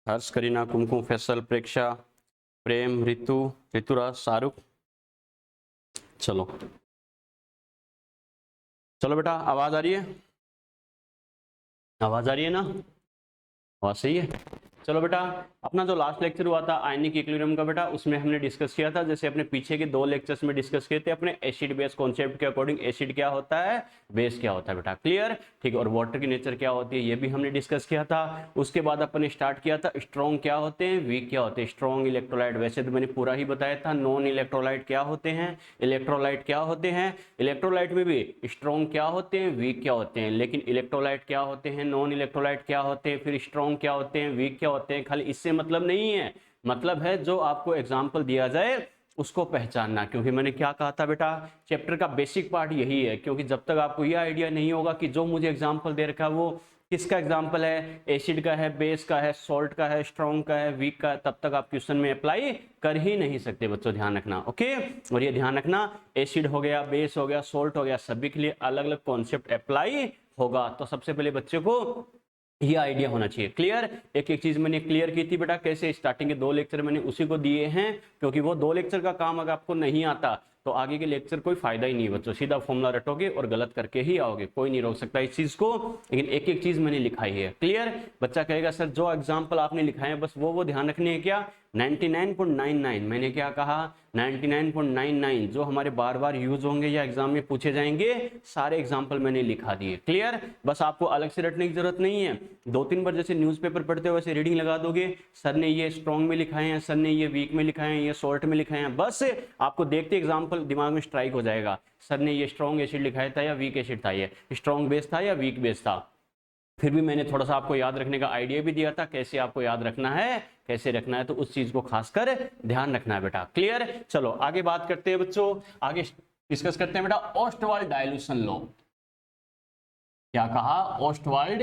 हर्ष, करीना, कुमकुम, फैसल, प्रेक्षा, प्रेम, ऋतु, ऋतुराज, शाहरुख। चलो चलो बेटा, आवाज आ रही है? आवाज आ रही है ना? आवाज सही है? चलो बेटा, अपना जो लास्ट लेक्चर हुआ था आयनिक इक्विलिब्रियम का बेटा, उसमें हमने डिस्कस किया था, जैसे अपने पीछे के 2 लेक्चर्स में डिस्कस किए थे अपने एसिड बेस कॉन्सेप्ट के अकॉर्डिंग, एसिड क्या होता है, बेस क्या होता है बेटा, क्लियर? ठीक है, और वाटर की नेचर क्या होती है ये भी हमने डिस्कस किया था। उसके बाद अपन ने स्टार्ट किया था स्ट्रॉन्ग क्या होते हैं, वीक क्या होते हैं। स्ट्रॉन्ग इलेक्ट्रोलाइट वैसे तो मैंने पूरा ही बताया था। नॉन इलेक्ट्रोलाइट क्या होते हैं, इलेक्ट्रोलाइट क्या होते हैं। इलेक्ट्रोलाइट में भी स्ट्रॉन्ग क्या होते हैं, वीक क्या होते हैं, लेकिन इलेक्ट्रोलाइट क्या होते हैं, नॉन इलेक्ट्रोलाइट क्या होते हैं, फिर स्ट्रॉन्ग क्या होते हैं, वीक क्या होते हैं। खाली इससे मतलब नहीं है, मतलब है जो आपको एग्जाम्पल दिया जाए उसको पहचानना। क्योंकि मैंने क्या कहा था बेटा, चैप्टर का बेसिक पार्ट यही है। क्योंकि जब तक आपको यह आइडिया नहीं होगा कि जो मुझे एग्जाम्पल दे रखा है वो किसका एग्जाम्पल है, एसिड का है, बेस का है, सॉल्ट का है, स्ट्रॉन्ग का है, वीक का है, तब तक आप क्वेश्चन में अप्लाई कर ही नहीं सकते बच्चों, ध्यान रखना। ओके, और ये ध्यान रखना, एसिड हो गया, बेस हो गया, सॉल्ट हो गया, सभी के लिए अलग अलग कॉन्सेप्ट अप्लाई होगा। तो सबसे पहले बच्चे को ये आइडिया होना चाहिए, क्लियर? एक एक चीज मैंने क्लियर की थी बेटा, कैसे स्टार्टिंग के 2 लेक्चर मैंने उसी को दिए हैं, क्योंकि वो 2 लेक्चर का काम अगर आपको नहीं आता तो आगे के लेक्चर कोई फायदा ही नहीं बच्चों, सीधा फॉर्मूला रटोगे और गलत करके ही आओगे, कोई नहीं रोक सकता इस चीज को। लेकिन एक एक चीज मैंने लिखाई है, क्लियर? बच्चा कहेगा सर जो एग्जाम्पल आपने लिखाए हैं बस वो ध्यान रखने हैं क्या? 99.99, मैंने क्या कहा, 99.99 जो हमारे बार बार यूज होंगे या एग्जाम में पूछे जाएंगे, सारे एग्जाम्पल मैंने लिखा दिए, क्लियर? बस आपको अलग से रटने की जरूरत नहीं है। 2-3 बार जैसे न्यूज़पेपर पढ़ते हो वैसे रीडिंग लगा दोगे, सर ने ये स्ट्रॉन्ग में लिखाए हैं, सर ने ये वीक में लिखाए हैं, ये सॉल्ट में लिखाए हैं, बस आपको देखते एग्जाम्पल दिमाग में स्ट्राइक हो जाएगा, सर ने ये स्ट्रॉन्ग एसिड लिखाया था या वीक एसिड था, ये स्ट्रॉन्ग बेस था या वीक बेस था। फिर भी मैंने थोड़ा सा आपको याद रखने का आइडिया भी दिया था, कैसे आपको याद रखना है, कैसे रखना है, तो उस चीज को खासकर ध्यान रखना है बेटा, क्लियर? चलो आगे बात करते हैं बच्चों, आगे डिस्कस करते हैं बेटा ओस्टवाल्ड डाइल्यूशन लॉ। क्या कहा, ओस्टवाल्ड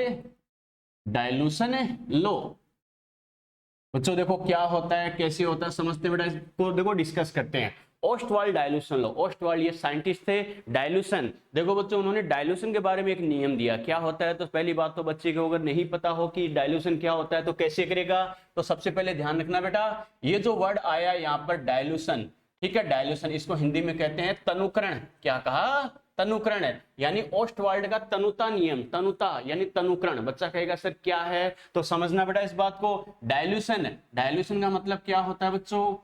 डाइल्यूशन लॉ। बच्चों देखो क्या होता है, कैसे होता है, समझते हैं बेटा इसको, देखो डिस्कस करते हैं। ओस्टवाल्ड डाइल्यूशन लॉ, ओस्टवाल्ड ये साइंटिस्ट थे। डाइल्यूशन, देखो बच्चों उन्होंने डाइल्यूशन के बारे में एक नियम दिया, क्या होता है, तो पहली बात तो बच्चे को अगर नहीं पता हो कि डाइल्यूशन क्या होता है तो कैसे करेगा, तो सबसे पहले ध्यान रखना बेटा, ये जो वर्ड आया यहाँ पर डाइल्यूशन, ठीक है, डाइल्यूशन इसको हिंदी में कहते हैं तनुकरण। क्या कहा, तनुकरण है, यानी ओस्टवाल्ड का तनुता नियम, तनुता यानी तनुकरण। बच्चा कहेगा सर क्या है, तो समझना बेटा इस बात को। डाइल्यूशन, डाइल्यूशन का मतलब क्या होता है बच्चों,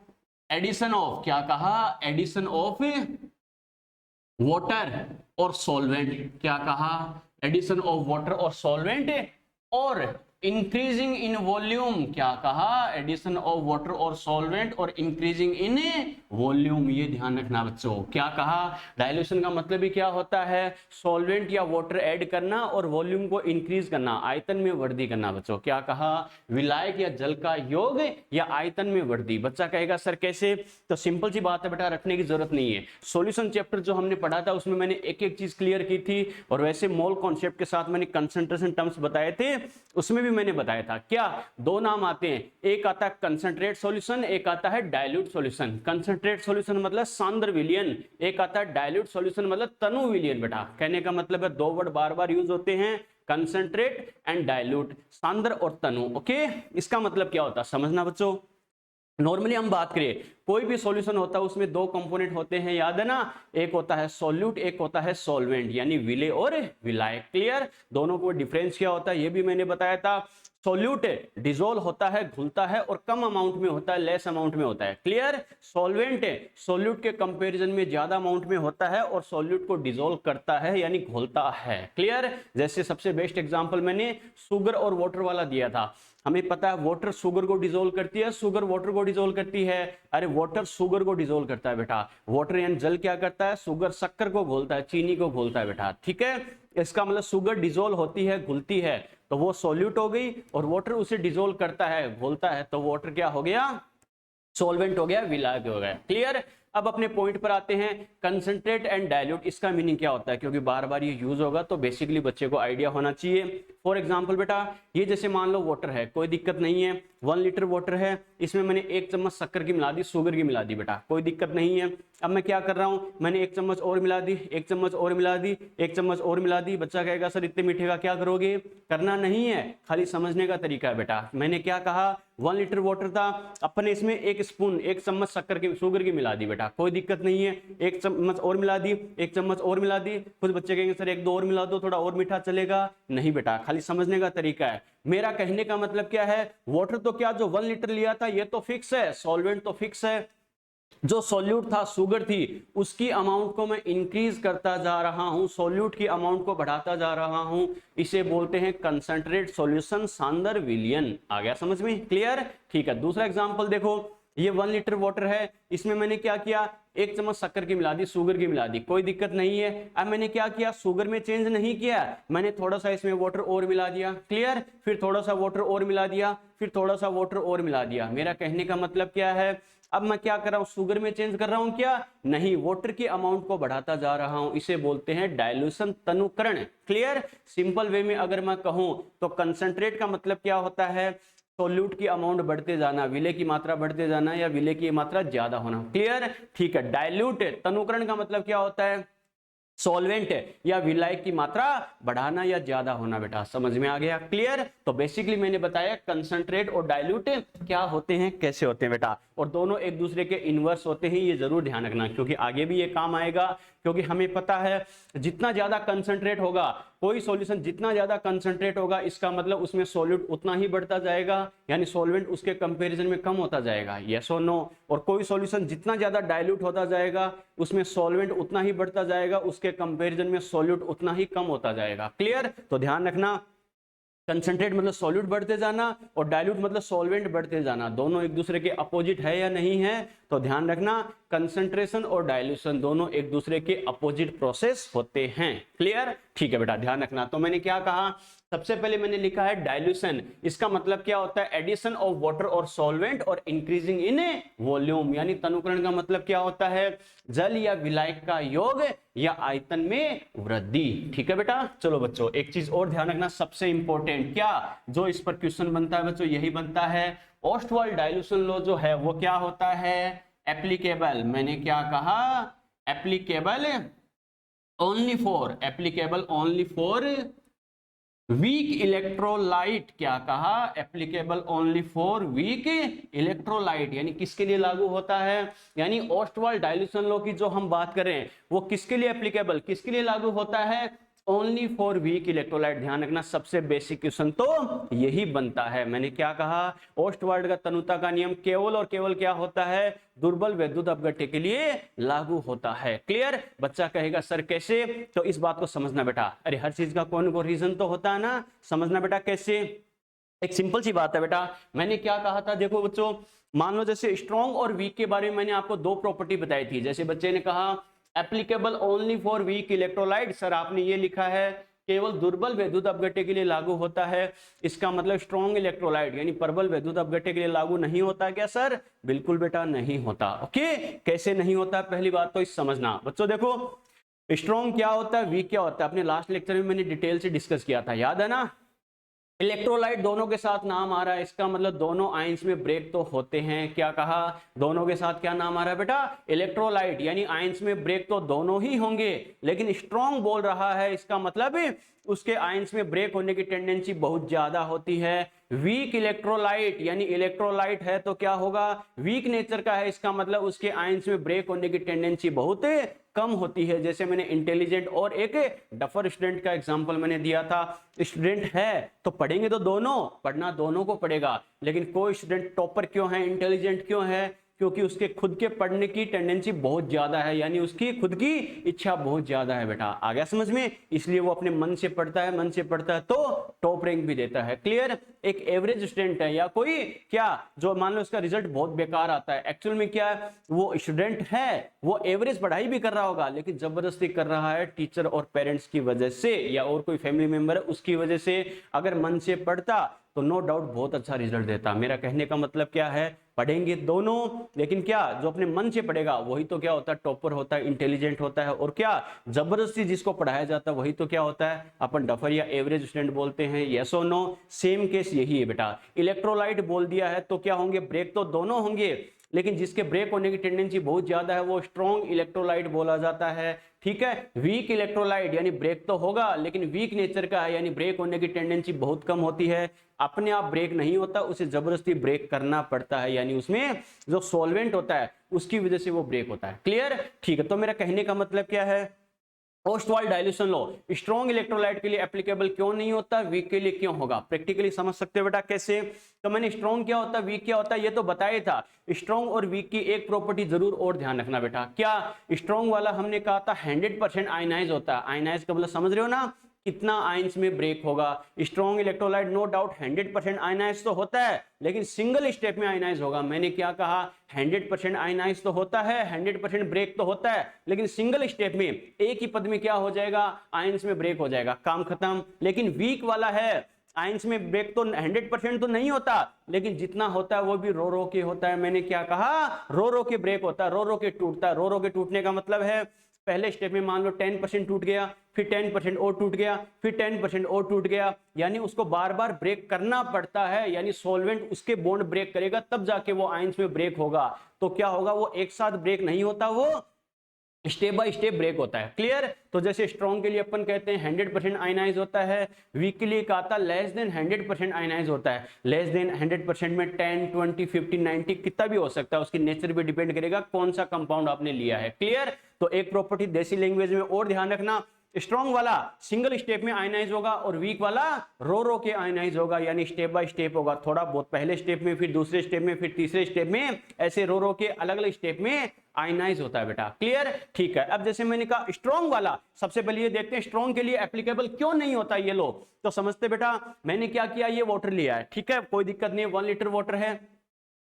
एडिशन ऑफ, क्या कहा, एडिशन ऑफ वाटर और सॉल्वेंट। क्या कहा, एडिशन ऑफ वाटर और सॉल्वेंट, और इंक्रीजिंग इन वॉल्यूम। क्या कहा, एडिशन ऑफ वाटर और सॉल्वेंट और इंक्रीजिंग इन वॉल्यूम। ये ध्यान रखना बच्चों, क्या कहा, डाइल्यूशन का मतलब ही क्या होता है, सॉल्वेंट या वाटर ऐड करना और वॉल्यूम को इंक्रीज करना, आयतन में वृद्धि करना बच्चों। क्या कहा, विलायक या जल का योग या आयतन में वृद्धि। बच्चा कहेगा सर कैसे, तो सिंपल सी बात है बेटा, रखने की जरूरत नहीं है। सॉल्यूशन चैप्टर जो हमने पढ़ा था उसमें मैंने एक एक चीज क्लियर की थी, और वैसे मोल कॉन्सेप्ट के साथ मैंने कंसंट्रेशन टर्म्स बताए थे, उसमें भी मैंने बताया था। क्या, 2 नाम आते हैं, एक आता है कंसंट्रेट सॉल्यूशन, एक आता है डाइल्यूट सॉल्यूशन। कंसंट्रेट सॉल्यूशन मतलब सांद्र विलयन, एक आता है डाइल्यूट सॉल्यूशन मतलब तनु विलयन। बेटा कहने का मतलब है 2 वर्ड बार बार यूज होते हैं, कंसंट्रेट एंड डाइल्यूट, सांद्र और तनु। ओके, इसका मतलब क्या होता है समझना बच्चों। नॉर्मली हम बात करें, कोई भी सॉल्यूशन होता है उसमें 2 कंपोनेंट होते हैं, याद है ना, एक होता है सॉल्यूट, एक होता है सॉल्वेंट, यानी विलेय और विलायक, क्लियर? दोनों को डिफरेंस क्या होता है ये भी मैंने बताया था। सॉल्यूट डिजोल्व होता है, घुलता है और कम अमाउंट में होता है, लेस अमाउंट में होता है, क्लियर? सॉल्वेंट सॉल्यूट के कंपैरिजन में ज्यादा अमाउंट में होता है और सॉल्यूट को डिजोल्व करता है यानी घोलता है, क्लियर? जैसे सबसे बेस्ट एग्जांपल मैंने शुगर और वाटर वाला दिया था। हमें पता है वाटर शुगर को डिजोल्व करती है, शुगर वाटर को डिजोल्व करती है। अरे वाटर शुगर को डिजोल्व करता है बेटा, वाटर यानी जल क्या करता है, शुगर शक्कर को घोलता है, चीनी को घोलता है बेटा, ठीक है? इसका मतलब शुगर डिजोल्व होती है, घुलती है, तो वो सॉल्यूट हो गई, और वाटर उसे डिजोल्व करता है, घोलता है, तो वाटर क्या हो गया, सॉल्वेंट हो गया, विलायक हो गया, क्लियर? अब अपने पॉइंट पर आते हैं, कंसंट्रेट एंड डाइल्यूट, इसका मीनिंग क्या होता है, क्योंकि बार बार ये यूज होगा तो बेसिकली बच्चे को आइडिया होना चाहिए। फॉर एग्जाम्पल बेटा, ये जैसे मान लो वाटर है, कोई दिक्कत नहीं है, 1 लीटर वाटर है, इसमें मैंने 1 चम्मच शक्कर की मिला दी, शुगर की मिला दी बेटा, कोई दिक्कत नहीं है। अब मैं क्या कर रहा हूं, मैंने 1 चम्मच और मिला दी, 1 चम्मच और मिला दी, 1 चम्मच और मिला दी। बच्चा कहेगा सर इतने मीठे का क्या करोगे, करना नहीं है, खाली समझने का तरीका है बेटा। मैंने क्या कहा, 1 लीटर वाटर था, अपने इसमें 1 स्पून 1 चम्मच शक्कर की शुगर की मिला दी बेटा, कोई दिक्कत नहीं है, 1 चम्मच और मिला दी, 1 चम्मच और मिला दी। कुछ बच्चे कहेंगे सर 1-2 और मिला दो, थोड़ा और मीठा चलेगा, नहीं बेटा, खाली समझने का तरीका है। मेरा कहने का मतलब क्या है, वाटर तो क्या जो 1 लीटर लिया था ये तो फिक्स है, सॉल्वेंट तो फिक्स है, जो सॉल्यूट था शुगर थी उसकी अमाउंट को मैं इंक्रीज करता जा रहा हूं, सॉल्यूट की अमाउंट को बढ़ाता जा रहा हूं, इसे बोलते हैं कंसंट्रेट सॉल्यूशन सांद्र विलयन। आ गया समझ में, क्लियर, ठीक है। दूसरा एग्जांपल देखो, ये 1 लीटर वाटर है, इसमें मैंने क्या किया, 1 चम्मच शक्कर की मिला दी, शुगर की मिला दी, कोई दिक्कत नहीं है। अब मैंने क्या किया, शुगर में चेंज नहीं किया, मैंने थोड़ा सा इसमें वाटर और मिला दिया, क्लियर, फिर थोड़ा सा वाटर और मिला दिया, फिर थोड़ा सा वाटर और मिला दिया। मेरा कहने का मतलब क्या है, अब मैं क्या कर रहा हूं, शुगर में चेंज कर रहा हूं क्या, नहीं, वाटर की अमाउंट को बढ़ाता जा रहा हूं, इसे बोलते हैं डाइल्यूशन, तनुकरण, क्लियर। सिंपल वे में अगर मैं कहूं तो कंसंट्रेट का मतलब क्या होता है, सोल्यूट की अमाउंट बढ़ते जाना, विलय की मात्रा बढ़ते जाना या विलय की मात्रा ज्यादा होना, क्लियर, ठीक है। डाइल्यूट तनुकरण का मतलब क्या होता है, सॉल्वेंट या विलायक की मात्रा बढ़ाना या ज्यादा होना, बेटा समझ में आ गया, क्लियर। तो बेसिकली मैंने बताया कंसंट्रेट और डाइल्यूट क्या होते हैं, कैसे होते हैं बेटा, और दोनों एक दूसरे के इनवर्स होते हैं, ये जरूर ध्यान रखना, क्योंकि आगे भी ये काम आएगा। क्योंकि हमें पता है जितना ज्यादा कंसंट्रेट होगा कोई सॉल्यूशन, जितना ज्यादा कंसंट्रेट होगा इसका मतलब उसमें सॉल्यूट उतना ही बढ़ता जाएगा, यानी सॉल्वेंट उसके कंपैरिजन में कम होता जाएगा, यस और नो। और कोई सॉल्यूशन जितना ज्यादा डाइल्यूट होता जाएगा उसमें सॉल्वेंट उतना ही बढ़ता जाएगा, उसके कंपैरिजन में सॉल्यूट उतना ही कम होता जाएगा, क्लियर। तो ध्यान रखना, कंसंट्रेट मतलब सॉल्यूट बढ़ते जाना और डाइल्यूट मतलब सॉल्वेंट बढ़ते जाना, दोनों एक दूसरे के अपोजिट है या नहीं है, तो ध्यान रखना कंसंट्रेशन और डाइल्यूशन दोनों एक दूसरे के अपोजिट प्रोसेस होते हैं, क्लियर, ठीक है बेटा, ध्यान रखना। तो मैंने क्या कहा, सबसे पहले मैंने लिखा है डाइल्यूशन, इसका मतलब क्या होता है, एडिशन ऑफ वाटर और सॉल्वेंट और इंक्रीजिंग इन वॉल्यूम, यानी तनुकरण का मतलब क्या होता है, जल या विलायक का योग या आयतन में वृद्धि, ठीक है बेटा। चलो बच्चों एक चीज और ध्यान रखना, सबसे इंपॉर्टेंट क्या जो इस पर क्वेश्चन बनता है बच्चों, यही बनता है, ओस्टवाल्ड डाइल्यूशन लॉ जो है वो क्या होता है, एप्लीकेबल, मैंने क्या कहा, applicable only for weak electrolyte, क्या कहा, applicable only for weak electrolyte, यानी किसके लिए लागू होता है, यानी ओस्टवाल्ड डाइल्यूशन लॉ की जो हम बात करें वो किसके लिए एप्लीकेबल, किसके लिए लागू होता है, ओनली फॉर वीक इलेक्ट्रोलाइट। ध्यान रखना सबसे बेसिक क्वेश्चन तो यही बनता है। मैंने क्या कहा, ओस्टवाल्ड का तनुता का नियम केवल और केवल क्या होता है, दुर्बल वैद्युत अपघट्य के लिए लागू होता है, क्लियर। बच्चा कहेगा सर कैसे, तो इस बात को समझना बेटा, अरे हर चीज का कोई ना कोई रीजन तो होता है ना, समझना बेटा कैसे। एक सिंपल सी बात है बेटा, मैंने क्या कहा था, देखो बच्चों मान लो जैसे स्ट्रॉन्ग और वीक के बारे में मैंने आपको 2 प्रॉपर्टी बताई थी। जैसे बच्चे ने कहा applicable only for weak electrolyte, sir आपने ये लिखा है केवल दुर्बल वैद्युत अपघट्य के लिए लागू होता है, इसका मतलब स्ट्रॉन्ग इलेक्ट्रोलाइट यानी प्रबल वैद्युत अपघट्य के लिए लागू नहीं होता क्या सर, बिल्कुल बेटा नहीं होता। ओके, कैसे नहीं होता, पहली बात तो इस समझना बच्चों, देखो स्ट्रॉन्ग क्या होता है, वीक क्या होता है, अपने लास्ट लेक्चर में मैंने डिटेल से डिस्कस किया था, याद है ना। इलेक्ट्रोलाइट दोनों के साथ नाम आ रहा है, इसका मतलब दोनों आयंस में ब्रेक तो होते हैं, क्या कहा, दोनों के साथ क्या नाम आ रहा है बेटा, इलेक्ट्रोलाइट, यानी आयंस में ब्रेक तो दोनों ही होंगे, लेकिन स्ट्रॉन्ग बोल रहा है, इसका मतलब उसके आयंस में ब्रेक होने की टेंडेंसी बहुत ज्यादा होती है। वीक इलेक्ट्रोलाइट यानी इलेक्ट्रोलाइट है तो क्या होगा, वीक नेचर का है, इसका मतलब उसके आयंस में ब्रेक होने की टेंडेंसी बहुत कम होती है। जैसे मैंने इंटेलिजेंट और एक डफर स्टूडेंट का एग्जांपल मैंने दिया था, स्टूडेंट है तो पढ़ेंगे तो दोनों, पढ़ना दोनों को पड़ेगा, लेकिन कोई स्टूडेंट टॉपर क्यों है, इंटेलिजेंट क्यों है, क्योंकि उसके खुद के पढ़ने की टेंडेंसी बहुत ज्यादा है, यानी उसकी खुद की इच्छा बहुत ज्यादा है बेटा, आ गया समझ में, इसलिए वो अपने मन से पढ़ता है, मन से पढ़ता है तो टॉप रैंक भी देता है, क्लियर। एक एवरेज स्टूडेंट है या कोई क्या जो मान लो उसका रिजल्ट बहुत बेकार आता है, एक्चुअल में क्या है, वो स्टूडेंट है, वो एवरेज पढ़ाई भी कर रहा होगा लेकिन जबरदस्ती कर रहा है टीचर और पेरेंट्स की वजह से या और कोई फैमिली मेंबर है उसकी वजह से, अगर मन से पढ़ता तो नो डाउट बहुत अच्छा रिजल्ट देता। मेरा कहने का मतलब क्या है, पढ़ेंगे दोनों, लेकिन क्या जो अपने मन से पढ़ेगा वही तो क्या होता है, टॉपर होता है, इंटेलिजेंट होता है। और क्या जबरदस्ती जिसको पढ़ाया जाता है वही तो क्या होता है, अपन डफर या एवरेज स्टूडेंट बोलते हैं। यस और नो, सेम केस यही है बेटा। इलेक्ट्रोलाइट बोल दिया है तो क्या होंगे, ब्रेक तो दोनों होंगे, लेकिन जिसके ब्रेक होने की टेंडेंसी बहुत ज्यादा है वो स्ट्रॉन्ग इलेक्ट्रोलाइट बोला जाता है। ठीक है, वीक इलेक्ट्रोलाइट यानी ब्रेक तो होगा लेकिन वीक नेचर का है, यानी ब्रेक होने की टेंडेंसी बहुत कम होती है, अपने आप ब्रेक नहीं होता, उसे जबरदस्ती ब्रेक करना पड़ता है, यानी उसमें जो सॉल्वेंट होता है उसकी वजह से वो ब्रेक होता है। क्लियर? ठीक है, तो मेरा कहने का मतलब क्या है, Ostwald dilution law strong electrolyte के लिए एप्लीकेबल क्यों नहीं होता, वीक के लिए क्यों होगा, प्रैक्टिकली समझ सकते हो बेटा कैसे। तो मैंने स्ट्रॉन्ग क्या होता है, वीक क्या होता है, ये तो बताया था। स्ट्रॉन्ग और वीक की एक प्रॉपर्टी जरूर और ध्यान रखना बेटा, क्या स्ट्रॉन्ग वाला हमने कहा था 100% आयनाइज होता है। आयनाइज का मतलब समझ रहे हो ना, कितना आयंस में ब्रेक होगा। Strong electrolyte no doubt 100% ionize तो होता है, लेकिन सिंगल स्टेप में आयनाइज होगा। मैंने क्या कहा, 100% आयनाइज तो होता है, 100% ब्रेक तो होता है, लेकिन सिंगल स्टेप में एक ही पद में क्या हो जाएगा, आयंस में ब्रेक हो जाएगा, काम खत्म। लेकिन वीक वाला है, आयंस में ब्रेक तो 100% तो नहीं होता, लेकिन जितना होता है वो भी रो रो के होता है। मैंने क्या कहा, रो रो के ब्रेक होता है, रो रो के टूटता है। रो रो के टूटने का मतलब है पहले स्टेप में मान लो 10% टूट गया, फिर 10% और टूट गया, फिर 10% और टूट गया, यानी उसको बार बार ब्रेक करना पड़ता है, यानी सॉल्वेंट उसके बॉन्ड ब्रेक करेगा तब जाके वो आयंस में ब्रेक होगा। तो क्या होगा, वो एक साथ ब्रेक नहीं होता, वो स्टेप बाय स्टेप ब्रेक होता है। क्लियर? तो जैसे स्ट्रॉन्ग के लिए अपन कहते हैं 100% आयनाइज होता है, वीक के लिए कहा था लेस देन 100% आयनाइज होता है। लेस देन 100% में 10, 20, 50, 90 कितना भी हो सकता है, उसकी नेचर पे डिपेंड करेगा कौन सा कंपाउंड आपने लिया है। क्लियर? तो एक प्रॉपर्टी देसी लैंग्वेज में और ध्यान रखना, स्ट्रॉन्ग वाला सिंगल स्टेप में आयनाइज होगा और वीक वाला रो रो के आयनाइज होगा, यानी स्टेप बाय स्टेप होगा, थोड़ा बहुत पहले स्टेप में, फिर दूसरे स्टेप में, फिर तीसरे स्टेप में, ऐसे रो रो के अलग अलग स्टेप में आयनाइज होता है बेटा। क्लियर? ठीक है, अब जैसे मैंने कहा स्ट्रॉन्ग वाला, सबसे पहले ये देखते हैं स्ट्रॉन्ग के लिए एप्लीकेबल क्यों नहीं होता ये लो। तो समझते बेटा, मैंने क्या किया, ये वाटर लिया है, ठीक है, कोई दिक्कत नहीं है, 1 लीटर वाटर है,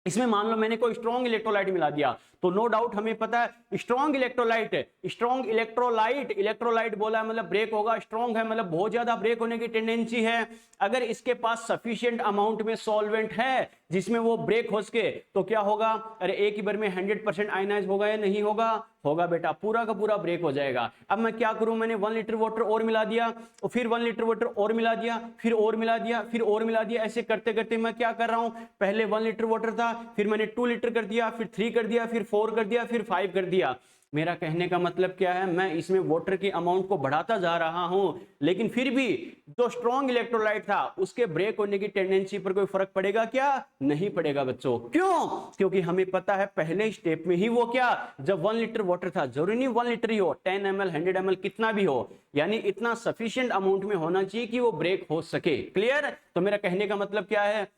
इसमें मान लो मैंने कोई स्ट्रॉन्ग इलेक्ट्रोलाइट मिला दिया, तो नो डाउट हमें पता है strong electrolyte, strong electrolyte, electrolyte बोला है मतलब ब्रेक होगा, स्ट्रॉन्ग है मतलब बहुत ज्यादा ब्रेक होने की टेंडेंसी है। अगर इसके पास सफिशिएंट अमाउंट में सॉल्वेंट है जिसमें वो ब्रेक हो सके तो क्या होगा, अरे एक ही बार में 100% आयनाइज होगा या नहीं होगा, होगा बेटा, पूरा का पूरा ब्रेक हो जाएगा। अब मैं क्या करूं, मैंने 1 लीटर वाटर और मिला दिया, और फिर 1 लीटर वाटर और मिला दिया, फिर और मिला दिया, फिर और मिला दिया, ऐसे करते करते मैं क्या कर रहा हूं, पहले 1 लीटर वाटर था, फिर मैंने 2 लीटर कर दिया, फिर 3 कर दिया, फिर 4 कर दिया, फिर 5 कर दिया। मेरा कहने का मतलब क्या है, मैं इसमें वाटर की अमाउंट को बढ़ाता जा रहा हूं, लेकिन फिर भी जो स्ट्रॉन्ग इलेक्ट्रोलाइट था उसके ब्रेक होने की टेंडेंसी पर कोई फर्क पड़ेगा क्या, नहीं पड़ेगा बच्चों। क्यों? क्योंकि हमें पता है पहले स्टेप में ही वो क्या, जब 1 लीटर वाटर था, जरूरी नहीं 1 लीटर ही हो, 10 ml 100 ml कितना भी हो, यानी इतना सफिशिएंट अमाउंट में होना चाहिए कि वो ब्रेक हो सके। क्लियर? तो मेरा कहने का मतलब क्या है,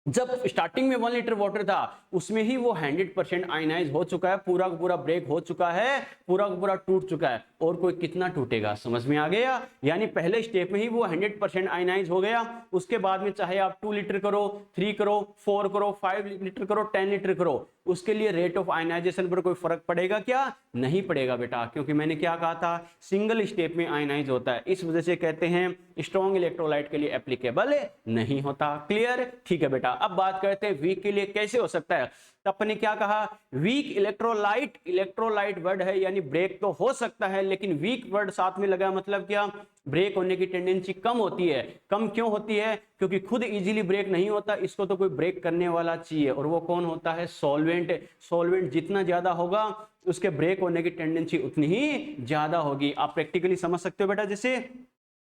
जब स्टार्टिंग में 1 लीटर वाटर था उसमें ही वो 100% आयनाइज हो चुका है, पूरा का पूरा ब्रेक हो चुका है, पूरा का पूरा टूट चुका है, और कोई कितना टूटेगा, समझ में आ गया। यानी पहले स्टेप में ही वो 100% आयनाइज हो गया, उसके बाद में चाहे आप 2 लीटर करो, 3 करो, 4 करो, 5 लीटर करो, 10 लीटर करो, उसके लिए रेट ऑफ आयनाइजेशन पर कोई फर्क पड़ेगा क्या, नहीं पड़ेगा बेटा, क्योंकि मैंने क्या कहा था, सिंगल स्टेप में आयनाइज होता है, इस वजह से कहते हैं स्ट्रॉन्ग इलेक्ट्रोलाइट के लिए एप्लीकेबल नहीं होता। क्लियर? ठीक है बेटा, अब बात करते हैं वीक के लिए कैसे हो सकता है। तो अपने क्या कहा, वीक इलेक्ट्रोलाइट, इलेक्ट्रोलाइट वर्ड है यानी ब्रेक तो हो सकता है, लेकिन वीक वर्ड साथ में लगा मतलब क्या, ब्रेक होने की टेंडेंसी कम होती है। कम क्यों होती है, क्योंकि खुद इजीली ब्रेक नहीं होता, इसको तो कोई ब्रेक करने वाला चाहिए, और वो कौन होता है, सॉल्वेंट। सॉल्वेंट जितना ज्यादा होगा उसके ब्रेक होने की टेंडेंसी उतनी ही ज्यादा होगी। आप प्रैक्टिकली समझ सकते हो बेटा, जैसे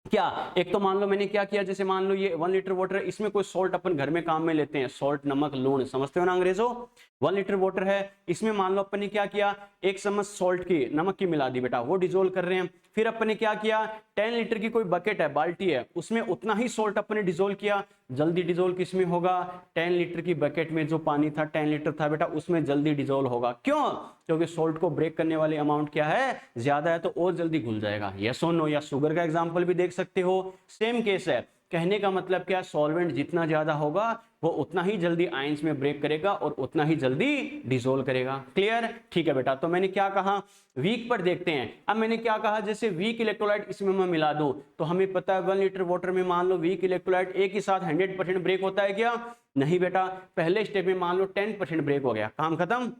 क्या, एक तो मान लो मैंने क्या किया, जैसे मान लो ये 1 लीटर वाटर है, इसमें कोई सॉल्ट अपन घर में काम में लेते हैं, सॉल्ट, नमक, लूण, समझते हो ना अंग्रेजों। 1 लीटर वाटर है, इसमें मान लो अपन ने क्या किया, 1 चम्मच सॉल्ट की, नमक की मिला दी बेटा, वो डिजोल्व कर रहे हैं। फिर अपन ने क्या किया, 10 लीटर की कोई बकेट है, बाल्टी है, उसमें उतना ही सॉल्ट अपन ने डिजोल्व किया। जल्दी डिजोल्व किस में होगा, 10 लीटर की बकेट में जो पानी था 10 लीटर था बेटा, उसमें जल्दी डिजोल्व होगा। क्यों? क्योंकि सॉल्ट को ब्रेक करने वाली अमाउंट क्या है, ज्यादा है, तो और जल्दी घुल जाएगा। यस और नो, या शुगर का एग्जांपल भी देख सकते हो, सेम केस है। कहने का मतलब क्या, सॉल्वेंट जितना ज्यादा होगा वो उतना ही जल्दी आयंस में ब्रेक करेगा और उतना ही जल्दी डिसोल्व करेगा। क्लियर, ठीक है बेटा। तो मैंने क्या कहा, वीक पर देखते हैं। अब मैंने क्या कहा, जैसे वीक इलेक्ट्रोलाइट इसमें मैं मिला दूं तो हमें पता है 1 लीटर वाटर में मान लो वीक इलेक्ट्रोलाइट एक ही साथ 100% ब्रेक होता है क्या, नहीं बेटा। पहले स्टेप में मान लो 10% ब्रेक हो गया, काम खत्म।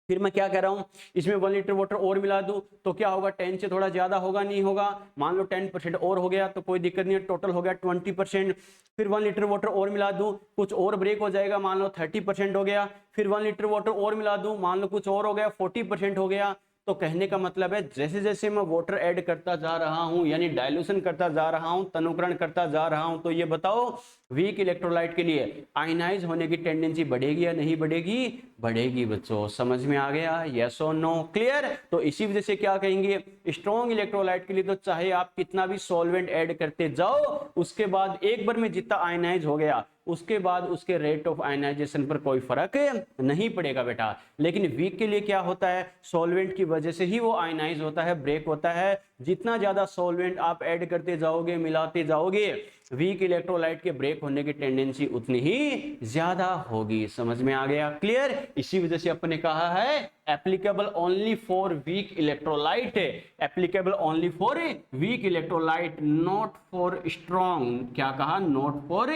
फिर मैं क्या कह रहा हूं, इसमें 1 लीटर वाटर और मिला दूं तो क्या होगा, 10 से थोड़ा ज्यादा होगा, नहीं होगा। मान लो 10% और हो गया तो कोई दिक्कत नहीं है, टोटल हो गया 20%। फिर 1 लीटर वाटर और मिला दूं, कुछ और ब्रेक हो जाएगा, मान लो 30% हो गया। फिर 1 लीटर वाटर और मिला दूं, मान लो कुछ और हो गया, 40% हो गया। तो कहने का मतलब है जैसे जैसे मैं वाटर ऐड करता जा रहा हूं, यानी डाइल्यूशन करता जा रहा हूं, तनुकरण करता जा रहा हूं, तो ये बताओ वीक इलेक्ट्रोलाइट के लिए आयनाइज होने की टेंडेंसी बढ़ेगी या नहीं बढ़ेगी, बढ़ेगी बच्चों। समझ में आ गया, यस और नो, क्लियर। तो इसी वजह से क्या कहेंगे, स्ट्रॉन्ग इलेक्ट्रोलाइट के लिए तो चाहे आप कितना भी सॉल्वेंट ऐड करते जाओ, उसके बाद एक बार में जितना आयनाइज हो गया उसके बाद उसके रेट ऑफ आयनाइजेशन पर कोई फर्क नहीं पड़ेगा बेटा। लेकिन वीक के लिए क्या होता है, सॉल्वेंट की वजह से ही वो आयनाइज होता है, ब्रेक होता है। जितना ज्यादा सॉल्वेंट आप ऐड करते जाओगे, मिलाते जाओगे, वीक इलेक्ट्रोलाइट के ब्रेक होने की टेंडेंसी उतनी ही ज्यादा होगी। समझ में आ गया, क्लियर। इसी वजह से अपन ने कहा है applicable only for weak electrolyte, applicable only for weak electrolyte, not for strong. क्या कहा, नॉट फॉर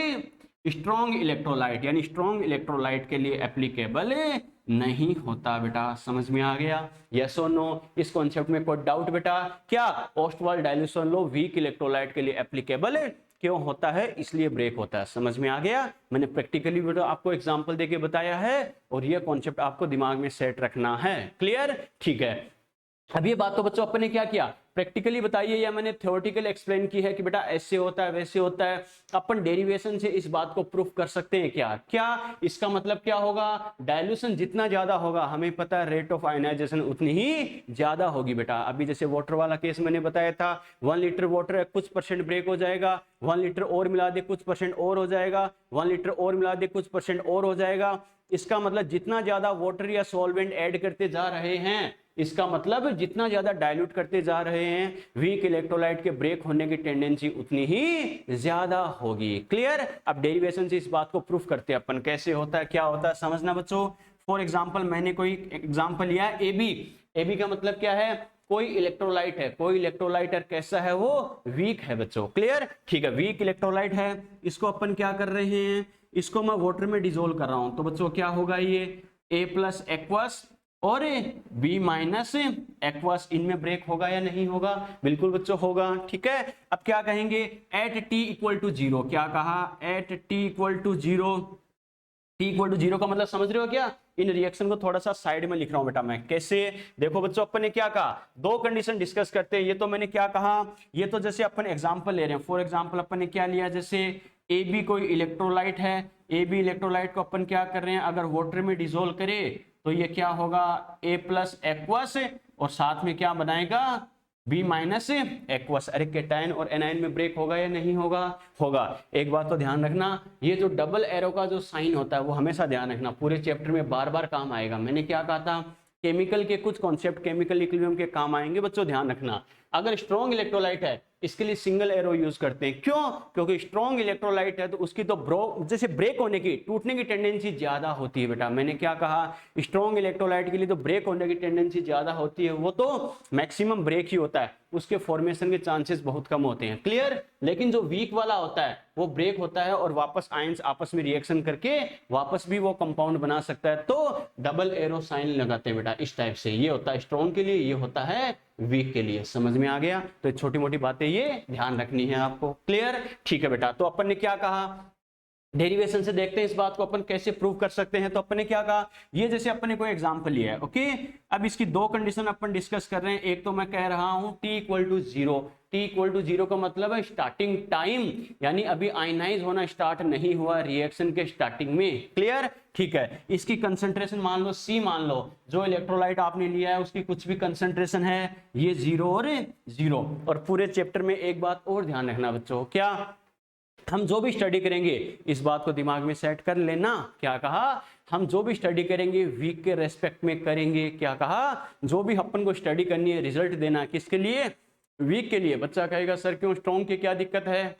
स्ट्रॉन्ग इलेक्ट्रोलाइट, यानी स्ट्रॉन्ग इलेक्ट्रोलाइट के लिए एप्लीकेबल नहीं होता बेटा। समझ में आ गया, यस और नो। इस कॉन्सेप्ट में कोई डाउट बेटा, क्या ओस्टवाल्ड डाइल्यूशन लो वीक इलेक्ट्रोलाइट के लिए एप्लीकेबल क्यों होता है, इसलिए ब्रेक होता है। समझ में आ गया, मैंने प्रैक्टिकली बेटा आपको एग्जांपल देके बताया है और ये कॉन्सेप्ट आपको दिमाग में सेट रखना है। क्लियर, ठीक है। अब ये बात तो बच्चों अपन ने क्या किया, प्रैक्टिकली बताइए या मैंने थ्योरेटिकल एक्सप्लेन की है कि बेटा ऐसे होता है वैसे होता है। अपन डेरिवेशन से इस बात को प्रूफ कर सकते हैं क्या, क्या इसका मतलब क्या होगा, डाइल्यूशन जितना ज्यादा होगा हमें पता है रेट ऑफ आयनाइजेशन उतनी ही ज्यादा होगी बेटा। अभी जैसे वाटर वाला केस मैंने बताया था, 1 लीटर वाटर कुछ परसेंट ब्रेक हो जाएगा, 1 लीटर और मिला दे कुछ परसेंट और हो जाएगा, 1 लीटर और मिला दे कुछ परसेंट और हो जाएगा। इसका मतलब जितना ज्यादा वाटर या सॉल्वेंट ऐड करते जा रहे हैं, इसका मतलब जितना ज्यादा डाइल्यूट करते जा रहे हैं, वीक इलेक्ट्रोलाइट के ब्रेक होने की टेंडेंसी उतनी ही ज्यादा होगी। क्लियर। अब डेरिवेशन से इस बात को प्रूफ करते हैं अपन, कैसे होता है क्या होता है समझना बच्चों। फॉर एग्जांपल मैंने कोई एग्जांपल लिया है एबी, एबी का मतलब क्या है, कोई इलेक्ट्रोलाइट है, कोई इलेक्ट्रोलाइट है, कैसा है वो, वीक है बच्चों। क्लियर, ठीक है, वीक इलेक्ट्रोलाइट है। इसको अपन क्या कर रहे हैं, इसको मैं वाटर में डिसोल्व कर रहा हूं, तो बच्चों क्या होगा, ये A प्लस एक्वस और B माइनस एक्वस, इनमें ब्रेक होगा या नहीं होगा, बिल्कुल बच्चों होगा। ठीक है, अब क्या कहेंगे, एट T इक्वल टू 0, क्या कहा, at T equal to 0, T equal to 0 का मतलब समझ रहे हो क्या, इन रिएक्शन को थोड़ा सा साइड में लिख रहा हूं बेटा मैं, कैसे, देखो बच्चों अपन ने क्या कहा, दो कंडीशन डिस्कस करते हैं। ये तो मैंने क्या कहा, ये तो जैसे अपन एग्जांपल ले रहे हैं, फॉर एग्जांपल अपन ने क्या लिया, जैसे AB कोई इलेक्ट्रोलाइट है, AB इलेक्ट्रोलाइट को अपन क्या कर रहे हैं, अगर वाटर में डिसोल्व करे तो ये क्या होगा, A प्लस एक्वस और साथ में क्या बनाएगा, B माइनस एक्वस। अरे केटायन और एनायन में ब्रेक होगा या नहीं होगा, होगा। एक बात तो ध्यान रखना, ये जो डबल एरो का जो साइन होता है वो हमेशा ध्यान रखना, पूरे चैप्टर में बार बार काम आएगा। मैंने क्या कहा था, केमिकल के कुछ कॉन्सेप्ट केमिकल इक्विलिब्रियम के काम आएंगे बच्चों, ध्यान रखना। अगर स्ट्रॉन्ग इलेक्ट्रोलाइट है इसके लिए सिंगल एरो यूज करते हैं, क्यों, क्योंकि स्ट्रॉन्ग इलेक्ट्रोलाइट है तो उसकी तो जैसे ब्रेक होने की, टूटने की टेंडेंसी ज्यादा होती है बेटा। मैंने क्या कहा, स्ट्रॉन्ग इलेक्ट्रोलाइट के लिए तो ब्रेक होने की टेंडेंसी ज्यादा होती है, वो तो मैक्सिमम ब्रेक ही होता है, उसके फॉर्मेशन के चांसेस बहुत कम होते हैं। क्लियर। लेकिन जो वीक वाला होता है वो ब्रेक होता है और वापस आयंस आपस में रिएक्शन करके वापस भी वो कंपाउंड बना सकता है, तो डबल एरो साइन लगाते हैं बेटा इस टाइप से। ये होता है स्ट्रॉन्ग के लिए, ये होता है वीक के लिए। समझ में आ गया, तो छोटी मोटी बातें ये ध्यान रखनी है आपको। क्लियर, ठीक है बेटा। तो अपन ने क्या कहा, डेरिवेशन से देखते हैं इस बात को अपन कैसे प्रूव कर सकते हैं। तो अपन ने क्या कहा, ये जैसे अपन ने कोई एग्जांपल लिया है, ओके। अब इसकी दो कंडीशन अपन डिस्कस कर रहे हैं। एक तो मैं कह रहा हूं T equal to 0, T equal to 0 का मतलब है स्टार्टिंग टाइम, यानी अभी आयनाइज होना स्टार्ट नहीं हुआ रिएक्शन के स्टार्टिंग में। क्लियर, ठीक है। इसकी कंसंट्रेशन मान लो C, मान लो जो इलेक्ट्रोलाइट आपने लिया है उसकी कुछ भी कंसंट्रेशन है, ये 0 और 0। और पूरे चैप्टर में एक बात और ध्यान रखना बच्चों, क्या, हम जो भी स्टडी करेंगे इस बात को दिमाग में सेट कर लेना, क्या कहा, हम जो भी स्टडी करेंगे वीक के रेस्पेक्ट में करेंगे। क्या कहा, जो भी अपन को स्टडी करनी है, रिजल्ट देना किसके लिए, वीक के लिए। बच्चा कहेगा सर क्यों, स्ट्रॉन्ग की क्या दिक्कत है,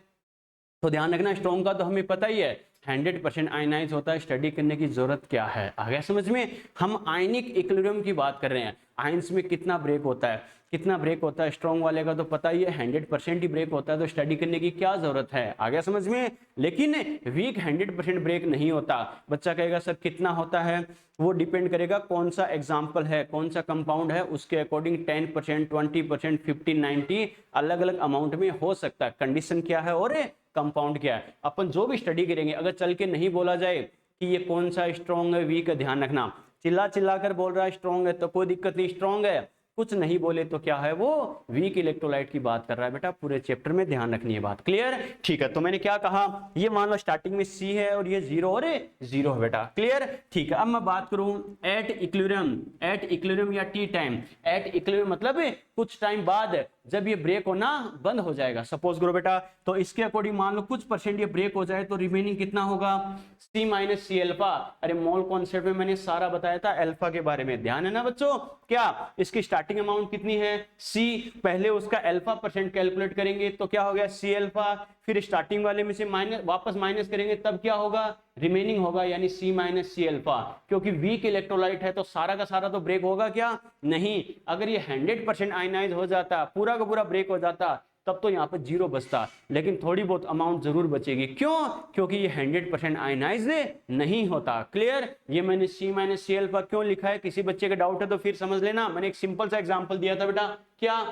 तो ध्यान रखना स्ट्रॉन्ग का तो हमें पता ही है 100% आयनाइज होता है, स्टडी करने की जरूरत क्या है। आ गया समझ में। हम आयनिक इक्विलिब्रियम की बात कर रहे हैं, आयंस में कितना ब्रेक होता है, कितना ब्रेक होता है। स्ट्रॉन्ग वाले का तो पता ही है 100% ही ब्रेक होता है, तो स्टडी करने की क्या जरूरत है। आ गया समझ में। लेकिन वीक 100% ब्रेक नहीं होता। बच्चा कहेगा सर कितना होता है, वो डिपेंड करेगा कौन सा एग्जाम्पल है, कौन सा कंपाउंड है, उसके अकॉर्डिंग 10%, 20%, 15, 90 अलग अलग अमाउंट में हो सकता है। कंडीशन क्या है और कंपाउंड क्या है। अपन जो भी स्टडी करेंगे अगर चल के नहीं बोला जाए कि ये कौन सा स्ट्रॉन्ग है वीक है, ध्यान रखना चिल्ला चिल्ला कर बोल रहा है स्ट्रॉन्ग है तो कोई दिक्कत नहीं, स्ट्रॉन्ग है कुछ नहीं बोले तो क्या है वो वीक इलेक्ट्रोलाइट की बात कर रहा है बेटा। पूरे चैप्टर में ध्यान रखनी है बात, क्लियर। ठीक है, तो मैंने क्या कहा, ये मान लो स्टार्टिंग में C है और ये 0 और 0 है बेटा, क्लियर। ठीक है, अब मैं बात करूं एट इक्विलिब्रियम या टी टाइम। एट इक्विलिब्रियम मतलब कुछ टाइम बाद जब ये ब्रेक होना बंद हो जाएगा, सपोज करो बेटा, तो इसके अकॉर्डिंग मान लो कुछ परसेंट ये ब्रेक हो जाए तो रिमेनिंग कितना होगा C माइनस सी अल्फा। अरे मोल कॉन्सेप्ट में मैंने सारा बताया था अल्फा के बारे में, ध्यान है ना बच्चों। क्या इसकी स्टार्टिंग अमाउंट कितनी है C, पहले उसका अल्फा परसेंट कैलकुलेट करेंगे तो क्या हो गया C अल्फा, फिर स्टार्टिंग वाले में से माइनस वापस माइनस करेंगे तब क्या होगा रिमेनिंग होगा, यानी C माइनस सी अल्फा। क्योंकि वीक इलेक्ट्रोलाइट है तो सारा का सारा तो ब्रेक होगा क्या, नहीं। अगर ये 100% आयनाइज हो जाता, पूरा का पूरा ब्रेक हो जाता, तब तो यहाँ पर 0 बचता, लेकिन थोड़ी बहुत अमाउंट जरूर बचेगी। क्यों, क्योंकि ये 100% आयनाइज नहीं होता, क्लियर। ये मैंने C माइनस सी अल्फा क्यों लिखा है, किसी बच्चे का डाउट है तो फिर समझ लेना। मैंने एक सिंपल सा एग्जांपल दिया था बेटा, क्या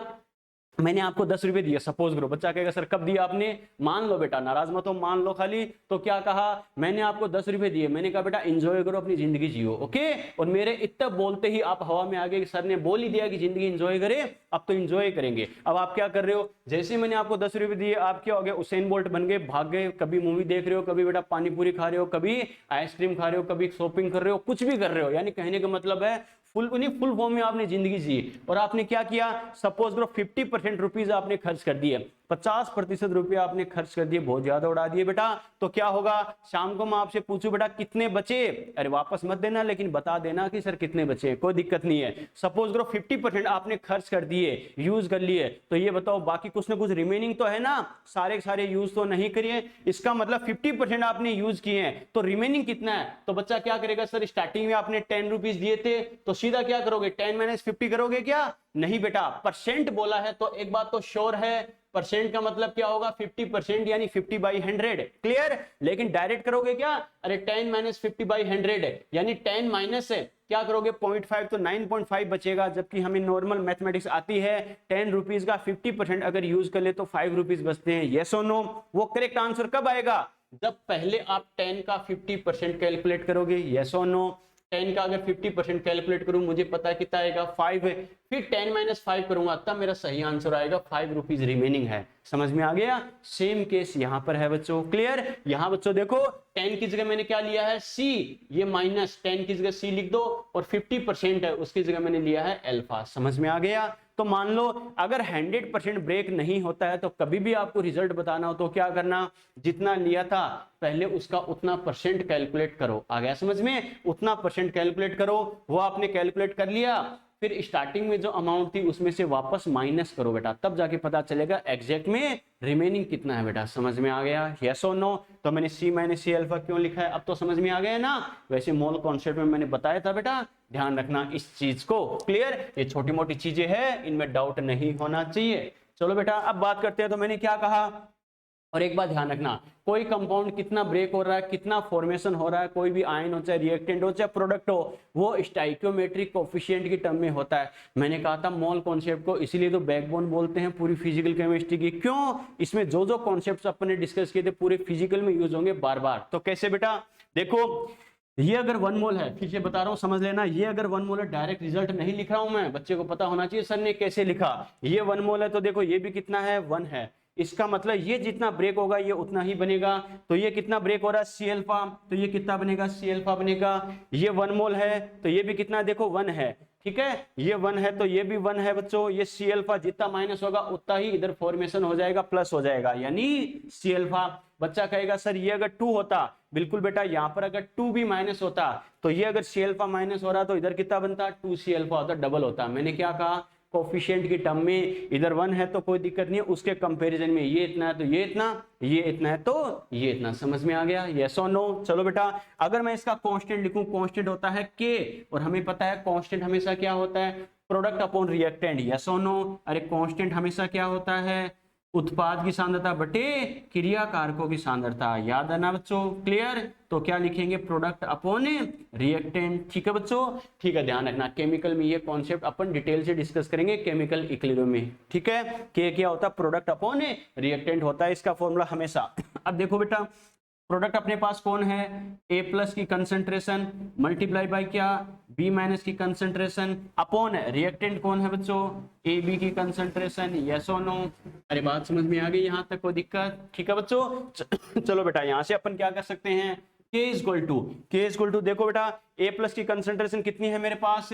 मैंने आपको 10 रुपए दिए, सपोज करो। बच्चा कहेगा सर कब दिया आपने, मान लो बेटा, नाराज मत हो, मान लो खाली। तो क्या कहा मैंने आपको 10 रुपए दिए, मैंने कहा बेटा एंजॉय करो अपनी जिंदगी जियो, ओके। और मेरे इतना बोलते ही आप हवा में आ गए, सर ने बोल ही दिया कि जिंदगी एंजॉय करे, अब तो एंजॉय करेंगे। अब आप क्या कर रहे हो, जैसे मैंने आपको 10 रुपए दिए आप क्या हो गए, उसेन बोल्ट बन गए, भाग गए। कभी मूवी देख रहे हो, कभी बेटा पानी पूरी खा रहे हो, कभी आइसक्रीम खा रहे हो, कभी शॉपिंग कर रहे हो, कुछ भी कर रहे हो। यानी कहने का मतलब है फुल फॉर्म में आपने जिंदगी जी। और आपने क्या किया, सपोज करो 50% रुपीज आपने खर्च कर दिए, 50% रुपया आपने खर्च कर दिए, बहुत ज्यादा उड़ा दिए बेटा। तो क्या होगा, शाम को मैं आपसे पूछूं बेटा कितने बचे, अरे वापस मत देना लेकिन बता देना कि सर कितने बचे, कोई दिक्कत नहीं है। सपोज करो 50% आपने खर्च कर दिए, यूज कर लिए, तो ये बताओ बाकी कुछ ना कुछ रिमेनिंग तो है ना, सारे सारे यूज तो नहीं करिए। इसका मतलब 50% आपने यूज किए हैं, तो रिमेनिंग कितना है। तो बच्चा क्या करेगा, सर स्टार्टिंग में आपने 10 रुपीज दिए थे, तो सीधा क्या करोगे 10 माइनस 50 करोगे क्या, नहीं बेटा। परसेंट बोला है तो एक बात तो श्योर है, परसेंट का मतलब क्या होगा 50% यानी 50/100, क्लियर। लेकिन डायरेक्ट करोगे क्या, अरे 10 माइनस 50/100 यानी 10 माइनस है क्या करोगे 0.5, तो 9.5 बचेगा। जबकि हमें नॉर्मल मैथमेटिक्स आती है 10 रुपीज का 50% अगर यूज कर ले तो 5 रुपीज बचते हैं, यस और नो। वो करेक्ट आंसर कब आएगा, जब पहले आप 10 का 50% कैलकुलेट करोगे, यस और नो। 10 का अगर 50% कैलकुलेट करूं मुझे पता है कितना आएगा 5 है, फिर 10 माइनस 5 करूंगा तब मेरा सही आंसर आएगा 5 रुपीज रिमेनिंग है। समझ में आ गया। सेम केस यहां पर है बच्चों, क्लियर। यहां बच्चों देखो 10 की जगह मैंने क्या लिया है C, ये माइनस 10 की जगह C लिख दो, और 50% है उसकी जगह मैंने लिया है अल्फा। समझ में आ गया। तो मान लो अगर 100% ब्रेक नहीं होता है तो कभी भी आपको रिजल्ट बताना हो तो क्या करना, जितना लिया था पहले उसका उतना परसेंट कैलकुलेट करो। आ गया समझ में, उतना परसेंट कैलकुलेट करो। वो आपने कैलकुलेट कर लिया, फिर स्टार्टिंग में जो अमाउंट थी उसमें से वापस माइनस करो बेटा, तब जाके पता चलेगा एग्जैक्ट में रिमेनिंग कितना है बेटा। समझ में आ गया, यस और नो। तो मैंने C माइनस सी अल्फा क्यों लिखा है, अब तो समझ में आ गया ना। वैसे मोल कॉन्सेप्ट में मैंने बताया था बेटा, ध्यान रखना इस चीज को, क्लियर। ये छोटी मोटी चीजें हैं, इनमें डाउट नहीं होना चाहिए। चलो बेटा अब बात करते हैं। तो मैंने क्या कहा, और एक बात ध्यान रखना, कोई कंपाउंड कितना ब्रेक हो रहा है, कितना फॉर्मेशन हो रहा है, कोई भी आयन हो चाहे रिएक्टेंट हो चाहे प्रोडक्ट हो, वो स्टाइकियोमेट्रिक कोफिशिएंट की टर्म में होता है। मैंने कहा था मोल कॉन्सेप्ट को इसीलिए तो बैकबोन बोलते हैं पूरी फिजिकल केमिस्ट्री की। क्यों, इसमें जो जो कॉन्सेप्ट्स अपन ने डिस्कस किए थे पूरे फिजिकल में यूज होंगे बार बार। तो कैसे बेटा, देखो ये अगर 1 मोल है, फिर से बता रहा हूं समझ लेना, ये अगर 1 मोल है, डायरेक्ट रिजल्ट नहीं लिख रहा हूं मैं, बच्चे को पता होना चाहिए सर ने कैसे लिखा। ये 1 मोल है तो देखो ये भी कितना है 1 है, इसका मतलब ये जितना ब्रेक होगा ये उतना ही बनेगा। तो ये कितना ब्रेक हो रहा है C अल्फा, तो ये कितना बनेगा C अल्फा बनेगा। ये 1 मोल है तो ये भी कितना देखो 1 है, ठीक है। ये 1 है तो ये भी 1 है बच्चों। ये C अल्फा जितना माइनस होगा उतना ही इधर फॉर्मेशन हो जाएगा, प्लस हो जाएगा, यानी C अल्फा। बच्चा कहेगा सर ये अगर 2 होता, बिल्कुल बेटा, यहाँ पर अगर 2 भी माइनस होता तो ये अगर C अल्फा माइनस हो रहा तो इधर कितना बनता 2C अल्फा होता, डबल होता। मैंने क्या कहा कोफिशिएंट की टर्म में इधर 1 है तो कोई दिक्कत नहीं है, उसके कंपैरिजन में ये इतना है तो ये इतना, ये इतना है तो ये इतना। समझ में आ गया? यस और नो? चलो बेटा, अगर मैं इसका कांस्टेंट लिखूं, कांस्टेंट होता है के, और हमें पता है कांस्टेंट हमेशा क्या होता है, प्रोडक्ट अपॉन रिएक्टेंट। यस और नो? अरे कांस्टेंट हमेशा क्या होता है, उत्पाद की सांद्रता बटे क्रिया कारकों की सांद्रता। याद है ना बच्चों? क्लियर? तो क्या लिखेंगे, प्रोडक्ट अपॉन रिएक्टेंट। ठीक है बच्चों? ठीक है, ध्यान रखना केमिकल में ये कॉन्सेप्ट अपन डिटेल से डिस्कस करेंगे केमिकल इक्विलिब्रियम में। ठीक है, के क्या होता है, प्रोडक्ट अपॉन रिएक्टेंट होता है इसका फॉर्मूला हमेशा। अब देखो बेटा, प्रोडक्ट अपने पास कौन है, ए प्लस की कंसंट्रेशन मल्टीप्लाई बाय क्या, बी माइनस की कंसंट्रेशन अपॉन रिएक्टेंट कौन है बच्चों, ए बी की कंसंट्रेशन। यस और नो? अरे बात समझ में आ गई यहां तक, कोई दिक्कत? ठीक है बच्चों? चलो बेटा, यहां से अपन क्या कर सकते हैं, K इक्वल टू देखो बेटा, A प्लस की कंसंट्रेशन कितनी है मेरे पास,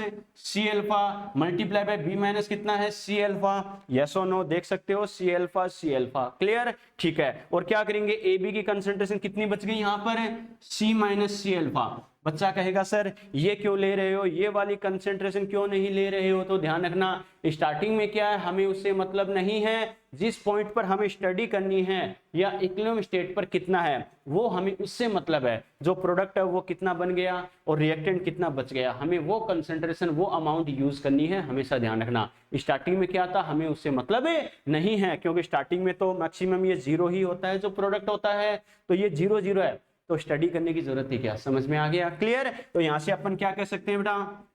C alpha multiply by B minus कितना है, C अल्फा। यस और नो? देख सकते हो, C अल्फा। क्लियर? ठीक है, और क्या करेंगे, AB की कंसंट्रेशन कितनी बच गई यहाँ पर, C माइनस C अल्फा। बच्चा कहेगा सर ये क्यों ले रहे हो, ये वाली कंसेंट्रेशन क्यों नहीं ले रहे हो? तो ध्यान रखना, स्टार्टिंग में क्या है, हमें उससे मतलब नहीं है, जिस पॉइंट पर हमें स्टडी करनी है या इक्विलिब्रियम स्टेट पर कितना है वो हमें उससे मतलब है, जो प्रोडक्ट है वो कितना बन गया और रिएक्टेंट कितना बच गया, हमें वो कंसेंट्रेशन वो अमाउंट यूज करनी है। हमेशा ध्यान रखना, स्टार्टिंग में क्या था हमें उससे मतलब नहीं है, क्योंकि स्टार्टिंग में तो मैक्सिमम ये 0 ही होता है जो प्रोडक्ट होता है, तो ये 0 0 है, तो स्टडी करने की जरूरत ही क्या। समझ में आ गया? क्लियर? तो यहां से अपन क्या कह सकते हैं बेटा,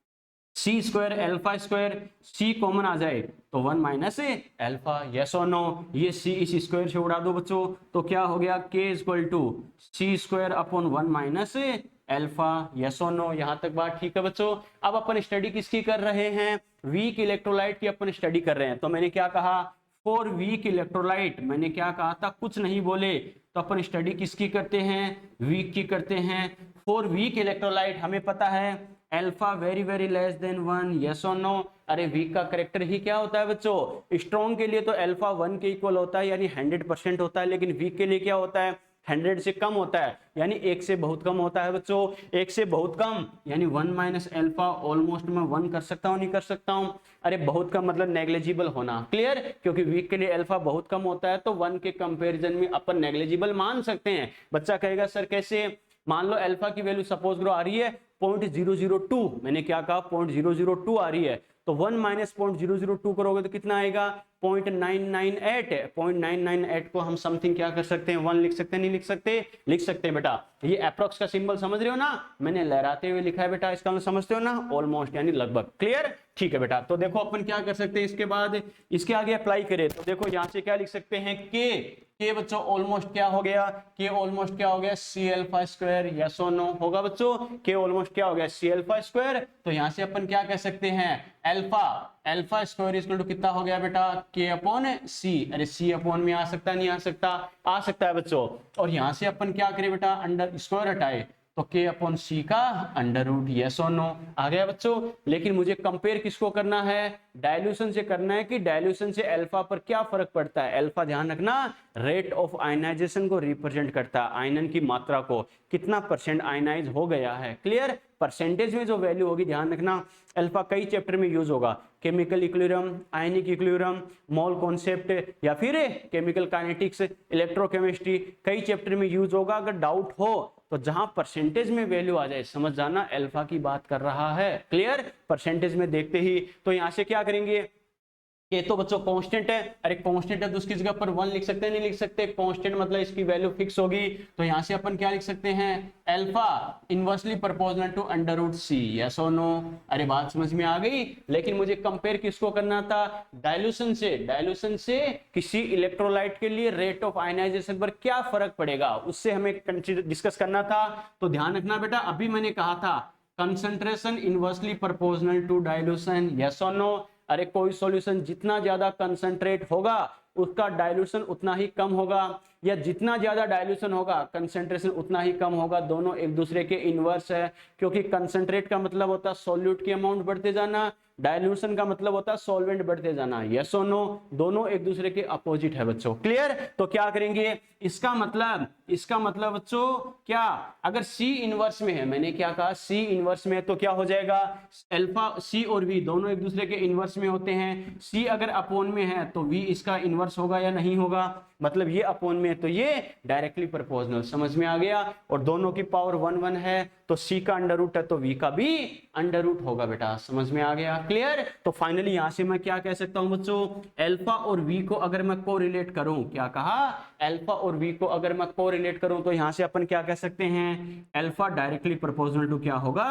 सी स्क्वायर अल्फा स्क्वायर, सी कॉमन आ जाए तो 1 माइनस अल्फा। यस और नो? ये सी इस स्क्वायर से उड़ा दो बच्चों, तो क्या हो गया, K equal to C square upon 1 minus alpha. Yes और नो? यहां तक बात ठीक है बच्चों? अब अपन स्टडी किसकी कर रहे हैं, वीक इलेक्ट्रोलाइट की अपन स्टडी कर रहे हैं। तो मैंने क्या कहा, फॉर वीक इलेक्ट्रोलाइट, मैंने क्या कहा था, कुछ नहीं बोले, तो अपन स्टडी किसकी करते हैं, वीक की करते हैं। फॉर वीक इलेक्ट्रोलाइट हमें पता है alpha very less than 1। Yes और नो? अरे वीक का करेक्टर ही क्या होता है बच्चों, स्ट्रॉन्ग के लिए तो अल्फा 1 के इक्वल होता है यानी 100% होता है, लेकिन वीक के लिए क्या होता है, 100 से कम होता है, यानी 1 से बहुत कम होता है बच्चों। 1 से बहुत कम यानी 1 माइनस अल्फा, ऑलमोस्ट मैं 1 कर सकता हूं नहीं कर सकता हूं, अरे बहुत कम मतलब नेग्लिजिबल होना। क्लियर? क्योंकि वीक के लिए अल्फा बहुत कम होता है, तो 1 के कंपैरिजन में अपन नेग्लिजिबल मान सकते हैं। बच्चा कहेगा सर कैसे, मान लो अल्फा की वैल्यू सपोज करो आ रही है 0.002, मैंने क्या कहा 0.002 आ रही है, तो 1 माइनस 0.002 करोगे तो कितना आएगा 0.998 है। 0.998 को हम समथिंग क्या कर सकते हैं, 1 लिख सकते हैं नहीं लिख सकते, लिख सकते हैं बेटा। ये अप्रॉक्स का सिंबल समझ रहे हो ना, मैंने लहराते हुए लिखा है बेटा, इसका मतलब समझते हो ना, ऑलमोस्ट यानी लगभग। क्लियर? ठीक है बेटा, तो देखो अपन क्या कर सकते हैं, इसके बाद इसके आगे अप्लाई करें तो देखो यहां से क्या लिख सकते हैं, के बच्चों ऑलमोस्ट क्या हो गया, के ऑलमोस्ट क्या हो गया, सी अल्फा स्क्वायर। यस और नो? होगा बच्चों, के ऑलमोस्ट क्या हो गया, सी अल्फा स्क्वायर। तो यहां से अपन क्या कह सकते हैं, अल्फा स्क्वायर इक्वल टू कितना हो गया बेटा, के अपॉन सी। अरे सी अपॉन में आ सकता नहीं आ सकता, आ सकता है बच्चों। और यहां से अपन क्या करें बेटा, अंडर स्क्वायर हटाए तो के अपॉन सी का अंडर रूट। यस और नो? आ गया बच्चों। लेकिन मुझे कंपेयर किसको करना है, डाइल्यूशन से करना है कि डाइल्यूशन से अल्फा पर क्या फर्क पड़ता है। अल्फा ध्यान रखना रेट ऑफ आयनाइजेशन को रिप्रेजेंट करता है, आयनन की मात्रा को, कितना परसेंट आयनाइज हो गया है। क्लियर? परसेंटेज में जो वैल्यू होगी ध्यान रखना, अल्फा कई चैप्टर में यूज होगा, chemical equilibrium, ionic equilibrium, mole concept या फिर केमिकल काइनेटिक्स, इलेक्ट्रोकेमिस्ट्री, कई चैप्टर में यूज होगा। अगर डाउट हो तो जहां परसेंटेज में वैल्यू आ जाए समझ जाना अल्फा की बात कर रहा है। क्लियर? परसेंटेज में देखते ही तो यहां से क्या करेंगे, ये तो बच्चों कांस्टेंट है, अरे कांस्टेंट है तो उसकी जगह पर 1 लिख सकते हैं नहीं लिख सकते, कांस्टेंट मतलब इसकी वैल्यू फिक्स होगी। तो यहां से अपन क्या लिख सकते हैं, alpha inversely proportional to under root C. Yes और नो? अरे बात समझ में आ गई। लेकिन मुझे कंपेयर किसको करना था, डाइल्यूशन से, डाइल्यूशन से किसी इलेक्ट्रोलाइट के लिए रेट ऑफ आयनाइजेशन पर क्या फर्क पड़ेगा उससे हमें डिस्कस करना था। तो ध्यान रखना बेटा, अभी मैंने कहा था concentration inversely proportional to dilution. Yes और नो? अरे कोई सॉल्यूशन जितना ज्यादा कंसंट्रेट होगा उसका डाइल्यूशन उतना ही कम होगा। या जितना ज्यादा डाइल्यूशन होगा कंसेंट्रेशन उतना ही कम होगा, दोनों एक दूसरे के इनवर्स है, क्योंकि कंसेंट्रेट का मतलब होता है सॉल्यूट की अमाउंट बढ़ते जाना, डाइल्यूशन का मतलब होता है सॉल्वेंट बढ़ते जाना। यस और नो, दोनों एक दूसरे के अपोजिट है बच्चों। क्लियर? तो क्या करेंगे, इसका मतलब बच्चों क्या, अगर C इनवर्स में है, मैंने क्या कहा C इनवर्स में है, तो क्या हो जाएगा, अल्फा C और V दोनों एक दूसरे के इनवर्स में होते हैं। C अगर अपोन में है तो V इसका इनवर्स होगा या नहीं होगा, मतलब ये अपोन में है तो ये डायरेक्टली प्रोपोर्शनल। समझ में आ गया? और दोनों की पावर 1 1 है, तो C का अंडर रूट है तो V का भी अंडर रूट होगा बेटा। समझ में आ गया? क्लियर? तो फाइनली यहां से मैं क्या कह सकता हूं बच्चों, अल्फा और V को अगर मैं कोरिलेट करूं, क्या कहा, अल्फा और V को अगर मैं कोरिलेट करूं तो यहां से अपन क्या कह सकते हैं, अल्फा डायरेक्टली प्रोपोर्शनल टू क्या होगा,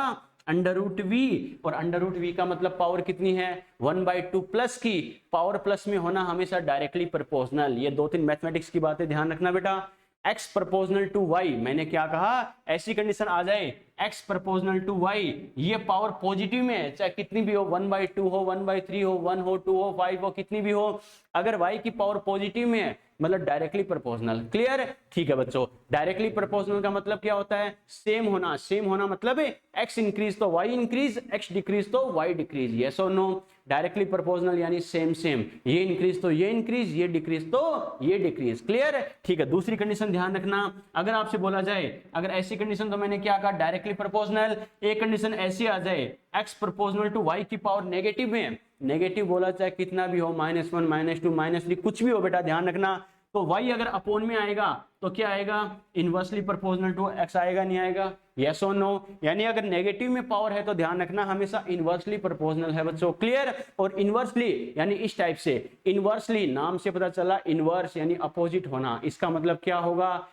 अंडर रूट वी। और अंडर रूट वी का मतलब पावर कितनी है, 1/2 प्लस की पावर, प्लस में होना हमेशा डायरेक्टली प्रोपोर्शनल। ये 2-3 मैथमेटिक्स की बातें ध्यान रखना बेटा। x प्रोपोर्शनल टू y, मैंने क्या कहा, ऐसी कंडीशन आ जाए x प्रोपोर्शनल टू y, ये पावर पॉजिटिव में है, चाहे कितनी भी हो, 1/2 हो, 1/3 हो, 1 हो, 2 हो, 5 हो, कितनी भी हो, अगर y की पावर पॉजिटिव में है मतलब डायरेक्टली प्रोपोर्शनल। क्लियर? ठीक है बच्चों, डायरेक्टली प्रोपोर्शनल का मतलब क्या होता है, सेम होना। सेम होना मतलब x इंक्रीज तो y इंक्रीज, x डिक्रीज तो y डिक्रीज। यस और नो? डायरेक्टली प्रोपोर्शनल यानी सेम सेम, ये इंक्रीज तो ये इंक्रीज, ये डिक्रीज तो ये डिक्रीज। क्लियर? ठीक है, दूसरी कंडीशन ध्यान रखना, अगर आपसे बोला जाए, अगर ऐसी कंडीशन, तो मैंने क्या कहा, डायरेक्टली प्रोपोर्शनल। एक कंडीशन ऐसी आ जाए, x प्रोपोर्शनल टू y की पावर नेगेटिव में, नेगेटिव बोला चाहे कितना भी हो, -1 -2 -3 कुछ भी हो बेटा, ध्यान रखना, तो y अगर अपोन में आएगा तो क्या आएगा, इनवर्सली प्रोपोर्शनल टू x आएगा, नहीं आएगा? यस और नो? यानी अगर नेगेटिव में पावर है तो ध्यान रखना हमेशा इनवर्सली प्रोपोर्शनल है बच्चों। क्लियर? और इनवर्सली यानी इस टाइप से, इनवर्सली नाम से पता चला, इनवर्स यानी अपोजिट होना, इसका मतलब क्या होगा,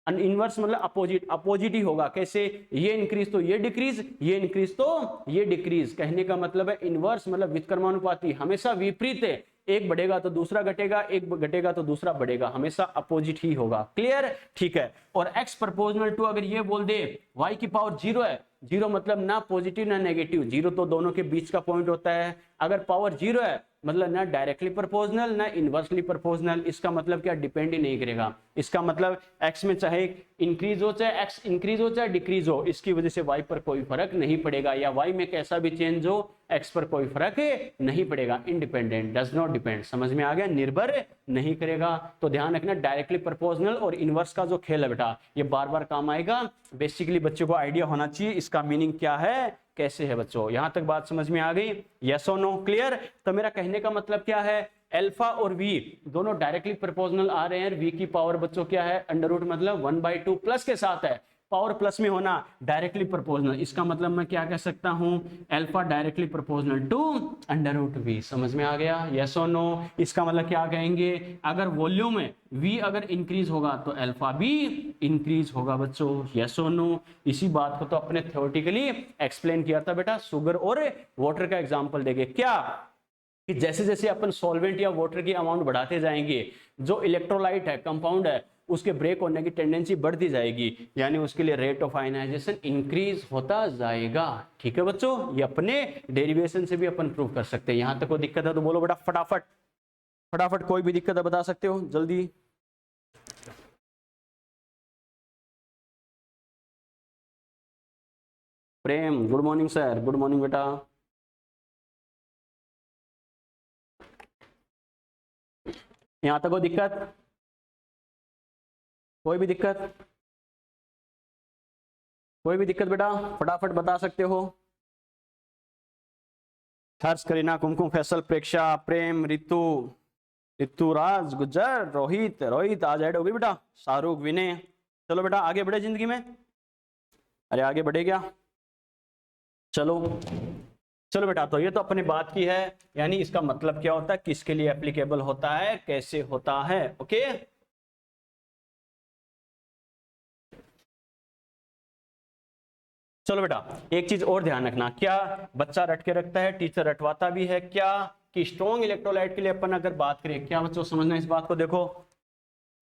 इनवर्स मतलब अपोजिट, अपोजिट ही होगा। कैसे, ये इंक्रीज तो ये डिक्रीज, ये इंक्रीज तो ये डिक्रीज। कहने का मतलब है इनवर्स मतलब व्युत्क्रमानुपाती, हमेशा विपरीत है, एक बढ़ेगा तो दूसरा घटेगा, एक घटेगा तो दूसरा बढ़ेगा, हमेशा अपोजिट ही होगा। क्लियर? ठीक है। और x प्रोपोर्शनल टू अगर ये बोल दे y की पावर 0 है, 0 मतलब ना पॉजिटिव ना नेगेटिव, 0 तो दोनों के बीच का पॉइंट होता है, अगर पावर 0 है मतलब ना डायरेक्टली प्रोपोर्शनल ना इनवर्सली प्रोपोर्शनल। इसका मतलब क्या, डिपेंड ही नहीं करेगा। इसका मतलब x में चाहे इंक्रीज हो, चाहे x इंक्रीज हो, चाहे डिक्रीज हो, इसकी वजह से y पर कोई फर्क नहीं पड़ेगा, या y में कैसा भी चेंज हो x पर कोई फर्क नहीं पड़ेगा। Independent, does not depend. समझ में आ गया? निर्भर नहीं करेगा। तो ध्यान रखना, डायरेक्टली प्रोपोर्शनल और इनवर्स का जो खेल है बेटा, ये बार बार काम आएगा। बेसिकली बच्चों को आइडिया होना चाहिए इसका मीनिंग क्या है, कैसे है बच्चों। यहां तक बात समझ में आ गई? यस और नो? क्लियर? तो मेरा कहने का मतलब क्या है, अल्फा और v दोनों डायरेक्टली प्रोपोर्शनल आ रहे हैं। v की पावर बच्चों क्या है, अंडर रूट मतलब 1/2 प्लस के साथ है, पावर प्लस में होना डायरेक्टली प्रोपोर्शनल। इसका मतलब मैं क्या कह सकता हूं, alpha directly proportional to under root v। समझ में आ गया? यस और नो? इसका मतलब क्या कहेंगे, अगर वॉल्यूम में v अगर इंक्रीज होगा तो अल्फा भी इंक्रीज होगा बच्चों। यस और नो? इसी बात को तो अपने थ्योरेटिकली एक्सप्लेन किया था बेटा, शुगर और वाटर का एग्जाम्पल देके। क्या कि जैसे जैसे अपन सॉल्वेंट या वाटर की अमाउंट बढ़ाते जाएंगे, जो इलेक्ट्रोलाइट है, कंपाउंड है, उसके ब्रेक होने की टेंडेंसी बढ़ती जाएगी, यानी उसके लिए रेट ऑफ आयनाइजेशन इंक्रीज होता जाएगा। ठीक है बच्चों, ये अपने डेरिवेशन से भी अपन प्रूव कर सकते हैं। यहां तक कोई दिक्कत है तो बोलो बेटा, फटाफट फटाफट, कोई भी दिक्कत है बता सकते हो जल्दी। Prem, good morning sir. Good morning बेटा। यहां तक कोई दिक्कत, कोई भी दिक्कत, कोई भी दिक्कत बेटा, फटाफट बता सकते हो। हर्ष, करीना, कुमकुम, फैसल, प्रेक्षा, प्रेम, रितु, ऋतुराज, गुज्जर, रोहित, रोहित आज ऐड हो गई बेटा, शाहरुख, विनय। चलो बेटा आगे बढ़े जिंदगी में। अरे आगे बढ़े क्या? चलो चलो बेटा, तो ये तो अपने बात की है, यानी इसका मतलब क्या होता है, किसके लिए एप्लीकेबल होता है, कैसे होता है। ओके, चलो बेटा एक चीज और ध्यान रखना, क्या बच्चा रट के रखता है, टीचर रटवाता भी है क्या, कि स्ट्रॉन्ग इलेक्ट्रोलाइट के लिए अपन अगर बात करें, क्या बच्चों समझना इस बात को। देखो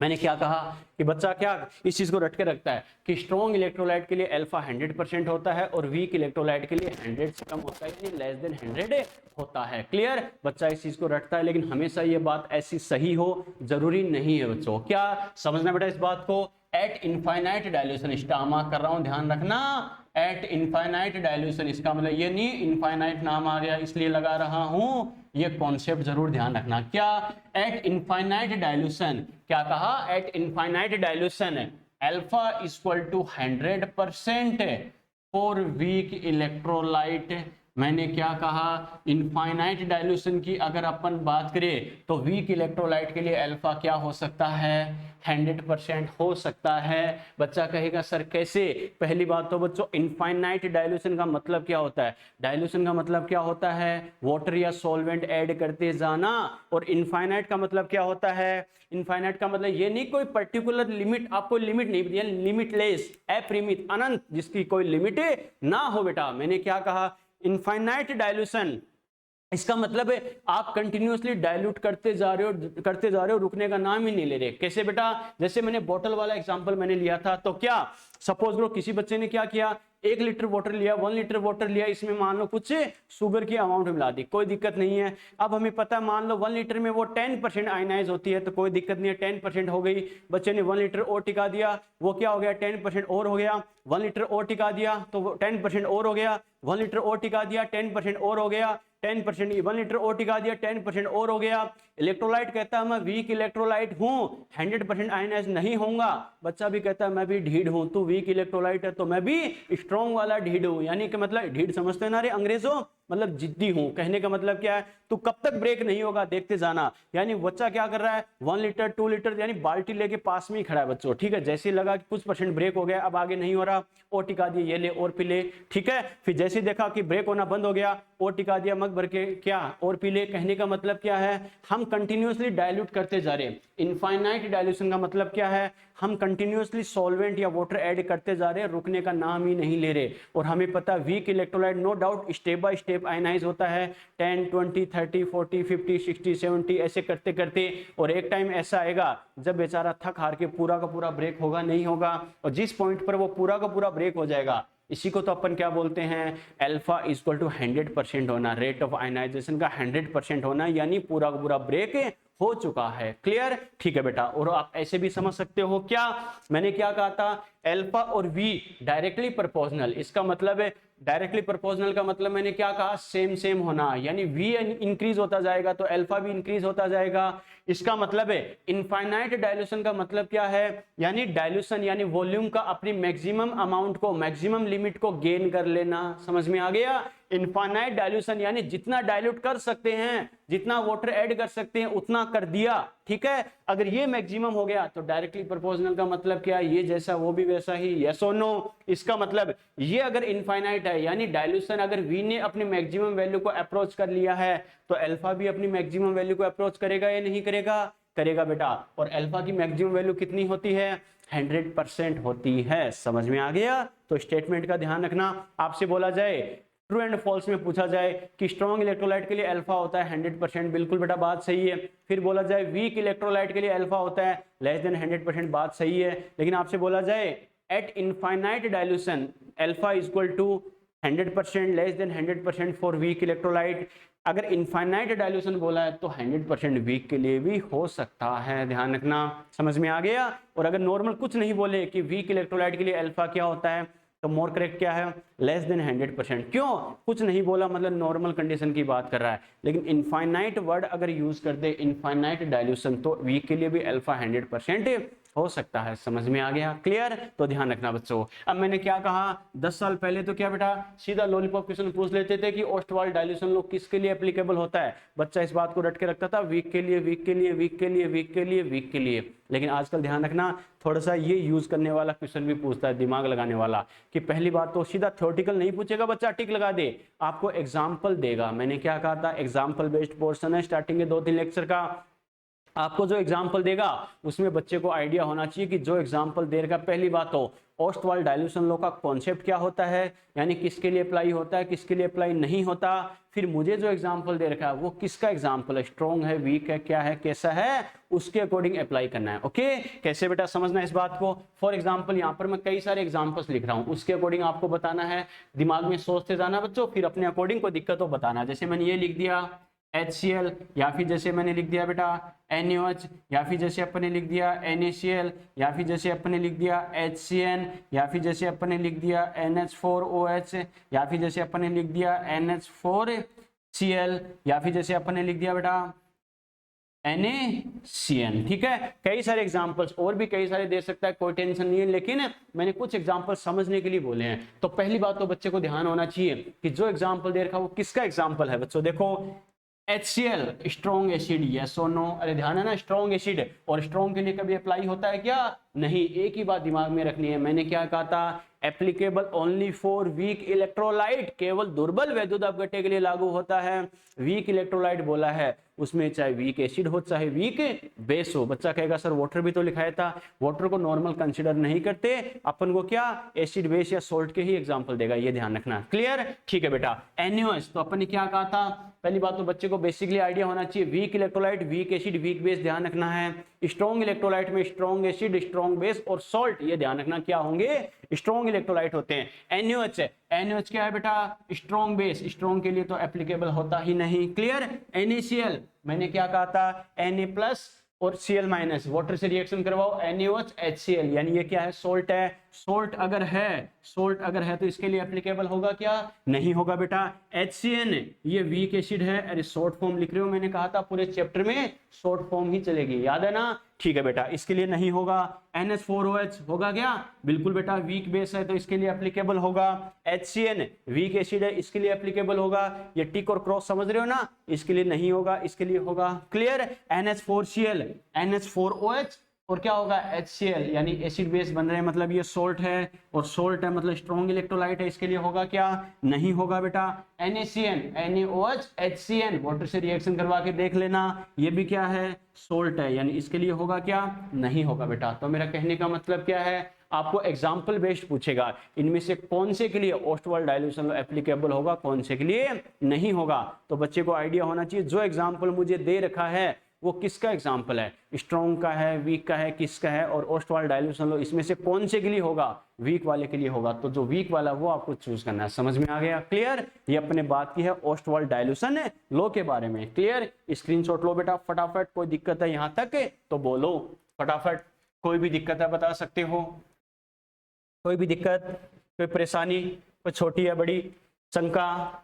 मैंने क्या कहा कि बच्चा क्या इस चीज को रट के रखता है कि स्ट्रॉन्ग इलेक्ट्रोलाइट के लिए अल्फा 100% होता है और वीक इलेक्ट्रोलाइट के लिए 100 से कम होता है, यानी लेस देन 100 होता है। क्लियर, बच्चा इस चीज को रटता है, लेकिन हमेशा ये बात ऐसी सही हो जरूरी नहीं है बच्चों। क्या समझना बेटा इस बात को? Eight infinite dilution, star mark कर रहा हूं, ध्यान रखना, एट इनफाइनाइट डायल्यूशन, इसका मतलब ये नहीं इनफाइनाइट नाम आ गया इसलिए लगा रहा हूं, ये कॉन्सेप्ट जरूर ध्यान रखना। क्या? एट इनफाइनाइट डायल्यूशन, क्या कहा? At infinite dilution alpha equal to 100% for weak electrolyte. मैंने क्या कहा? इनफाइनाइट डायल्यूशन की अगर अपन बात करें तो वीक इलेक्ट्रोलाइट के लिए अल्फा क्या हो सकता है? 100% हो सकता है। बच्चा कहेगा सर कैसे? पहली बात तो बच्चों इनफाइनाइट डायल्यूशन का मतलब क्या होता है? डायल्यूशन का मतलब क्या होता है? वाटर या सॉल्वेंट ऐड करते जाना। और इनफाइनाइट का मतलब क्या होता है? इनफाइनाइट का मतलब ये नहीं कोई पर्टिकुलर लिमिट, आपको लिमिट नहीं दिया, लिमिटलेस, अपरिमित, अनंत, जिसकी कोई लिमिट ना हो बेटा। मैंने क्या कहा? इनफाइनाइट डायल्यूशन, इसका मतलब है आप कंटिन्यूअसली डाइल्यूट करते जा रहे हो, रुकने का नाम ही नहीं ले रहे। कैसे बेटा? जैसे मैंने बोतल वाला एग्जांपल मैंने लिया था, तो क्या सपोज करो किसी बच्चे ने क्या किया, 1 लीटर वाटर लिया, 1 लीटर वाटर लिया, इसमें मान लो कुछ शुगर की अमाउंट मिला दी, कोई दिक्कत नहीं है। अब हमें पता है मान लो 1 लीटर में वो 10% आयनाइज होती है, तो कोई दिक्कत नहीं है, 10% हो गई। बच्चे ने 1 लीटर और टिका दिया, वो क्या हो गया? 10% और हो गया। 1 लीटर और टिका दिया तो वो 10% और हो गया। 1 लीटर और टिका दिया, 10% और हो गया। 10%, 1 लीटर और टिका दिया, 10% और हो गया। इलेक्ट्रोलाइट कहता है मैं वीक इलेक्ट्रोलाइट हूं, 100% आयनाइज नहीं होऊंगा। बच्चा भी कहता है मैं भी ढीढ़ हूं, तू वीक इलेक्ट्रोलाइट है तो मैं भी स्ट्रॉन्ग वाला ढीढ़ हूं। यानी कि मतलब ढीढ़ समझते ना रे अंग्रेजों, मतलब जिद्दी हूं। कहने का मतलब क्या है? तू कब तक ब्रेक नहीं होगा देखते जाना। यानी बच्चा क्या कर रहा है? 1 लीटर 2 लीटर यानी बाल्टी लेके पास में ही खड़ा है बच्चों, ठीक है। जैसे ही लगा कि कुछ परसेंट ब्रेक हो गया, अब आगे नहीं हो रहा, और टिका दिया, ये ले और पी ले, ठीक है। फिर जैसे ही देखा कि ब्रेक होना बंद हो गया, और टिका दिया, मग भर के क्या और पी ले। कहने का मतलब क्या है? हम कंटिन्यूअसली डाइल्यूट करते जा रहे हैं। इनफाइनाइट डाइल्यूशन का मतलब क्या है? हम कंटिन्यूअसली सॉल्वेंट या वाटर ऐड करते जा रहे हैं, रुकने का नाम ही नहीं ले रहे। और हमें पता है weak electrolyte no doubt step by step ionize होता है, 10 20 30 40 50 60 70 ऐसे करते करते। और एक टाइम ऐसा आएगा जब बेचारा थक हार के पूरा का पूरा ब्रेक होगा नहीं होगा, और जिस पॉइंट पर वो पूरा का पूरा ब्रेक हो जाएगा, इसी को तो अपन क्या बोलते हैं? अल्फा इक्वल टू 100% होना, रेट ऑफ आयनाइजेशन का 100% होना, यानी पूरा का पूरा ब्रेक हो चुका है। क्लियर? ठीक है बेटा। और आप ऐसे भी समझ सकते हो, क्या मैंने क्या कहा था? अल्फा और वी डायरेक्टली प्रोपोर्शनल। इसका मतलब है डायरेक्टली प्रोपोर्शनल का मतलब मैंने क्या कहा? सेम सेम होना, यानी वी इंक्रीज होता जाएगा तो अल्फा भी इंक्रीज होता जाएगा। इसका मतलब है इनफाइनाइट डाइल्यूशन का मतलब क्या है? यानी डाइल्यूशन यानी वॉल्यूम का अपनी मैक्सिमम अमाउंट को, मैक्सिमम लिमिट को गेन कर लेना। समझ में आ गया? इनफाइनाइट डाइल्यूशन यानी जितना डाइल्यूट कर सकते हैं, जितना वाटर ऐड कर सकते हैं उतना कर दिया, ठीक है। अगर ये मैक्सिमम हो गया तो डायरेक्टली प्रोपोर्शनल का मतलब क्या है? ये जैसा वो भी वैसा ही, यस और नो। इसका मतलब ये अगर इनफाइनाइट है, यानी डाइल्यूशन अगर वी ने अपनी मैक्सिमम वैल्यू को अप्रोच कर लिया है, तो अल्फा भी अपनी मैक्सिमम वैल्यू को अप्रोच करेगा या नहीं करेगा? करेगा बेटा। और अल्फा की मैक्सिमम वैल्यू कितनी होती है? 100% होती है। समझ में आ गया? तो स्टेटमेंट का ध्यान रखना। आपसे बोला जाए ट्रू एंड फॉल्स में पूछा जाए कि स्ट्रॉन्ग इलेक्ट्रोलाइट के लिए अल्फा होता है 100%, बिल्कुल बेटा बात सही है। फिर बोला जाए वीक इलेक्ट्रोलाइट के लिए अल्फा होता है लेस देन 100%, बात सही है। लेकिन आपसे बोला जाए at infinite dilution alpha equal to 100% less than 100% for weak electrolyte, अगर इनफाइनाइट डाइल्यूशन बोला है तो 100% वीक के लिए भी हो सकता है, ध्यान रखना। समझ में आ गया? और अगर नॉर्मल कुछ नहीं बोले कि वीक इलेक्ट्रोलाइट के लिए अल्फा क्या होता है, तो मोर करेक्ट क्या है? Less than 100%। क्यों कुछ नहीं बोला? मतलब नॉर्मल कंडीशन की बात कर रहा है। लेकिन इनफाइनाइट वर्ड अगर यूज कर दे, इनफाइनाइट डाइल्यूशन, तो वीक के लिए भी अल्फा 100% हो सकता है। समझ में आ गया? क्लियर? तो ध्यान रखना बच्चों। अब मैंने क्या कहा, 10 साल पहले तो क्या बेटा सीधा लॉलीपॉप क्वेश्चन पूछ लेते थे कि ओस्टवाल डाइल्यूशन लॉ किसके लिए एप्लीकेबल होता है। बच्चा इस बात को रट के रखता था, वीक के लिए, वीक के लिए, वीक के लिए, वीक के लिए, वीक के लिए। लेकिन आजकल ध्यान रखना, थोड़ा सा ये यूज करने वाला क्वेश्चन भी पूछता है, दिमाग लगाने वाला, कि पहली बात तो सीधा थ्योरेटिकल नहीं पूछेगा बच्चा टिक लगा दे, आपको एग्जाम्पल देगा। मैंने क्या कहा था? एग्जाम्पल बेस्ड पोर्शन है स्टार्टिंग के 2-3 लेक्चर का। आपको जो एग्जाम्पल देगा उसमें बच्चे को आइडिया होना चाहिए कि जो एग्जाम्पल देगा, पहली बात तो ओस्टवाल्ड डाइल्यूशन लॉ का कॉन्सेप्ट क्या होता है, यानी किसके लिए अप्लाई होता है, किसके लिए अप्लाई नहीं होता। फिर मुझे जो एग्जाम्पल दे रखा है वो किसका एग्जाम्पल है, स्ट्रॉन्ग है, वीक है, क्या है, कैसा है, उसके अकॉर्डिंग अप्लाई करना है। ओके, कैसे बेटा समझना है इस बात को। फॉर एग्जाम्पल यहाँ पर मैं कई सारे एग्जाम्पल्स लिख रहा हूँ, उसके अकॉर्डिंग आपको बताना है, दिमाग में सोचते जाना बच्चों, फिर अपने अकॉर्डिंग कोई दिक्कत हो बताना। जैसे मैंने ये लिख दिया HCl, या फिर जैसे मैंने लिख दिया बेटा NaOH, या फिर जैसे अपने लिख दिया NaCl, या फिर जैसे अपने लिख दिया HCN, या फिर जैसे अपने लिख दिया NH4OH, या फिर जैसे अपने लिख दिया NH4Cl, या फिर जैसे अपने लिख दिया बेटा NaCN। ठीक है, कई सारे एग्जांपल्स और भी कई सारे दे सकता है, कोई टेंशन नहीं है, लेकिन मैंने कुछ एग्जांपल समझने के लिए बोले हैं। तो पहली बात तो बच्चे को ध्यान होना चाहिए कि जो एग्जांपल दे रखा है वो किसका एग्जांपल है। बच्चों देखो HCl स्ट्रॉन्ग एसिड, यस और नो, अरे ध्यान है ना, स्ट्रॉन्ग एसिड और स्ट्रॉन्ग के लिए कभी अप्लाई होता है क्या, नहीं। एक ही बात दिमाग में रखनी है, मैंने क्या कहा था, applicable only for weak electrolyte, केवल दुर्बल वैद्युत अपघट्य के लिए लागू होता है। वीक इलेक्ट्रोलाइट बोला है, उसमें चाहे वीक एसिड हो चाहे वीक बेस हो। बच्चा कहेगा सर वाटर भी तो लिखाया था, वाटर को नॉर्मल कंसीडर नहीं करते अपन को, क्या एसिड बेस या सोल्ट के ही एग्जांपल देगा, ये ध्यान रखना। क्लियर, ठीक है बेटा। NaOH तो अपन ने क्या कहा था, पहली बात तो बच्चे को बेसिकली आइडिया होना चाहिए, weak electrolyte, weak acid, weak base ध्यान रखना है। स्ट्रॉन्ग इलेक्ट्रोलाइट में स्ट्रॉन्ग एसिड, स्ट्रॉन्ग बेस और सॉल्ट, ये ध्यान रखना क्या होंगे, स्ट्रॉन्ग इलेक्ट्रोलाइट होते हैं। NaOH है, NaOH क्या है बेटा, स्ट्रॉन्ग बेस, स्ट्रॉन्ग के लिए तो एप्लीकेबल होता ही नहीं। क्लियर। NaCl मैंने क्या कहा था, Na+ और Cl- वाटर से रिएक्शन करवाओ, NaOH HCl, यानी ये क्या है, सोल्ट है। सोल्ट अगर है तो इसके लिए एप्लीकेबल होगा क्या, नहीं होगा बेटा। HCN ये वीक एसिड है, अरे शॉर्ट फॉर्म लिख रहे हो, मैंने कहा था पूरे चैप्टर में शॉर्ट फॉर्म ही चलेगी, याद है ना, ठीक है बेटा, इसके लिए नहीं होगा। NH4OH होगा क्या, बिल्कुल बेटा, वीक बेस है तो इसके लिए एप्लीकेबल होगा। HCN वीक एसिड है, इसके लिए एप्लीकेबल होगा। ये टिक और क्रॉस समझ रहे हो ना, इसके लिए नहीं होगा, इसके लिए होगा। क्लियर। NH4Cl, NH4OH और क्या होगा, HCl, यानी एसिड बेस बन रहे हैं, मतलब ये सोल्ट है और सोल्ट है मतलब स्ट्रॉन्ग इलेक्ट्रोलाइट है, इसके लिए होगा क्या, नहीं होगा बेटा। NaCN, NaOH HCN, वाटर से रिएक्शन करवा के देख लेना, ये भी क्या है, सोल्ट है, यानी इसके लिए होगा क्या, नहीं होगा बेटा। तो मेरा कहने का मतलब क्या है, आपको एग्जाम्पल बेस्ड पूछेगा, इनमें से कौन से के लिए ओस्टवाल्ड डाइल्यूशन लॉ एप्लीकेबल होगा, कौन से के लिए नहीं होगा। तो बच्चे को आइडिया होना चाहिए जो एग्जाम्पल मुझे दे रखा है वो किसका एग्जाम्पल है, स्ट्रॉन्ग का है, वीक का है, किसका है, और ओस्टवाल्ड डाइल्यूशन लॉ इसमें से कौन से के लिए होगा, वीक वाले के लिए होगा। तो जो वीक वाला वो आपको चूज करना है। समझ में आ गया। क्लियर। ये अपने बात की है ओस्टवाल्ड डाइल्यूशन लॉ के बारे में। क्लियर। स्क्रीनशॉट लो बेटा फटाफट, कोई दिक्कत है यहाँ तक तो बोलो फटाफट, कोई भी दिक्कत है बता सकते हो, कोई भी दिक्कत, कोई परेशानी, कोई छोटी या बड़ी शंका,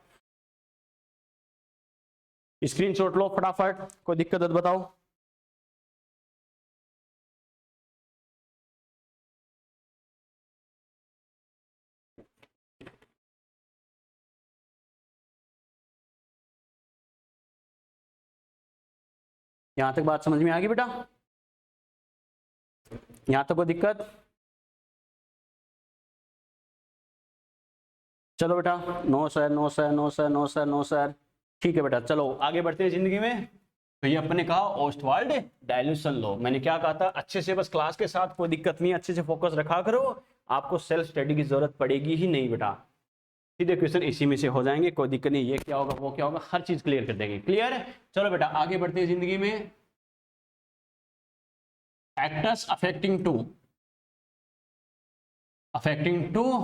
स्क्रीनशॉट लो फटाफट, कोई दिक्कत है तो बताओ। यहां तक बात समझ में आ गई बेटा, यहां तक कोई दिक्कत, चलो बेटा, no sir, no sir, no sir, no sir, no sir, ठीक है बेटा। चलो आगे बढ़ते हैं जिंदगी में। तो ये अपने कहा ओस्टवाल्ड डाइल्यूशन लॉ, मैंने क्या कहा था, अच्छे से बस क्लास के साथ कोई दिक्कत नहीं, अच्छे से फोकस रखा करो, आपको सेल्फ स्टडी की जरूरत पड़ेगी ही नहीं बेटा, सीधे क्वेश्चन इसी में से हो जाएंगे, कोई दिक्कत नहीं, ये क्या होगा वो क्या होगा, हर चीज क्लियर कर देंगे। क्लियर है। चलो बेटा आगे बढ़ते हैं जिंदगी में। Factors affecting to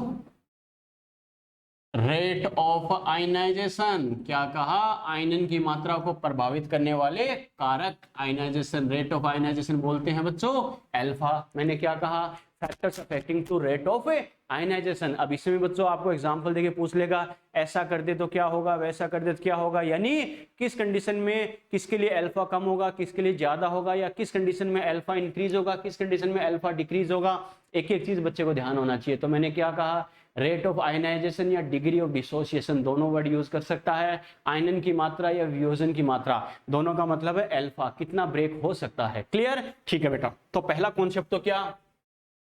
rate of ionization, क्या कहा, आयनन की मात्रा को प्रभावित करने वाले कारक, आयनाइजेशन, रेट ऑफ आयनाइजेशन बोलते हैं बच्चों अल्फा। मैंने क्या कहा, factors affecting to rate of ionization. अब इसमें बच्चों आपको एग्जांपल देके पूछ लेगा, ऐसा कर दे तो क्या होगा, वैसा कर दे तो क्या होगा, यानी किस कंडीशन में किसके लिए अल्फा कम होगा, किसके लिए ज्यादा होगा, या किस कंडीशन में अल्फा इंक्रीज होगा, किस कंडीशन में अल्फा डिक्रीज होगा, एक एक चीज बच्चे को ध्यान होना चाहिए। तो मैंने क्या कहा, रेट ऑफ आयनाइजेशन या डिग्री ऑफ डिसोसिएशन, दोनों वर्ड यूज कर सकता है। आयनन की मात्रा या वियोजन की मात्रा, दोनों का मतलब है अल्फा, कितना ब्रेक हो सकता है। क्लियर। ठीक है बेटा। तो पहला कॉन्सेप्ट तो क्या,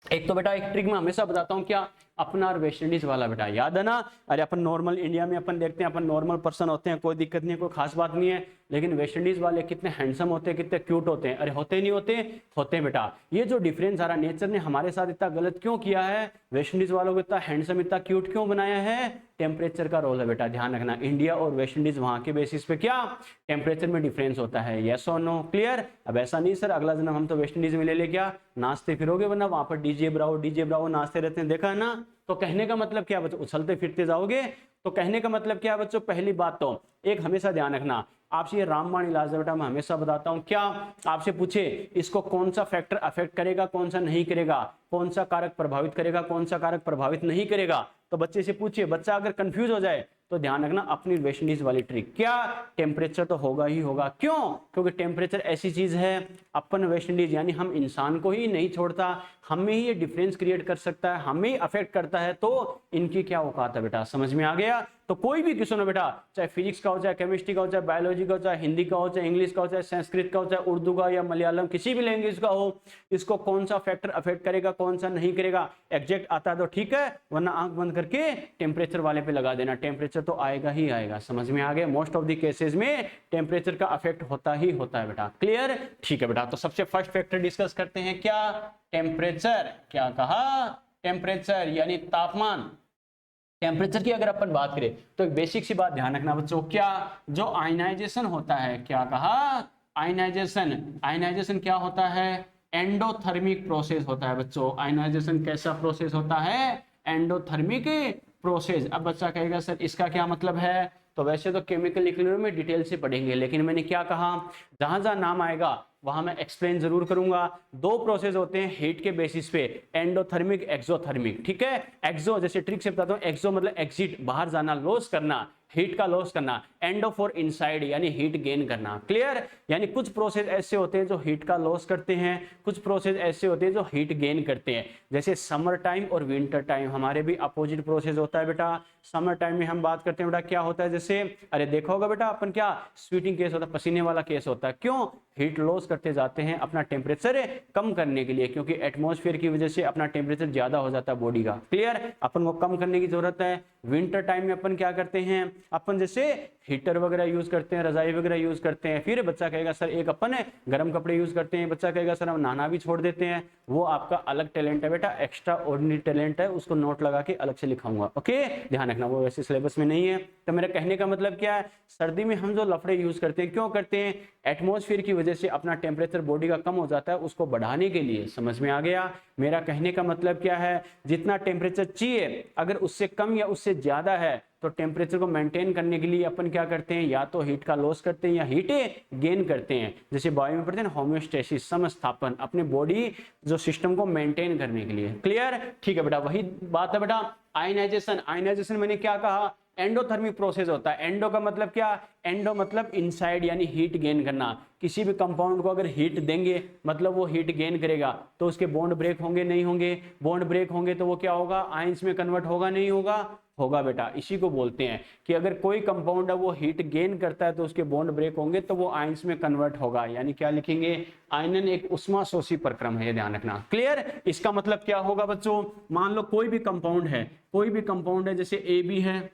एक तो बेटा एक ट्रिक में हमेशा बताता हूं, क्या अपना और वेस्ट इंडीज वाला बेटा, याद है ना। अरे अपन नॉर्मल इंडिया में अपन देखते हैं, अपन नॉर्मल पर्सन होते हैं, कोई दिक्कत नहीं है, कोई खास बात नहीं है, लेकिन वेस्ट इंडीज वाले कितने हैंडसम होते हैं, कितने क्यूट होते हैं। अरे होते नहीं होते, होते हैं बेटा। ये जो डिफरेंस आ रहा, नेचर ने हमारे साथ इतना गलत क्यों किया है, वेस्ट इंडीज वालों को इतना हैंडसम, इतना क्यूट क्यों बनाया है, टेम्परेचर का रोल है बेटा, ध्यान रखना। इंडिया और वेस्ट इंडीज वहां के बेसिस पे क्या टेम्परेचर में डिफरेंस होता है, यस और नो, क्लियर। अब ऐसा नहीं सर अगला जन्म हम तो वेस्ट इंडीज में ले ले, क्या नाचते फिरोगे, वरना वहां पर डीजे ब्रावो नाचते रहते हैं, देखा है ना। तो कहने का मतलब क्या बच्चों, उछलते फिरते जाओगे। तो कहने का मतलब क्या बच्चों, पहली बात तो एक हमेशा ध्यान रखना, आपसे ये रामबाण इलाज है बेटा, मैं हमेशा बताता हूं, क्या आपसे पूछे इसको कौन सा फैक्टर अफेक्ट करेगा, कौन सा नहीं करेगा, कौन सा कारक प्रभावित करेगा, कौन सा कारक प्रभावित नहीं करेगा, तो बच्चे से पूछिए। बच्चा अगर कंफ्यूज हो जाए तो ध्यान रखना अपनी वेस्ट इंडीज वाली ट्रिक, क्या टेम्परेचर तो होगा ही होगा। क्यों, क्योंकि टेम्परेचर ऐसी चीज है, अपन वेस्ट इंडीज यानी हम इंसान को ही नहीं छोड़ता, हमें ही ये डिफरेंस क्रिएट कर सकता है, हमें ही अफेक्ट करता है, तो इनकी क्या औकात है बेटा, समझ में आ गया। तो कोई भी क्वेश्चन हो बेटा, चाहे फिजिक्स का हो, चाहे केमिस्ट्री का हो, चाहे बायोलॉजी का हो, चाहे हिंदी का हो, चाहे इंग्लिश का हो, चाहे संस्कृत का हो, चाहे उर्दू का या मलयालम किसी भी लैंग्वेज का हो, इसको कौन सा फैक्टर अफेक्ट करेगा, कौन सा नहीं करेगा, एग्जैक्ट आता है तो ठीक है, वरना आंख बंद करके टेम्परेचर वाले पे लगा देना, टेम्परेचर तो आएगा ही आएगा, समझ में आ गया। मोस्ट ऑफ द केसेस में टेम्परेचर का अफेक्ट होता ही होता है बेटा, क्लियर, ठीक है बेटा। तो सबसे फर्स्ट फैक्टर डिस्कस करते हैं, क्या टेम्परेचर, क्या कहा, टेम्परेचर यानी तापमान। टेम्परेचर की अगर अपन बात करें तो एक बेसिक सी बात ध्यान रखना बच्चों, क्या जो आयनाइजेशन होता है, क्या कहा, आयनाइजेशन, आयनाइजेशन क्या होता है, एंडोथर्मिक प्रोसेस होता है बच्चों। आयनाइजेशन कैसा प्रोसेस होता है, एंडोथर्मिक प्रोसेस। अब बच्चा कहेगा सर इसका क्या मतलब है, तो वैसे तो केमिकल इक्विलिब्रियम में डिटेल से पढ़ेंगे, लेकिन मैंने क्या कहा, जहां जहां नाम आएगा वहां मैं एक्सप्लेन जरूर करूंगा। दो प्रोसेस होते हैं हीट के बेसिस पे, एंडोथर्मिक, एक्सोथर्मिक, ठीक है। एक्सो जैसे ट्रिक से बताता हूं, एक्सो मतलब एग्जिट, बाहर जाना, लॉस करना, हीट का लॉस करना, एंडो फॉर इनसाइड यानी हीट गेन करना, क्लियर। यानी कुछ प्रोसेस ऐसे होते हैं जो हीट का लॉस करते हैं, कुछ प्रोसेस ऐसे होते हैं जो हीट गेन करते हैं। जैसे समर टाइम और विंटर टाइम हमारे भी अपोजिट प्रोसेस होता है बेटा। समर टाइम में हम बात करते हैं बेटा क्या होता है, जैसे अरे देखा होगा बेटा अपन, क्या स्वीटिंग केस होता है, पसीने वाला केस होता है, क्यों, हीट लॉस करते जाते हैं अपना टेम्परेचर कम करने के लिए, क्योंकि एटमॉस्फेयर की वजह से अपना टेम्परेचर ज्यादा हो जाता है बॉडी का, क्लियर, अपन को कम करने की जरूरत है। विंटर टाइम में अपन क्या करते हैं, अपन जैसे हीटर वगैरह यूज करते हैं, रजाई वगैरह यूज करते हैं। फिर बच्चा कहेगा सर एक अपन गर्म कपड़े यूज करते हैं, बच्चा कहेगा सर हम नहाना भी छोड़ देते हैं, वो आपका अलग टैलेंट है बेटा, एक्स्ट्रा ऑर्डिनरी टैलेंट है, उसको नोट लगा के अलग से लिखाऊंगा, ओके, ध्यान रखना, वो वैसे सिलेबस में नहीं है। तो मेरा कहने का मतलब क्या है, सर्दी में हम जो लफड़े यूज करते हैं, क्यों करते हैं, एटमॉस्फेयर की वजह से अपना टेम्परेचर बॉडी का कम हो जाता है, उसको बढ़ाने के लिए, समझ में आ गया। मेरा कहने का मतलब क्या है, जितना टेम्परेचर चाहिए अगर उससे कम या उससे ज्यादा है तो टेम्परेचर को मेंटेन करने के लिए अपन क्या करते हैं, या तो हीट का लॉस करते हैं या हीट गेन करते हैं। जैसे बायो में पढ़ते हैं ना, होम्योस्टेसिस, समस्थापन, अपने बॉडी जो सिस्टम को मेंटेन करने के लिए, क्लियर, ठीक है बेटा। वही बात है बेटा आयनाइजेशन। आयनाइजेशन मैंने क्या कहा, एंडोथर्मिक प्रोसेस होता है। एंडो का मतलब क्या, एंडो मतलब इनसाइड यानी हीट गेन करना। किसी भी कंपाउंड को अगर हीट देंगे मतलब वो हीट गेन करेगा, तो उसके बॉन्ड ब्रेक होंगे नहीं होंगे, बॉन्ड ब्रेक होंगे तो वो क्या होगा, आयंस में कन्वर्ट होगा नहीं होगा, होगा बेटा। इसी को बोलते हैं कि अगर कोई कंपाउंड है वो हीट गेन करता है तो उसके बॉन्ड ब्रेक होंगे तो वो आयंस में कन्वर्ट होगा, यानी क्या लिखेंगे, आयनन एक उष्माशोषी प्रक्रम है, ध्यान रखना, क्लियर। इसका मतलब क्या होगा बच्चों, मान लो कोई भी कंपाउंड है, कोई भी कंपाउंड है, जैसे ए बी है,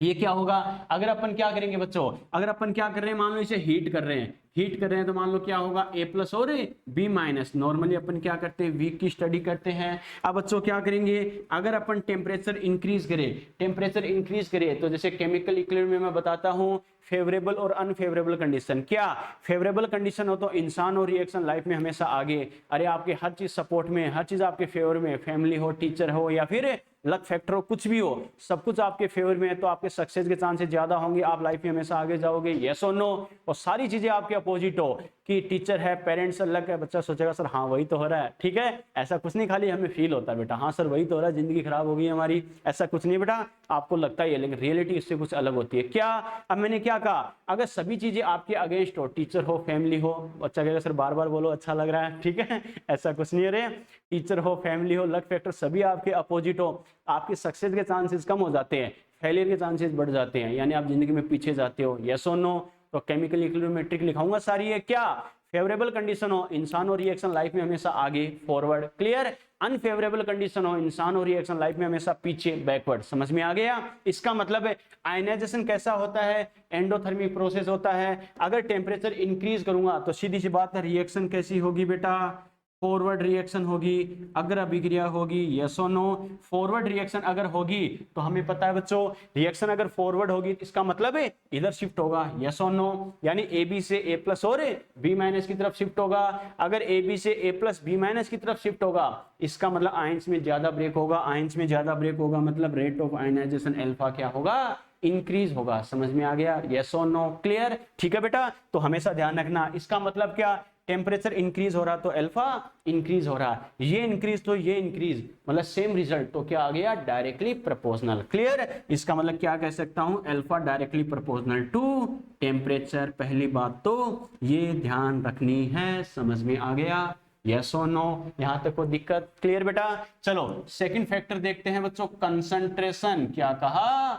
ये क्या होगा, अगर अपन क्या करेंगे बच्चों, अगर अपन क्या कर रहे हैं, मान लो इसे हीट कर रहे हैं, हीट कर रहे हैं तो मान लो क्या होगा, ए प्लस और बी माइनस। नॉर्मली अपन क्या करते हैं, वीक की स्टडी करते हैं। अब बच्चों क्या करेंगे, अगर अपन टेम्परेचर इंक्रीज करें, टेम्परेचर इंक्रीज करें तो जैसे केमिकल इक्विलिब्रियम में मैं बताता हूं फेवरेबल और अनफेवरेबल कंडीशन। क्या फेवरेबल कंडीशन हो तो इंसान और रिएक्शन लाइफ में हमेशा आगे, अरे आपके हर चीज सपोर्ट में, हर चीज आपके फेवर में, फैमिली हो, टीचर हो या फिर लक फैक्टर हो, कुछ भी हो, सब कुछ आपके फेवर में है तो आपके सक्सेस के चांसेस ज्यादा होंगे, आप लाइफ में हमेशा आगे जाओगे, यस और नो। और सारी चीजें आपके अपोजिट हो कि टीचर है, पेरेंट्स अलग है, बच्चा सोचेगा सर हाँ वही तो हो रहा है, ठीक है, ऐसा कुछ नहीं, खाली हमें फील होता है बेटा हाँ सर वही तो हो रहा है, जिंदगी खराब हो गई हमारी, ऐसा कुछ नहीं बेटा, आपको लगता ही है, लेकिन रियलिटी इससे कुछ अलग होती है। क्या, अब मैंने क्या कहा, अगर सभी चीजें आपके अगेंस्ट हो, टीचर हो, फैमिली हो, बच्चा कहेगा सर बार बार बोलो अच्छा लग रहा है, ठीक है, ऐसा कुछ नहीं है रे, टीचर हो, फैमिली हो, लक फैक्टर सभी आपके अपोजिट हो, आपके सक्सेस के चांसेस कम हो जाते हैं, फेलियर के चांसेस बढ़ जाते हैं, यानी आप जिंदगी में पीछे जाते हो, यस और नो। तो केमिकल इक्विलिब्रियम लिखाऊंगा सारी है, क्या फेवरेबल कंडीशन हो, इंसान और रिएक्शन लाइफ में हमेशा आगे, फॉरवर्ड, क्लियर। अनफेवरेबल कंडीशन हो, इंसान और रिएक्शन लाइफ में हमेशा पीछे, बैकवर्ड। समझ में आ गया? इसका मतलब है आयनाइजेशन कैसा होता है, एंडोथर्मिक प्रोसेस होता है। अगर टेम्परेचर इंक्रीज करूंगा तो सीधी सी बात है रिएक्शन कैसी होगी बेटा, फॉरवर्ड रिएक्शन होगी। अगर अभिक्रिया होगी, यस और नो, फॉरवर्ड रिएक्शन अगर होगी तो हमें पता है बच्चों, रिएक्शन अगर फॉरवर्ड होगी इसका मतलब है इधर शिफ्ट होगा, यस और नो, यानी ए बी से ए प्लस और बी माइनस की तरफ शिफ्ट होगा। अगर ए बी से ए प्लस बी माइनस की तरफ शिफ्ट होगा इसका मतलब आयंस में ज्यादा ब्रेक होगा, आयंस में ज्यादा ब्रेक होगा मतलब रेट ऑफ आयनाइजेशन अल्फा क्या होगा, इंक्रीज होगा। समझ में आ गया? यस और नो, क्लियर? ठीक है बेटा, तो हमेशा ध्यान रखना, इसका मतलब क्या, टेम्परेचर इंक्रीज हो रहा तो अल्फा इंक्रीज हो रहा, ये इंक्रीज तो ये इंक्रीज, मतलब सेम रिजल्ट, तो क्या आ गया, डायरेक्टली प्रोपोर्शनल। क्लियर? इसका मतलब क्या कह सकता हूं, alpha directly proportional to temperature. पहली बात तो ये ध्यान रखनी है। समझ में आ गया? यस और नो, यहां तक कोई दिक्कत? क्लियर बेटा? चलो सेकंड फैक्टर देखते हैं बच्चों, कंसंट्रेशन। क्या कहा,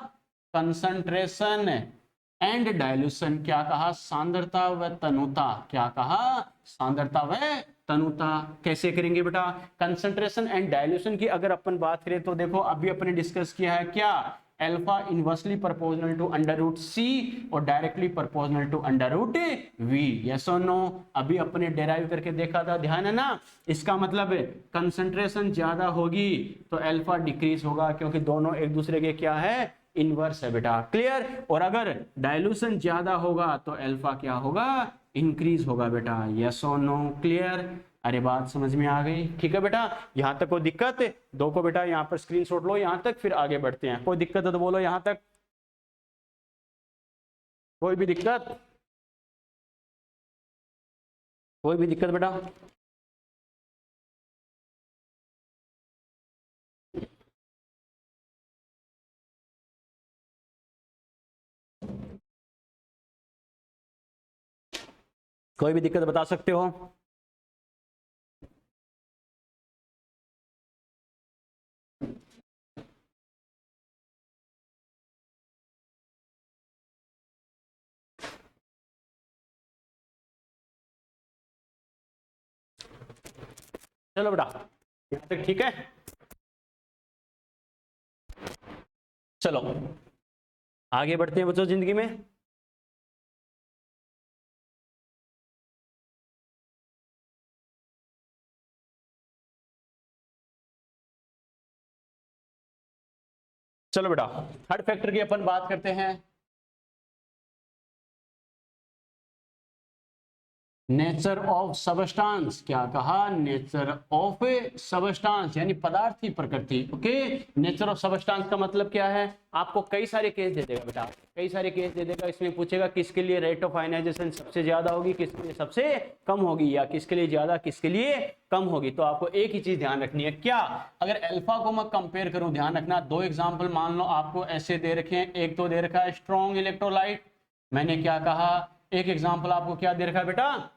कंसंट्रेशन एंड डायल्यूशन। क्या कहा, सांद्रता व तनुता। क्या कहा, सांद्रता व तनुता। कैसे करेंगे बेटा, कंसंट्रेशन एंड डायल्यूशन की अगर अपन बात करें तो देखो अभी अपने डिस्कस किया है क्या, alpha inversely proportional to under root C और directly proportional to under root V. Yes और नो, अभी अपने डेराइव करके देखा था, ध्यान है ना? इसका मतलब कंसंट्रेशन ज्यादा होगी तो अल्फा डिक्रीज होगा, क्योंकि दोनों एक दूसरे के क्या है, इनवर्स है बेटा। क्लियर? और अगर डायल्यूशन ज्यादा होगा तो अल्फा क्या होगा, इंक्रीज होगा बेटा। यस और नो, क्लियर? अरे बात समझ में आ गई? ठीक है बेटा, यहां तक कोई दिक्कत? दो को बेटा यहां पर स्क्रीनशॉट लो यहां तक, फिर आगे बढ़ते हैं। कोई दिक्कत है तो बोलो यहां तक, कोई भी दिक्कत, कोई भी दिक्कत बेटा? कोई भी दिक्कत बता सकते हो? चलो बेटा यहां तक ठीक है। चलो आगे बढ़ते हैं बच्चों जिंदगी में। चलो बेटा थर्ड फैक्टर की अपन बात करते हैं, नेचर ऑफ सबस्टांस। क्या कहा, नेचर ऑफ सबस्टांस यानी पदार्थी प्रकृति। ओके, नेचर ऑफ सबस्टांस का मतलब क्या है, आपको कई सारे केस दे देगा बेटा, कई सारे केस दे देगा। इसमें पूछेगा किसके लिए रेट ऑफ आयनाइजेशन सबसे ज्यादा होगी, किसके लिए सबसे कम होगी, या किसके लिए ज्यादा किसके लिए कम होगी। तो आपको एक ही चीज ध्यान रखनी है, क्या, अगर अल्फा को मैं कंपेयर करूं, ध्यान रखना, दो एग्जांपल मान लो आपको ऐसे दे रखे हैं। एक तो दे रखा है स्ट्रॉन्ग इलेक्ट्रोलाइट, मैंने क्या कहा, एक एग्जांपल आपको क्या दे रखा है बेटा,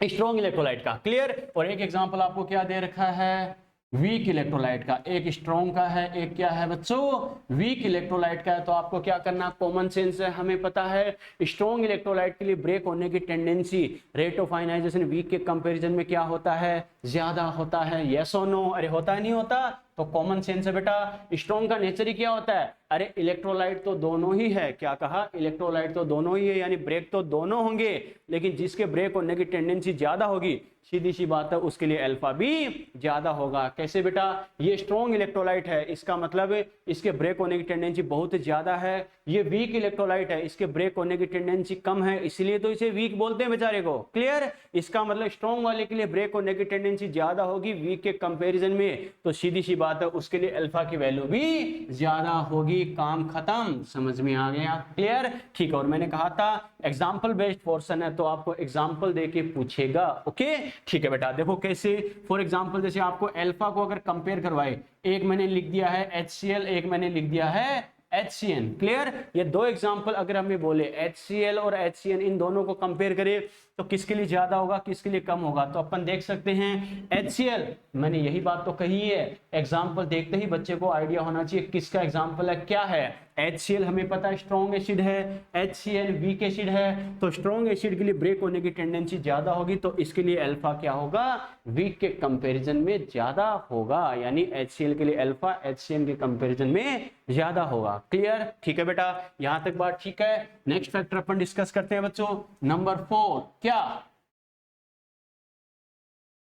स्ट्रॉन्ग इलेक्ट्रोलाइट का। क्लियर? और एक एग्जांपल आपको क्या दे रखा है, वीक इलेक्ट्रोलाइट का। एक स्ट्रॉन्ग का है, एक क्या है बच्चों, वीक इलेक्ट्रोलाइट का है। तो आपको क्या करना, कॉमन सेंस है, हमें पता है स्ट्रॉन्ग इलेक्ट्रोलाइट के लिए ब्रेक होने की tendency rate of ionization weak के कंपैरिजन में क्या होता है, ज्यादा होता है। यस और नो? अरे होता है नहीं होता? तो कॉमन सेंस है बेटा, स्ट्रॉन्ग का नेचर ही क्या होता है, अरे इलेक्ट्रोलाइट तो दोनों ही है। क्या कहा, इलेक्ट्रोलाइट तो दोनों ही है, यानी ब्रेक तो दोनों होंगे, लेकिन जिसके ब्रेक होने की टेंडेंसी ज्यादा होगी, सीधी सी बात है उसके लिए अल्फा भी ज्यादा होगा। कैसे बेटा, ये स्ट्रॉन्ग इलेक्ट्रोलाइट है, इसका मतलब इसके ब्रेक होने की टेंडेंसी बहुत ज्यादा है। ये वीक इलेक्ट्रोलाइट है, इसके ब्रेक होने की टेंडेंसी कम है, इसलिए तो इसे वीक बोलते हैं बेचारे को। क्लियर? इसका मतलब स्ट्रॉन्ग वाले के लिए ब्रेक होने की टेंडेंसी ज्यादा होगी वीक के कंपैरिजन में, तो सीधी सी बात है उसके लिए अल्फा की वैल्यू भी ज्यादा होगी। काम खत्म। समझ में आ गया? क्लियर? ठीक है। और मैंने कहा था एग्जाम्पल बेस्ड पोर्शन है, तो आपको एग्जाम्पल देके पूछेगा। ओके, ठीक है बेटा। देखो कैसे, फॉर एग्जाम्पल जैसे आपको अल्फा को अगर कंपेयर करवाए, एक मैंने लिख दिया है HCl, एक मैंने लिख दिया है HCN। क्लियर? ये दो एग्जाम्पल अगर हमें बोले HCl और HCN, इन दोनों को कंपेयर करें तो किसके लिए ज्यादा होगा किसके लिए कम होगा, तो अपन देख सकते हैं HCl, मैंने यही बात तो कही है, एग्जाम्पल देखते ही बच्चे को आइडिया होना चाहिए किसका एग्जाम्पल है, क्या है। HCl हमें पता है स्ट्रॉन्ग एसिड है, HCl वीक एसिड है, तो स्ट्रॉन्ग एसिड के लिए ब्रेक होने की टेंडेंसी ज्यादा होगी, तो इसके लिए अल्फा क्या होगा, वीक के कंपैरिजन में ज्यादा होगा, यानी HCl के लिए अल्फा HCl के कंपैरिजन में ज्यादा होगा। क्लियर? ठीक है बेटा, यहां तक बात ठीक है। नेक्स्ट फैक्टर अपन डिस्कस करते हैं बच्चों, नंबर 4, क्या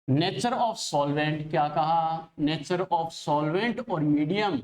नेचर ऑफ सॉल्वेंट, क्या कहा, नेचर ऑफ सॉल्वेंट और मीडियम,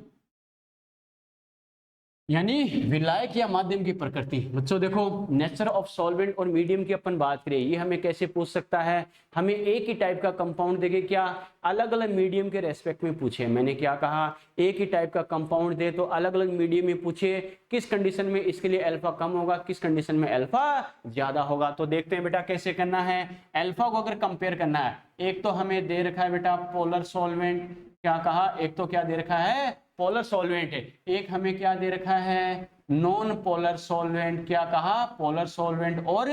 यानी विलायक या माध्यम की प्रकृति। बच्चों देखो, नेचर ऑफ सॉल्वेंट और मीडियम की अपन बात करें, ये हमें कैसे पूछ सकता है, हमें एक ही टाइप का कंपाउंड देके क्या अलग अलग मीडियम के रेस्पेक्ट में पूछे। मैंने क्या कहा, एक ही टाइप का कंपाउंड दे तो अलग अलग मीडियम में पूछे, किस कंडीशन में इसके लिए अल्फा कम होगा, किस कंडीशन में अल्फा ज्यादा होगा। तो देखते हैं बेटा कैसे करना है। अल्फा को अगर कंपेयर करना है, एक तो हमें दे रखा है बेटा पोलर सॉल्वेंट, क्या कहा, एक तो क्या दे रखा है, पोलर सॉल्वेंट है, एक हमें क्या दे रखा है, नॉन पोलर सॉल्वेंट, क्या कहा, पोलर सॉल्वेंट और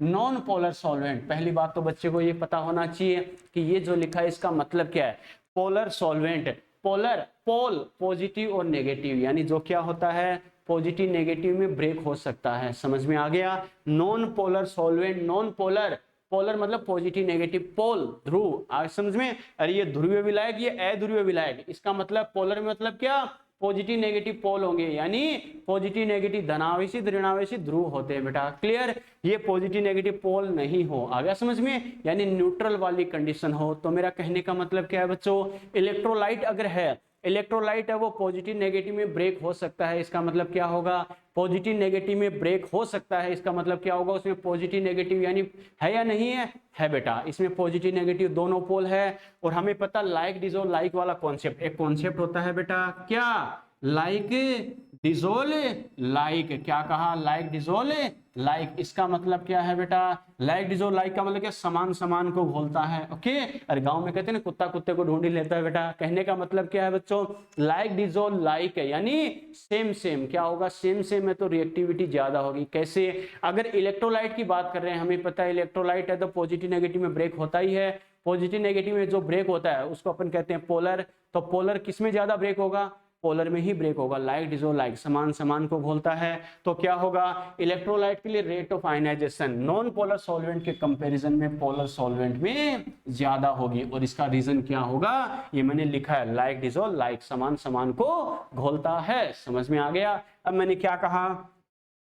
नॉन पोलर सॉल्वेंट। पहली बात तो बच्चे को ये पता होना चाहिए कि ये जो लिखा है इसका मतलब क्या है। पोलर सॉल्वेंट, पोलर, पोल पॉजिटिव और नेगेटिव, यानी जो क्या होता है पॉजिटिव नेगेटिव में ब्रेक हो सकता है, समझ में आ गया। Non polar solvent, non polar, polar मतलब पॉजिटिव नेगेटिव, पोल ध्रुव, आज समझ में। अरे ये ध्रुवीय विलायक, ये अध्रुवीय विलायक, इसका मतलब पोलर में मतलब क्या, पॉजिटिव नेगेटिव पोल होंगे, यानी पॉजिटिव नेगेटिव धनावेशी ऋणावेशी ध्रुव होते हैं बेटा। क्लियर? ये पॉजिटिव नेगेटिव पोल नहीं हो, आ गया समझ में, यानी न्यूट्रल वाली कंडीशन हो। तो मेरा कहने का मतलब क्या है बच्चों, इलेक्ट्रोलाइट अगर है, इलेक्ट्रोलाइट है वो पॉजिटिव नेगेटिव में ब्रेक हो सकता है, इसका मतलब क्या होगा, पॉजिटिव नेगेटिव में ब्रेक हो सकता है, इसका मतलब क्या होगा, उसमें पॉजिटिव नेगेटिव यानी है या नहीं है, है बेटा, इसमें पॉजिटिव नेगेटिव दोनों पोल है। और हमें पता लाइक डिजोल्व लाइक वाला कॉन्सेप्ट, एक कॉन्सेप्ट होता है बेटा क्या, लाइक डिजोल्व लाइक, क्या कहा, लाइक डिजोल्व लाइक, इसका मतलब क्या है बेटा, लाइक डिजोल्व लाइक का मतलब क्या, समान समान को घोलता है। ओके, अरे गांव में कहते हैं ना कुत्ता कुत्ते को ढूंढ ही लेता है बेटा, कहने का मतलब क्या है बच्चों, लाइक डिजोल्व लाइक है, यानी सेम सेम, क्या होगा, सेम सेम है तो रिएक्टिविटी ज्यादा होगी। कैसे, अगर इलेक्ट्रोलाइट की बात कर रहे हैं, हमें पता है इलेक्ट्रोलाइट है तो पॉजिटिव नेगेटिव में ब्रेक होता ही है, पॉजिटिव नेगेटिव में जो ब्रेक होता है उसको अपन कहते हैं पोलर, तो पोलर किस में ज्यादा ब्रेक होगा, पोलर में ही ब्रेक होगा, लाइक डिजोल्व लाइक, समान समान को घोलता है। तो क्या होगा, इलेक्ट्रोलाइट के लिए rate of ionization non polar solvent के कंपैरिजन में पोलर सॉल्वेंट में ज्यादा होगी, और इसका रीजन क्या होगा, ये मैंने लिखा है, लाइक डिजोल्व लाइक, समान समान को घोलता है। समझ में आ गया? अब मैंने क्या कहा,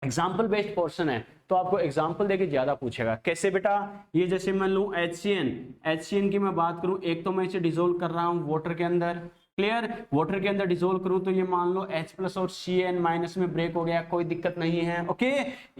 एग्जाम्पल बेस्ड पोर्शन है तो आपको एग्जाम्पल देके ज्यादा पूछेगा। कैसे बेटा, ये जैसे मैं लूं HCN की मैं बात करूं, एक तो मैं इसे डिसोल्व कर रहा हूं वाटर के अंदर, क्लियर, वाटर के अंदर डिसोल्व करूं तो ये मान लो H प्लस और CN- में ब्रेक हो गया, कोई दिक्कत नहीं है। ओके,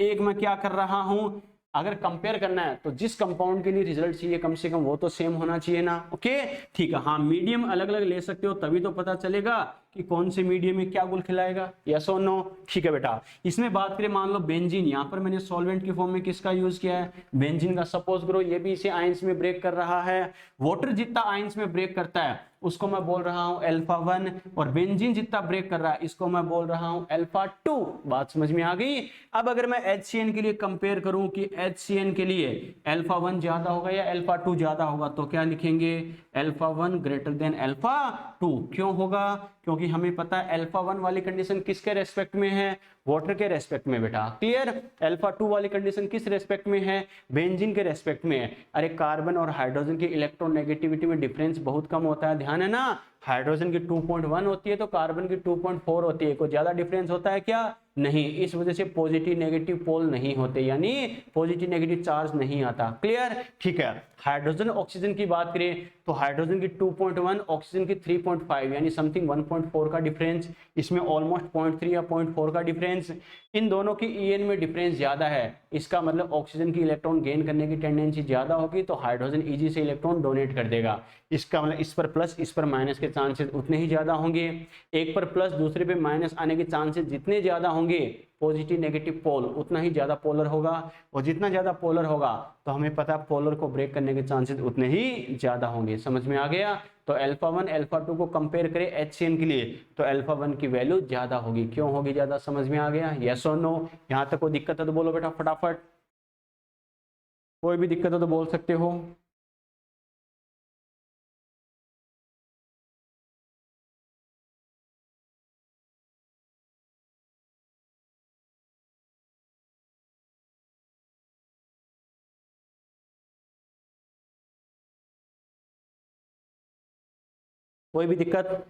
एक मैं क्या कर रहा हूं, अगर कंपेयर करना है तो जिस कंपाउंड के लिए रिजल्ट चाहिए कम से कम वो तो सेम होना चाहिए ना। ओके ठीक है, हाँ मीडियम अलग अलग ले सकते हो तभी तो पता चलेगा कि कौन से मीडियम में क्या गुल खिलाएगा, यस और नो। ठीक है बेटा, इसमें बात करें मान लो बेंजीन, यहाँ पर मैंने सॉल्वेंट के फॉर्म में किसका यूज किया है, बेंजीन का। सपोज करो ये भी इसे आयंस में ब्रेक कर रहा है, वाटर जितना आयंस में ब्रेक करता है उसको मैं बोल रहा हूं अल्फा 1, और बेंजीन जितना ब्रेक कर रहा है इसको मैं बोल रहा हूं अल्फा 2। बात समझ में आ गई? अब अगर मैं HCN के लिए कंपेयर करूं कि HCN के लिए अल्फा 1 ज्यादा होगा या अल्फा 2 ज्यादा होगा, तो क्या लिखेंगे, अल्फा 1 ग्रेटर देन अल्फा 2। क्यों होगा, क्योंकि हमें पता है अल्फा 1 वाली कंडीशन किसके रेस्पेक्ट में है, वाटर के रेस्पेक्ट में बेटा। क्लियर, अल्फा 2 वाली कंडीशन किस रेस्पेक्ट में है, बेंजीन के रेस्पेक्ट में है। अरे कार्बन और हाइड्रोजन की इलेक्ट्रोनेगेटिविटी में डिफरेंस बहुत कम होता है, ध्यान है ना, हाइड्रोजन की 2.1 होती है तो कार्बन की 2.4 होती है, कोई ज्यादा डिफरेंस होता है क्या, नहीं। इस वजह से पॉजिटिव नेगेटिव पोल नहीं होते, यानी पॉजिटिव नेगेटिव चार्ज नहीं आता। क्लियर, ठीक है। हाइड्रोजन ऑक्सीजन की बात करें तो हाइड्रोजन की 2.1, ऑक्सीजन की 3.5, यानी समथिंग 1.4 का डिफरेंस, इसमें ऑलमोस्ट 0.3 या 0.4 का डिफरेंस। इन दोनों की EN में डिफरेंस ज्यादा है, इसका मतलब ऑक्सीजन की इलेक्ट्रॉन गेन करने की टेंडेंसी ज्यादा होगी तो हाइड्रोजन इजी से इलेक्ट्रॉन डोनेट कर देगा। इसका मतलब इस पर प्लस इस पर माइनस के चांसेस उतने ही ज्यादा होंगे, एक पर प्लस दूसरे पे माइनस आने के चांसेस जितने ज्यादा होंगे, पॉजिटिव नेगेटिव पोल उतना ही ज्यादा पोलर होगा, और जितना ज्यादा पोलर होगा तो हमें पता है पोलर को ब्रेक करने के चांसेस उतने ही ज्यादा होंगे। समझ में आ गया? तो अल्फा 1 अल्फा 2 को कंपेयर करें HCN के लिए तो अल्फा 1 की वैल्यू ज्यादा होगी। क्यों होगी ज्यादा, समझ में आ गया, यस और नो? यहां तक कोई दिक्कत है तो बोलो बेटा फटाफट, कोई भी दिक्कत हो तो बोल सकते हो। कोई भी दिक्कत?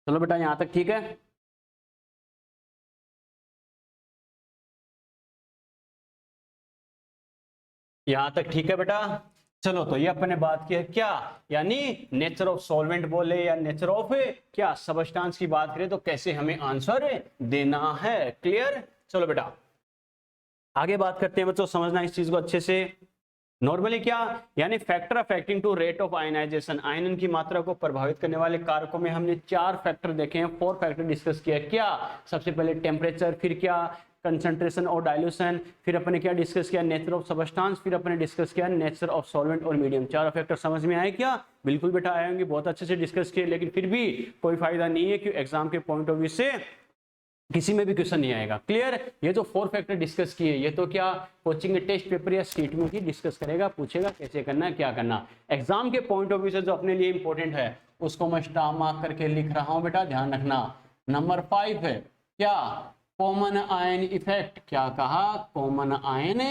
चलो बेटा यहां तक ठीक है। यहां तक ठीक है बेटा। चलो तो ये अपन ने बात की है क्या, यानी नेचर ऑफ सॉल्वेंट बोले या नेचर ऑफ क्या सबस्टांस की बात करें तो कैसे हमें आंसर देना है। क्लियर? चलो बेटा आगे बात करते हैं बच्चों, समझना इस चीज को अच्छे से। नॉर्मली क्या, यानी factor affecting to rate of ionization, आयनन की मात्रा को प्रभावित करने वाले कारकों में हमने 4 फैक्टर देखे हैं, 4 फैक्टर डिस्कस किया। क्या? सबसे पहले टेम्परेचर, फिर क्या कंसंट्रेशन और डाइल्यूशन, फिर अपने क्या डिस्कस किया नेचर ऑफ सबस्टांस, फिर अपने डिस्कस किया नेचर ऑफ सॉल्वेंट और मीडियम। 4 फैक्टर समझ में आए क्या? बिल्कुल बेटा आए होंगे, बहुत अच्छे से डिस्कस किए, लेकिन फिर भी कोई फायदा नहीं है कि एग्जाम के पॉइंट ऑफ व्यू से किसी में भी क्वेश्चन नहीं आएगा। क्लियर? ये जो 4 फैक्टर डिस्कस किए ये तो क्या कोचिंग टेस्ट पेपर या स्टेट में ही डिस्कस करेगा, पूछेगा कैसे करना है क्या करना। एग्जाम के पॉइंट ऑफ व्यू से जो अपने लिए इंपॉर्टेंट है उसको मैं स्टार मार्क करके लिख रहा हूं बेटा, ध्यान रखना। नंबर 5 है क्या, कॉमन आयन इफेक्ट। क्या कहा? कॉमन आयन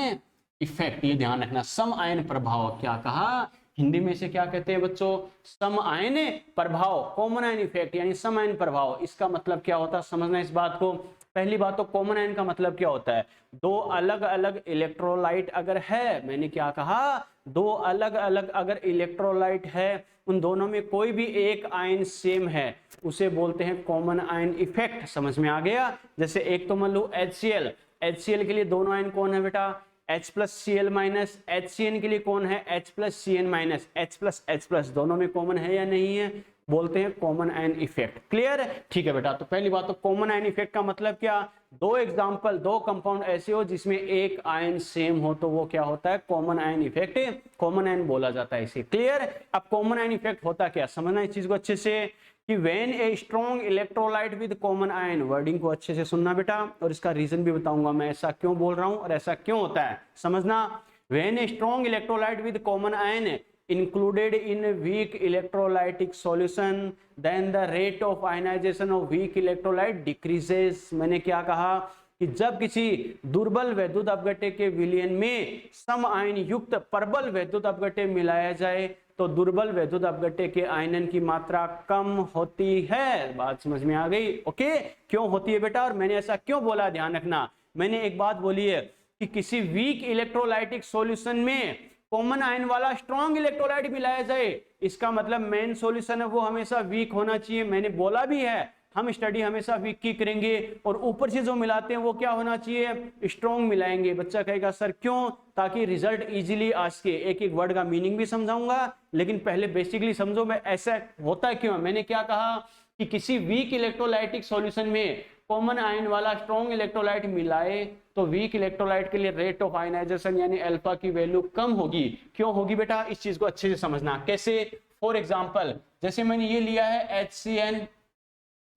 इफेक्ट, ये ध्यान रखना। सम आयन प्रभाव, क्या कहा? हिंदी में से क्या कहते हैं बच्चों? सम आयन प्रभाव, कॉमन आयन इफेक्ट यानी सम आयन प्रभाव। इसका मतलब क्या होता है समझना इस बात को। पहली बात तो कॉमन आयन का मतलब क्या होता है, दो अलग अलग इलेक्ट्रोलाइट अगर है, मैंने क्या कहा, दो अलग अलग अगर इलेक्ट्रोलाइट है, उन दोनों में कोई भी एक आयन सेम है, उसे बोलते हैं कॉमन आयन इफेक्ट। समझ में आ गया? जैसे एक तो मान लो HCl, HCl के लिए दोनों आयन कौन है बेटा? H plus Cl minus. HCN के लिए कौन है? H plus Cn minus. H plus दोनों में कॉमन है या नहीं है, बोलते हैं कॉमन आयन इफेक्ट। क्लियर? ठीक है बेटा, तो पहली बात तो कॉमन आयन इफेक्ट का मतलब क्या, दो एग्जांपल, दो कंपाउंड ऐसे हो जिसमें एक आयन सेम हो तो वो क्या होता है? Common ion effect, common ion बोला जाता है इसे। क्लियर? अब कॉमन आयन इफेक्ट होता क्या, समझना इस चीज को अच्छे से कि when a strong electrolyte with common ion, wording को अच्छे से सुनना बेटा, और इसका रीजन भी बताऊंगा मैं ऐसा क्यों बोल रहा हूं और ऐसा क्यों होता है, समझना। When a strong electrolyte with common ion included in weak electrolytic solution then the rate of ionization of weak electrolyte decreases। मैंने क्या कहा कि जब किसी दुर्बल वैद्युत अपघट्य के विलयन में सम आयन युक्त प्रबल वैद्युत अपघट्य मिलाया जाए तो दुर्बल वैद्युत अपघट्य के आयनन की मात्रा कम होती है। बात समझ में आ गई? ओके, क्यों होती है बेटा और मैंने ऐसा क्यों बोला, ध्यान रखना। मैंने एक बात बोली है कि किसी वीक इलेक्ट्रोलाइटिक सॉल्यूशन में कॉमन आयन वाला स्ट्रॉन्ग इलेक्ट्रोलाइट मिलाया जाए, इसका मतलब मेन सॉल्यूशन है वो हमेशा वीक होना चाहिए। मैंने बोला भी है हम स्टडी हमेशा वीक की करेंगे और ऊपर से जो मिलाते हैं वो क्या होना चाहिए? स्ट्रॉन्ग मिलाएंगे। बच्चा कहेगा सर क्यों? ताकि रिजल्ट इजीली आ सके। एक एक वर्ड का मीनिंग भी समझाऊंगा, लेकिन पहले बेसिकली समझो मैं ऐसा होता क्यों। मैंने क्या कहा कि किसी वीक इलेक्ट्रोलाइटिक सॉल्यूशन में कॉमन आयन वाला स्ट्रॉन्ग इलेक्ट्रोलाइट मिलाए तो वीक इलेक्ट्रोलाइट के लिए रेट ऑफ आयनाइजेशन यानी अल्फा की वैल्यू कम होगी। क्यों होगी बेटा, इस चीज को अच्छे से समझना। कैसे? फॉर एग्जांपल जैसे मैंने ये लिया है HCN,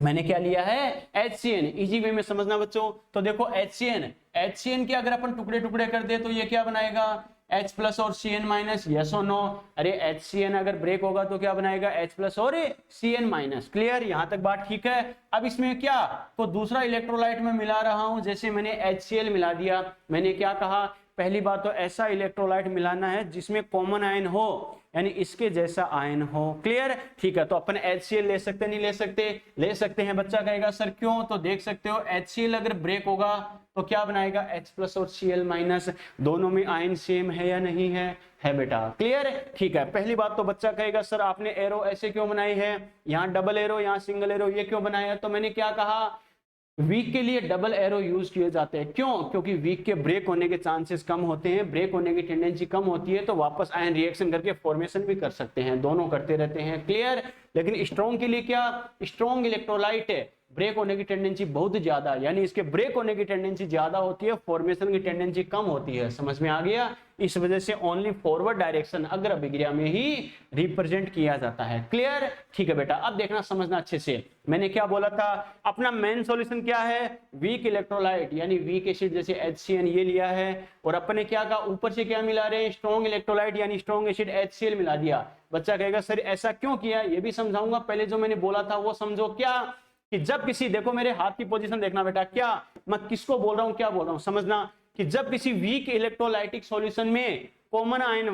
मैंने क्या लिया है? HCN। इजी वे में समझना बच्चों, तो देखो HCN के अगर अपन टुकड़े टुकड़े कर दे तो ये क्या बनाएगा? H प्लस और Cn माइनस। यस और नो? अरे HCN अगर ब्रेक होगा तो क्या बनाएगा? H प्लस और Cn माइनस। क्लियर? यहां तक बात ठीक है। अब इसमें क्या, तो दूसरा इलेक्ट्रोलाइट में मिला रहा हूं, जैसे मैंने HCl मिला दिया। मैंने क्या कहा? पहली बात तो ऐसा इलेक्ट्रोलाइट मिलाना है जिसमें कॉमन आयन हो, यानी इसके जैसा आयन हो। क्लियर? ठीक है, तो अपन HCl ले सकते नहीं ले सकते? ले सकते हैं। बच्चा कहेगा सर क्यों? तो देख सकते हो HCl अगर ब्रेक होगा तो क्या बनाएगा? H प्लस और Cl माइनस। दोनों में आयन सेम है या नहीं है? है बेटा। क्लियर? ठीक है। पहली बात तो बच्चा कहेगा सर आपने एरो ऐसे क्यों बनाई है, यहाँ डबल एरो यहाँ सिंगल एरो, ये क्यों बनाया? तो मैंने क्या कहा, वीक के लिए डबल एरो यूज किए जाते हैं। क्यों? क्योंकि वीक के ब्रेक होने के चांसेस कम होते हैं, ब्रेक होने की टेंडेंसी कम होती है, तो वापस आयन रिएक्शन करके फॉर्मेशन भी कर सकते हैं, दोनों करते रहते हैं। क्लियर? लेकिन स्ट्रॉन्ग के लिए क्या, स्ट्रॉन्ग इलेक्ट्रोलाइट है, ब्रेक होने की टेंडेंसी बहुत ज्यादा, यानी इसके ब्रेक होने की टेंडेंसी ज्यादा होती है, फॉर्मेशन की टेंडेंसी कम होती है। समझ में आ गया? इस वजह से ओनली फॉरवर्ड डायरेक्शन अग्र अभिक्रिया में ही रिप्रेजेंट किया जाता है। क्लियर? ठीक है बेटा, अब देखना समझना अच्छे से। मैंने क्या बोला था, अपना मेन सॉल्यूशन क्या है? वीक इलेक्ट्रोलाइट यानी वीक एसिड, जैसे HCN ये लिया है, और अपने क्या कहा, ऊपर से क्या मिला रहे हैं? स्ट्रॉन्ग इलेक्ट्रोलाइट यानी स्ट्रॉन्ग एसिड HCl मिला दिया। बच्चा कहेगा सर ऐसा क्यों किया, ये भी समझाऊंगा, पहले जो मैंने बोला था वो समझो। क्या कि जब किसी, देखो मेरे हाथ की पोजीशन देखना बेटा, क्या मैं किसको बोल रहा हूं, क्या बोल रहा हूं, समझना कि जब किसी वीक इलेक्ट्रोलाइटिक सॉल्यूशन में कॉमन आयन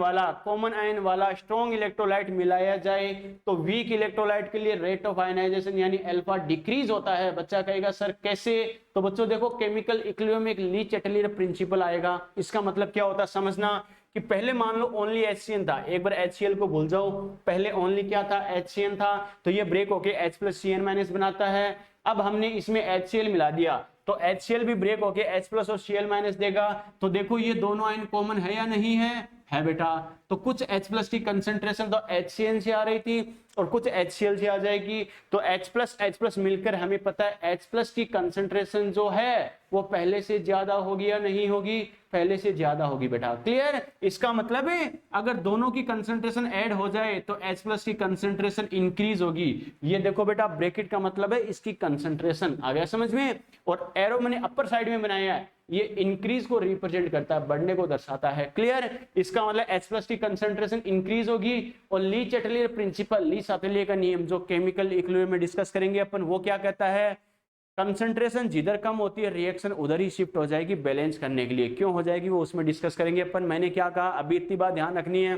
वाला स्ट्रॉन्ग इलेक्ट्रोलाइट मिलाया जाए तो वीक इलेक्ट्रोलाइट के लिए रेट ऑफ आयनाइजेशन यानी अल्फा डिक्रीज होता है। बच्चा कहेगा सर कैसे? तो बच्चों देखो केमिकल इक्विलिब्रियम में एक ली चैटलियर प्रिंसिपल आएगा। इसका मतलब क्या होता है समझना कि पहले मान लो ओनली HCN था, एक बार HCl को भूल जाओ, पहले ओनली क्या था, HCN था, तो ये ब्रेक होके H + Cn- बनाता है। अब हमने इसमें HCl मिला दिया तो HCl भी ब्रेक होके H+ और Cl- देगा। तो देखो ये दोनों आयन कॉमन है या नहीं है बेटा। तो कुछ H+ की कंसंट्रेशन तो HCN से आ रही थी और कुछ HCl से आ जाएगी, तो H+ मिलकर हमें पता है H+ की कंसंट्रेशन जो है वो पहले से ज्यादा होगी या नहीं होगी, पहले से ज्यादा होगी बेटा। क्लियर? इसका मतलब है अगर दोनों की कंसंट्रेशन ऐड हो जाए तो H+ की कंसंट्रेशन इंक्रीज होगी। ये देखो बेटा ब्रैकेट का मतलब है इसकी कंसंट्रेशन, आ गया समझ में। और एरो मैंने अपर साइड में बनाया है, ये इंक्रीज को रिप्रेजेंट करता है, बढ़ने को दर्शाता है। क्लियर? इसका मतलब H+ की कंसंट्रेशन इंक्रीज होगी। और ली चैटलियर प्रिंसिपल, ली सातलियर का नियम जो केमिकल इक्विलिब्रियम में डिस्कस करेंगे अपन, वो क्या कहता है, कंसंट्रेशन जिधर कम होती है रिएक्शन उधर ही शिफ्ट हो जाएगी बैलेंस करने के लिए। क्यों हो जाएगी वो उसमें डिस्कस करेंगे अपन। मैंने क्या कहा, अभी इतनी बात ध्यान रखनी है,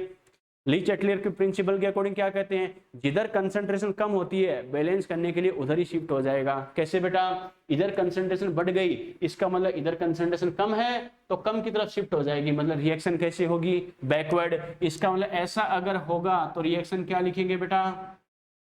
ली चैटलियर के प्रिंसिपल के अकॉर्डिंग क्या कहते हैं, जिधर कंसंट्रेशन कम होती है बैलेंस करने के लिए उधर ही शिफ्ट हो जाएगा। कैसे बेटा, इधर कंसंट्रेशन बढ़ गई, इसका मतलब इधर कंसंट्रेशन कम है तो कम की तरफ शिफ्ट हो जाएगी, मतलब रिएक्शन कैसे होगी, बैकवर्ड। इसका मतलब ऐसा अगर होगा तो रिएक्शन क्या लिखेंगे बेटा,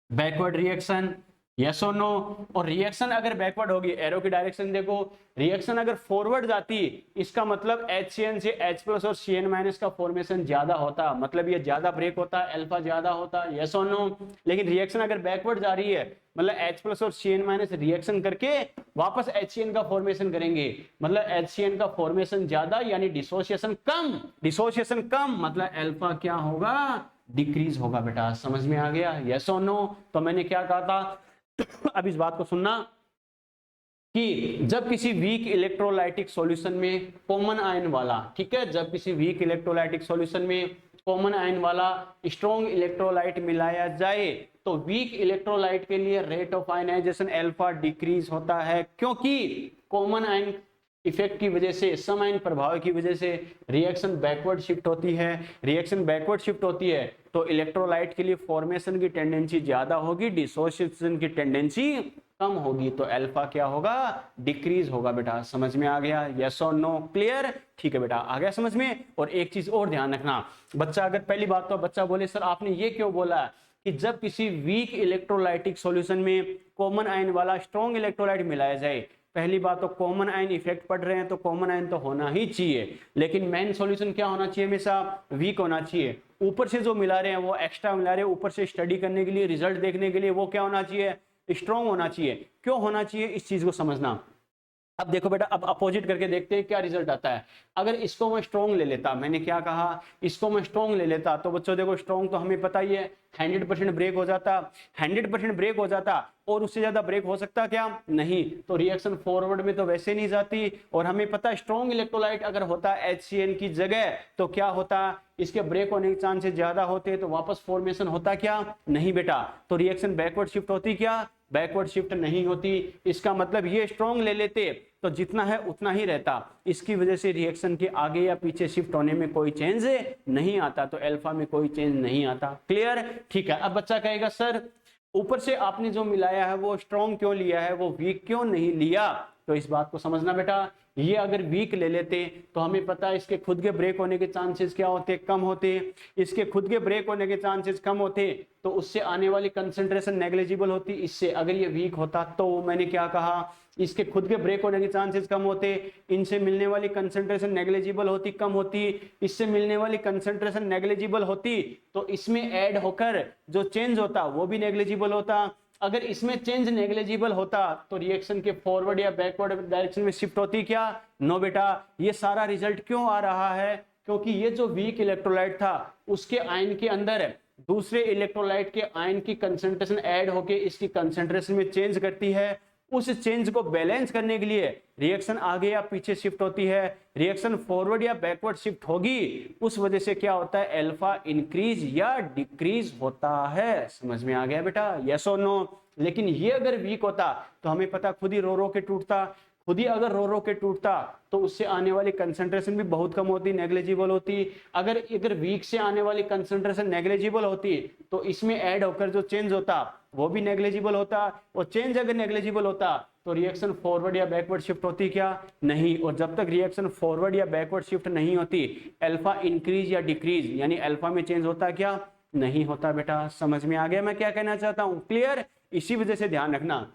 बैकवर्ड रिएक्शन। यस और नो? और रिएक्शन अगर बैकवर्ड होगी, एरो की डायरेक्शन देखो, रिएक्शन अगर फॉरवर्ड जाती इसका मतलब HCN से H+ और Cn- का फॉर्मेशन ज्यादा होता, मतलब ये ज्यादा ब्रेक होता, अल्फा ज्यादा होता। यस और नो? लेकिन रिएक्शन अगर बैकवर्ड जा रही है मतलब H+ और Cn- रिएक्शन करके वापस HCN का फॉर्मेशन करेंगे, मतलब HCN का फॉर्मेशन ज्यादा यानी डिसोसिएशन कम, डिसोसिएशन कम मतलब अल्फा क्या होगा, डिक्रीज होगा बेटा। समझ में आ गया? यस और नो? तो मैंने क्या कहा था अब इस बात को सुनना कि जब किसी वीक इलेक्ट्रोलाइटिक सॉल्यूशन में कॉमन आयन वाला, ठीक है, जब किसी वीक इलेक्ट्रोलाइटिक सॉल्यूशन में कॉमन आयन वाला स्ट्रॉन्ग इलेक्ट्रोलाइट मिलाया जाए तो वीक इलेक्ट्रोलाइट के लिए rate of ionization alpha decrease होता है, क्योंकि कॉमन आयन इफेक्ट की वजह से, सम आयन प्रभाव की वजह से रिएक्शन बैकवर्ड शिफ्ट होती है। रिएक्शन बैकवर्ड शिफ्ट होती है तो इलेक्ट्रोलाइट के लिए फॉर्मेशन की टेंडेंसी ज्यादा होगी, डिसोसिएशन की टेंडेंसी कम होगी, तो अल्फा क्या होगा, डिक्रीज होगा बेटा। समझ में आ गया? यस और नो? क्लियर? ठीक है बेटा, आ गया समझ में। और एक चीज और ध्यान रखना, बच्चा अगर पहली बात तो बच्चा बोले सर आपने ये क्यों बोला कि जब किसी वीक इलेक्ट्रोलाइटिक सॉल्यूशन में कॉमन आयन वाला स्ट्रॉन्ग इलेक्ट्रोलाइट मिलाया जाए, पहली बात तो कॉमन आयन इफेक्ट पड़ रहे हैं तो कॉमन आयन तो होना ही चाहिए, लेकिन मेन सॉल्यूशन क्या होना चाहिए, हमेशा वीक होना चाहिए। ऊपर से जो मिला रहे हैं वो एक्स्ट्रा मिला रहे हैं, ऊपर से स्टडी करने के लिए, रिजल्ट देखने के लिए वो क्या होना चाहिए, स्ट्रॉन्ग होना चाहिए। क्यों होना चाहिए इस चीज को समझना। अब देखो बेटा, अब अपोजिट करके देखते हैं क्या रिजल्ट आता है। अगर इसको मैं स्ट्रॉन्ग ले लेता, मैंने क्या कहा, इसको मैं स्ट्रॉन्ग ले लेता, तो बच्चों देखो स्ट्रॉन्ग तो हमें पता ही है 100% ब्रेक हो जाता, 100% ब्रेक हो जाता, और उससे ज्यादा ब्रेक हो सकता क्या, नहीं। तो रिएक्शन फॉरवर्ड में तो वैसे नहीं जाती, और हमें पता है स्ट्रॉन्ग इलेक्ट्रोलाइट अगर होता HCN की जगह तो क्या होता, इसके ब्रेक होने के चांसेस ज्यादा होते, तो वापस फॉर्मेशन होता क्या, नहीं बेटा। तो रिएक्शन बैकवर्ड शिफ्ट होती क्या, बैकवर्ड शिफ्ट नहीं होती। इसका मतलब ये स्ट्रॉन्ग ले लेते तो जितना है उतना ही रहता, इसकी वजह से रिएक्शन के आगे या पीछे शिफ्ट होने में कोई चेंज नहीं आता, तो अल्फा में कोई चेंज नहीं आता। क्लियर? ठीक है। अब बच्चा कहेगा सर ऊपर से आपने जो मिलाया है वो स्ट्रॉन्ग क्यों लिया है, वो वीक क्यों नहीं लिया। तो इस बात को समझना बेटा, ये अगर वीक ले लेते तो हमें पता है इसके खुद के ब्रेक होने के चांसेस क्या होते, कम होते। इसके खुद के ब्रेक होने के चांसेस कम होते तो उससे आने वाली कंसंट्रेशन नेग्लिजिबल होती। इससे अगर ये वीक होता तो मैंने क्या कहा, इसके खुद के ब्रेक होने के चांसेस कम होते, इनसे मिलने वाली कंसंट्रेशन नेग्लिजिबल होती, कम होती, इससे मिलने वाली कंसंट्रेशन नेग्लिजिबल होती, तो इसमें ऐड होकर जो चेंज होता वो भी नेग्लिजिबल होता। अगर इसमें चेंज नेग्लिजिबल होता तो रिएक्शन के फॉरवर्ड या बैकवर्ड डायरेक्शन में शिफ्ट होती क्या, नो बेटा। ये सारा रिजल्ट क्यों आ रहा है, क्योंकि ये जो वीक इलेक्ट्रोलाइट था उसके आयन के अंदर दूसरे इलेक्ट्रोलाइट के आयन की कंसंट्रेशन ऐड होके इसकी कंसंट्रेशन में चेंज करती है, उस चेंज को बैलेंस करने के लिए रिएक्शन आगे या पीछे शिफ्ट होती है, रिएक्शन फॉरवर्ड या बैकवर्ड शिफ्ट होगी, उस वजह से क्या होता है, अल्फा इंक्रीज या डिक्रीज होता है। समझ में आ गया बेटा, यस और नो। लेकिन ये अगर वीक होता तो हमें पता खुद ही रो रो के टूटता, खुद ही अगर रो रो के टूटता तो उससे आने वाली कंसंट्रेशन भी बहुत कम होती, नेग्लिजिबल होती। अगर वीक से आने वाली कंसंट्रेशन नेग्लिजिबल होती तो इसमें ऐड होकर जो चेंज होता वो भी नेग्लिजिबल होता, और चेंज अगर नेग्लिजिबल होता तो रिएक्शन फॉरवर्ड या बैकवर्ड शिफ्ट होती क्या, नहीं। और जब तक रिएक्शन फॉरवर्ड या बैकवर्ड शिफ्ट नहीं होती, अल्फा इंक्रीज या डिक्रीज यानी अल्फा में चेंज होता क्या, नहीं होता बेटा। समझ में आ गया मैं क्या कहना चाहता हूं, क्लियर। इसी वजह से ध्यान रखना,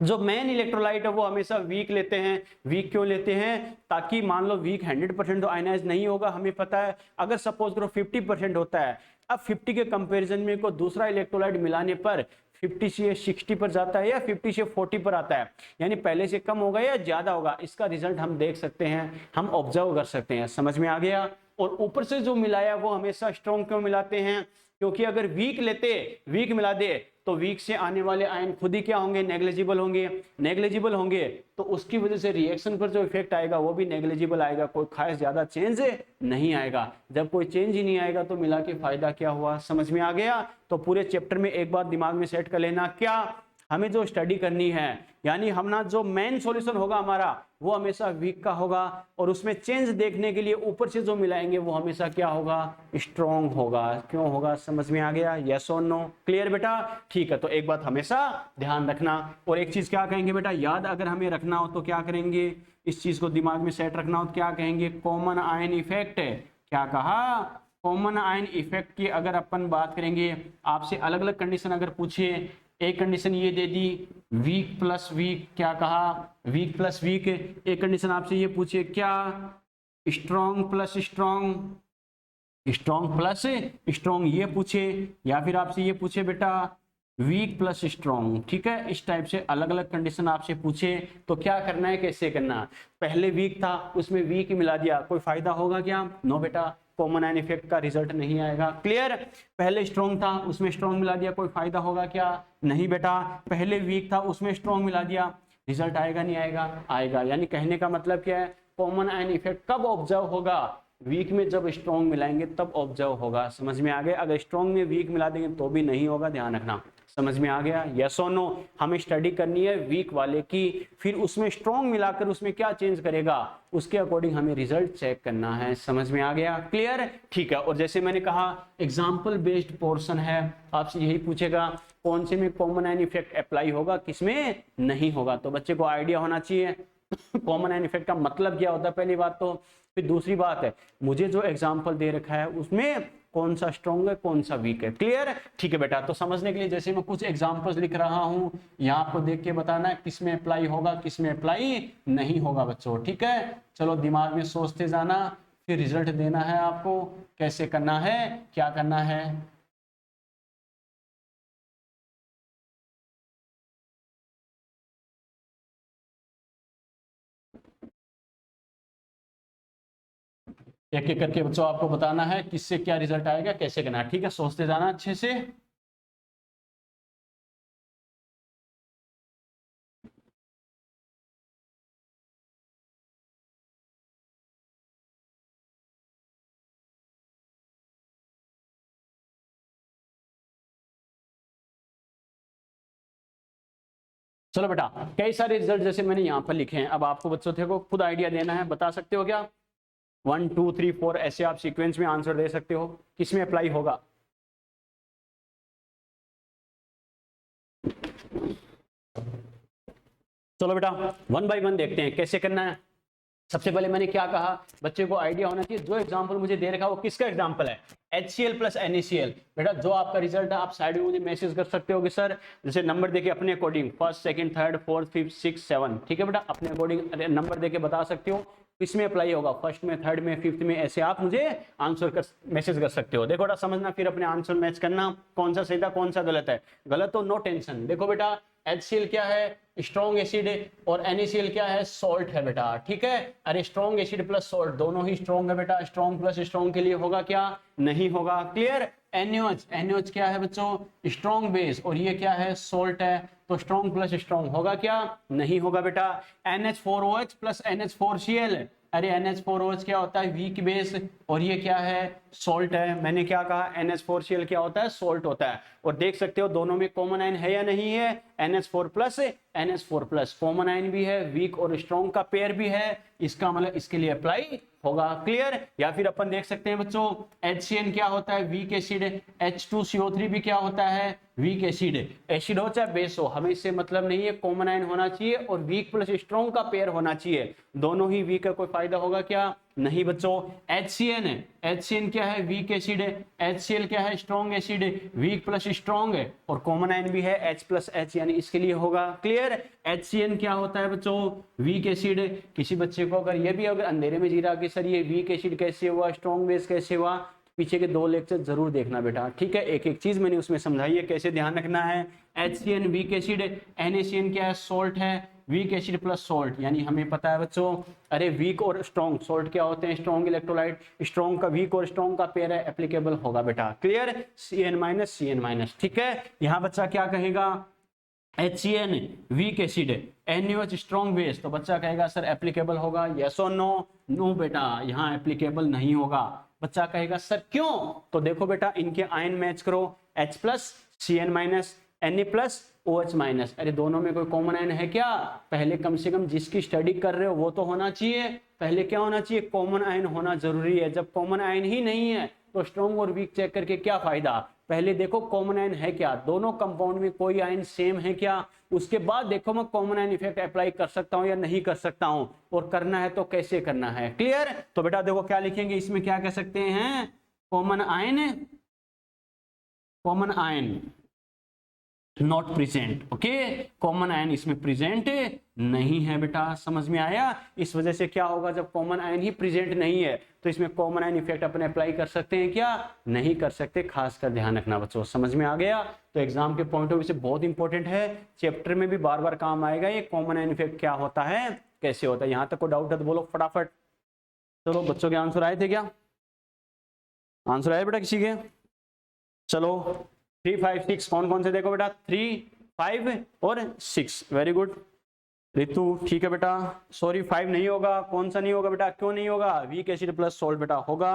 जो मेन इलेक्ट्रोलाइट है वो हमेशा वीक लेते हैं। वीक क्यों लेते हैं, ताकि मान लो वीक 100% तो आयनाइज नहीं होगा, हमें पता है। अगर सपोज करो 50% होता है, अब 50 के कंपैरिजन में को दूसरा इलेक्ट्रोलाइट मिलाने पर 50 से 60 पर जाता है या 50 से 40 पर आता है, यानी पहले से कम होगा या ज्यादा होगा, इसका रिजल्ट हम देख सकते हैं, हम ऑब्जर्व कर सकते हैं। समझ में आ गया। और ऊपर से जो मिलाया वो हमेशा स्ट्रॉन्ग क्यों मिलाते हैं, क्योंकि अगर वीक लेते, वीक मिला दे तो वीक से आने वाले आयन खुद ही क्या होंगे, नेग्लिजिबल होंगे। नेग्लिजिबल होंगे तो उसकी वजह से रिएक्शन पर जो इफेक्ट आएगा वो भी नेग्लिजिबल आएगा, कोई खास ज्यादा चेंज नहीं आएगा। जब कोई चेंज ही नहीं आएगा तो मिला के फायदा क्या हुआ। समझ में आ गया। तो पूरे चैप्टर में एक बात दिमाग में सेट कर लेना, क्या हमें जो स्टडी करनी है, यानी हम ना जो मेन सॉल्यूशन होगा हमारा वो हमेशा वीक का होगा, और उसमें चेंज देखने के लिए ऊपर से जो मिलाएंगे वो हमेशा क्या होगा, स्ट्रॉन्ग होगा। क्यों होगा, समझ में आ गया, यस और नो, क्लियर बेटा। ठीक है, तो एक बात हमेशा ध्यान रखना। और एक चीज क्या कहेंगे बेटा, याद अगर हमें रखना हो तो क्या करेंगे, इस चीज को दिमाग में सेट रखना हो तो क्या कहेंगे, कॉमन आयन इफेक्ट। क्या कहा, कॉमन आयन इफेक्ट की अगर अपन बात करेंगे, आपसे अलग अलग कंडीशन अगर पूछे, एक कंडीशन ये दे दी वीक प्लस वीक, क्या कहा, वीक प्लस वीक। एक कंडीशन आपसे ये पूछे क्या, strong plus strong, strong plus strong ये पूछे, या फिर आपसे ये पूछे बेटा वीक प्लस स्ट्रॉन्ग। ठीक है, इस टाइप से अलग अलग कंडीशन आपसे पूछे तो क्या करना है, कैसे करना। पहले वीक था उसमें वीक मिला दिया, कोई फायदा होगा क्या, नो बेटा, कॉमन आयन इफेक्ट का रिजल्ट नहीं आएगा। क्लियर। पहले स्ट्रॉन्ग था उसमें स्ट्रॉन्ग मिला दिया, कोई फायदा होगा क्या, नहीं बेटा। पहले वीक था उसमें स्ट्रॉन्ग मिला दिया, रिजल्ट आएगा नहीं आएगा, आएगा। यानी कहने का मतलब क्या है, कॉमन आयन इफेक्ट कब ऑब्जर्व होगा, वीक में जब स्ट्रॉन्ग मिलाएंगे तब ऑब्जर्व होगा। समझ में आ गया। अगर स्ट्रॉन्ग में वीक मिला देंगे तो भी नहीं होगा, ध्यान रखना। समझ में आ गया, यस और नो। हमें स्टडी करनी है वीक वाले की, फिर उसमें स्ट्रॉन्ग मिलाकर उसमें क्या चेंज करेगा उसके अकॉर्डिंग हमें रिजल्ट चेक करना है। समझ में आ गया, क्लियर। ठीक है, और जैसे मैंने कहा एग्जाम्पल बेस्ड पोर्शन है, आपसे यही पूछेगा कौन से में कॉमन आयन इफेक्ट अप्लाई होगा, किसमें नहीं होगा। तो बच्चे को आइडिया होना चाहिए कॉमन आयन इफेक्ट का मतलब क्या होता है, पहली बात तो। फिर दूसरी बात है, मुझे जो एग्जाम्पल दे रखा है उसमें कौन सा स्ट्रॉन्ग है कौन सा वीक है। क्लियर। ठीक है बेटा, तो समझने के लिए जैसे मैं कुछ एग्जांपल्स लिख रहा हूं, यहाँ आपको देख के बताना है किस में अप्लाई होगा किस में अप्लाई नहीं होगा बच्चों। ठीक है, चलो दिमाग में सोचते जाना, फिर रिजल्ट देना है आपको, कैसे करना है क्या करना है। एक एक करके बच्चों आपको बताना है किससे क्या रिजल्ट आएगा, कैसे करना है। ठीक है, सोचते जाना अच्छे से। चलो बेटा, कई सारे रिजल्ट जैसे मैंने यहाँ पर लिखे हैं, अब आपको बच्चों थे को खुद आइडिया देना है, बता सकते हो क्या, 1 2 3 4 ऐसे आप सीक्वेंस में आंसर दे सकते हो, किसमें अप्लाई होगा। चलो बेटा, 1 बाय 1 देखते हैं कैसे करना है। सबसे पहले मैंने क्या कहा, बच्चे को आइडिया होना चाहिए जो एग्जांपल मुझे दे रखा है वो किसका एग्जांपल है, HCl प्लस NaCl। बेटा जो आपका रिजल्ट है आप साइड में मुझे मैसेज कर सकते हो कि सर जैसे नंबर देके अपने according first second third fourth fifth six seven, ठीक है बेटा, अपने अकॉर्डिंग नंबर देके बता सकते हो किसमें अप्लाई होगा, फर्स्ट में थर्ड में फिफ्थ में, ऐसे आप मुझे आंसर कर मैसेज कर सकते हो। देखो बेटा समझना, फिर अपने आंसर मैच करना कौन सा सही था कौन सा गलत है। गलत तो नो टेंशन। देखो बेटा HCl क्या है, स्ट्रॉन्ग एसिड, और NaCl क्या है, सॉल्ट है बेटा। ठीक है, अरे स्ट्रॉन्ग एसिड प्लस सॉल्ट दोनों ही स्ट्रॉन्ग है बेटा, स्ट्रॉन्ग प्लस स्ट्रॉन्ग के लिए होगा क्या, नहीं होगा। क्लियर। NaOH, NaOH क्या है बच्चों, स्ट्रॉन्ग बेस, और ये क्या है, सोल्ट है, तो स्ट्रॉन्ग प्लस स्ट्रॉन्ग होगा क्या, नहीं होगा बेटा। NH4OH प्लस NH4Cl, अरे NH4OH क्या होता है, वीक बेस, और ये क्या है, सोल्ट है। मैंने क्या कहा, NH4Cl क्या होता है, सोल्ट होता है। और देख सकते हो दोनों में कॉमन आयन है या नहीं है, NH4 plus NH4 plus, common ion भी है, वीक और स्ट्रॉन्ग का पेयर भी है, इसका मतलब इसके लिए अप्लाई होगा। क्लियर। या फिर अपन देख सकते हैं बच्चों, HCN क्या होता है, वीक एसिड, H2CO3 भी क्या होता है, वीक एसिड। एसिड हो चाहे बेस हो, हमें इससे मतलब नहीं है, कॉमन आयन होना चाहिए और वीक प्लस स्ट्रॉन्ग का पेयर होना चाहिए। दोनों ही वीक का कोई फायदा होगा क्या, नहीं बच्चों। HCN है, HCN क्या है, वीक एसिड है, HCl क्या है, strong acid, weak plus strong है, और कॉमन आयन भी है H प्लस H, यानी इसके लिए होगा। क्लियर। HCN क्या होता है बच्चों, वीक एसिड। किसी बच्चे को अगर ये भी अगर अंधेरे में जी रहा कि सर ये वीक एसिड कैसे हुआ, स्ट्रॉन्ग बेस कैसे हुआ, पीछे के 2 लेक्चर जरूर देखना बेटा, ठीक है। एक एक चीज मैंने उसमें समझाई है, कैसे ध्यान रखना है। HCN वीक एसिड, NaCN क्या है, सोल्ट है, वीक एसिड प्लस सोल्ट, यानी हमें पता है बच्चों, अरे वीक और स्ट्रॉन्ग सोल्ट क्या होते हैं, स्ट्रॉन्ग इलेक्ट्रोलाइट, स्ट्रॉन्ग का वीक और स्ट्रॉन्ग का पेयर है, एप्लीकेबल होगा बेटा। क्लियर। CN-CN-, ठीक है। यहाँ बच्चा क्या कहेगा, HCN weak acid, NaOH strong base, तो बच्चा कहेगा सर एप्लीकेबल होगा, यस और नो, नो बेटा, यहाँ एप्लीकेबल नहीं होगा। बच्चा कहेगा सर क्यों, तो देखो बेटा इनके आयन मैच करो, H plus CN minus, Na plus OH minus, अरे दोनों में कोई कॉमन आयन है क्या, पहले कम से कम जिसकी स्टडी कर रहे हो वो तो होना चाहिए, पहले क्या होना चाहिए, कॉमन आयन होना जरूरी है। जब कॉमन आयन ही नहीं है तो स्ट्रॉन्ग और वीक चेक करके क्या फायदा, पहले देखो कॉमन आयन है क्या, दोनों कंपाउंड में कोई आयन सेम है क्या, उसके बाद देखो मैं कॉमन आयन इफेक्ट अप्लाई कर सकता हूं या नहीं कर सकता हूं, और करना है तो कैसे करना है। क्लियर। तो बेटा देखो क्या लिखेंगे इसमें, क्या कह सकते हैं, common ion, common ion not present, okay, common ion इसमें प्रेजेंट नहीं है बेटा, समझ में आया। इस वजह से क्या होगा, जब कॉमन आयन ही प्रेजेंट नहीं है तो इसमें कॉमन आयन इफेक्ट अपने अप्लाई कर सकते हैं क्या, नहीं कर सकते, खासकर ध्यान रखना बच्चों, समझ में आ गया। तो एग्जाम के पॉइंट ऑफ व्यू से बहुत इंपॉर्टेंट है, चैप्टर में भी बार बार काम आएगा, ये कॉमन आयन इफेक्ट क्या होता है, कैसे होता है। यहाँ तक को डाउट है तो बोलो फटाफट। चलो बच्चों के आंसर आए थे क्या, आंसर आए बेटा किसी के, चलो 3, 5, 6 कौन कौन से, देखो बेटा 3, 5 और 6, वेरी गुड। रितु ठीक है बेटा, सॉरी 5 नहीं होगा, कौन सा नहीं होगा बेटा, क्यों नहीं होगा, वीक एसिड प्लस सोल्ट बेटा होगा,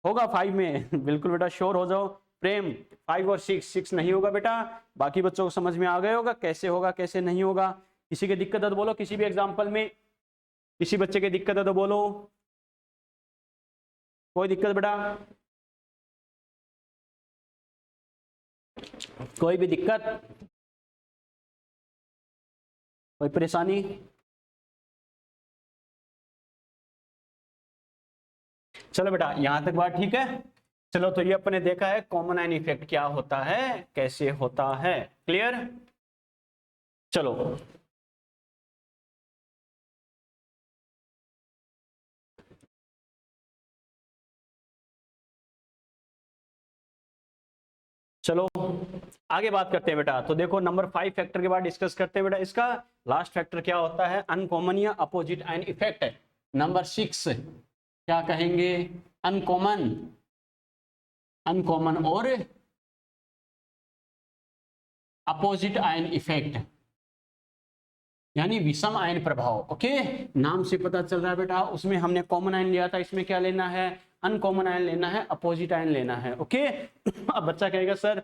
होगा 5 में बिल्कुल बेटा, श्योर हो जाओ। प्रेम 5 और 6 नहीं होगा बेटा। बाकी बच्चों को समझ में आ गया होगा कैसे होगा कैसे नहीं होगा। किसी की दिक्कत है तो बोलो, किसी भी एग्जाम्पल में किसी बच्चे की दिक्कत है तो बोलो, कोई दिक्कत बेटा, कोई भी दिक्कत, कोई परेशानी, चलो बेटा यहां तक बात ठीक है। चलो तो ये अपने देखा है कॉमन आयन इफेक्ट क्या होता है, कैसे होता है। क्लियर। चलो चलो आगे बात करते हैं बेटा। तो देखो नंबर 5 फैक्टर के बाद डिस्कस करते हैं बेटा, इसका लास्ट फैक्टर क्या होता है, अनकॉमन या अपोजिट आयन इफेक्ट। नंबर 6 क्या कहेंगे, अनकॉमन, अनकॉमन और अपोजिट आयन इफेक्ट, यानी विषम आयन प्रभाव। ओके, नाम से पता चल रहा है बेटा, उसमें हमने कॉमन आयन लिया था, इसमें क्या लेना है, अनकॉमन आयन लेना है, अपोजिट आयन लेना है। ओके अब बच्चा कहेगा सर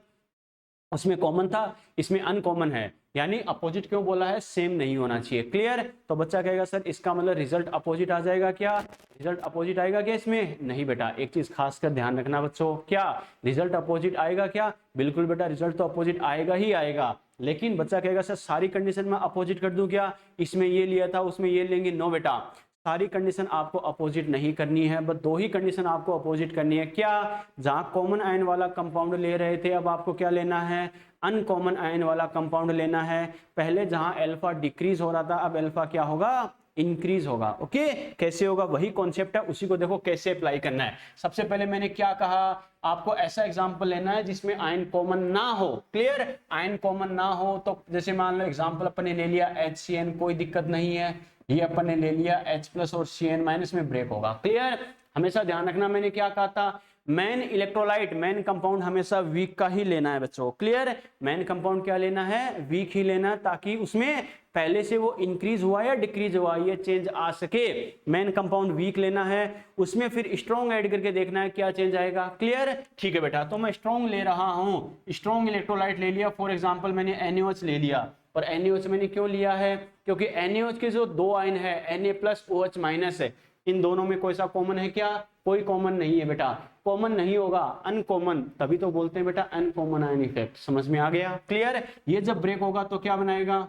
उसमें कॉमन था इसमें अनकॉमन है, यानी अपोजिट क्यों बोला है, सेम नहीं होना चाहिए। क्लियर। तो बच्चा कहेगा सर इसका मतलब रिजल्ट अपोजिट आ जाएगा क्या, रिजल्ट अपोजिट आएगा क्या इसमें, नहीं बेटा। एक चीज खास कर ध्यान रखना बच्चों, क्या रिजल्ट अपोजिट आएगा क्या, बिल्कुल बेटा रिजल्ट तो अपोजिट आएगा ही आएगा। लेकिन बच्चा कहेगा सर सारी कंडीशन में अपोजिट कर दूं क्या, इसमें ये लिया था उसमें ये लेंगे, नो बेटा, सारी कंडीशन आपको अपोजिट नहीं करनी है, बस 2 ही कंडीशन आपको अपोजिट करनी है। क्या, जहां कॉमन आयन वाला कंपाउंड ले रहे थे अब आपको क्या लेना है, अनकॉमन आयन वाला कंपाउंड लेना है। पहले जहां अल्फा डिक्रीज हो रहा था अब अल्फा क्या होगा, इंक्रीज होगा। ओके, कैसे होगा, वही कॉन्सेप्ट है, उसी को देखो कैसे अप्लाई करना है। सबसे पहले मैंने क्या कहा, आपको ऐसा एग्जांपल लेना है जिसमें आयन कॉमन ना हो। क्लियर, आयन कॉमन ना हो तो जैसे मान लो एग्जांपल अपन ने ले लिया HCN, कोई दिक्कत नहीं है, ये अपन ने ले लिया H प्लस और CN माइनस में ब्रेक होगा। क्लियर, हमेशा ध्यान रखना मैंने क्या कहा था, मेन इलेक्ट्रोलाइट, मेन कंपाउंड हमेशा वीक का ही लेना है बच्चों, क्लियर। मेन कंपाउंड क्या लेना है, वीक ही लेना, ताकि उसमें पहले से वो इंक्रीज हुआ या डिक्रीज हुआ ये चेंज आ सके। मेन कंपाउंड वीक लेना है, उसमें फिर स्ट्रॉन्ग ऐड करके देखना है क्या चेंज आएगा, क्लियर। ठीक है बेटा, तो मैं स्ट्रॉन्ग ले रहा हूं, स्ट्रॉन्ग इलेक्ट्रोलाइट ले लिया, फॉर एग्जांपल मैंने NaOH ले लिया। और NaOH मैंने क्यों लिया है, क्योंकि NaOH के जो दो आयन है Na+OH- है, इन दोनों में कोई सा कॉमन है क्या, कोई कॉमन नहीं है बेटा, कॉमन नहीं होगा, अनकॉमन, तभी तो बोलते हैं बेटा अनकॉमन आयन इफेक्ट। समझ में आ गया, क्लियर। ये जब ब्रेक होगा तो क्या बनाएगा,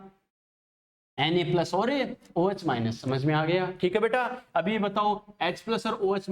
Na+ और OH-, समझ में आ गया, ठीक है बेटा। अभी बताओ H+ और OH-,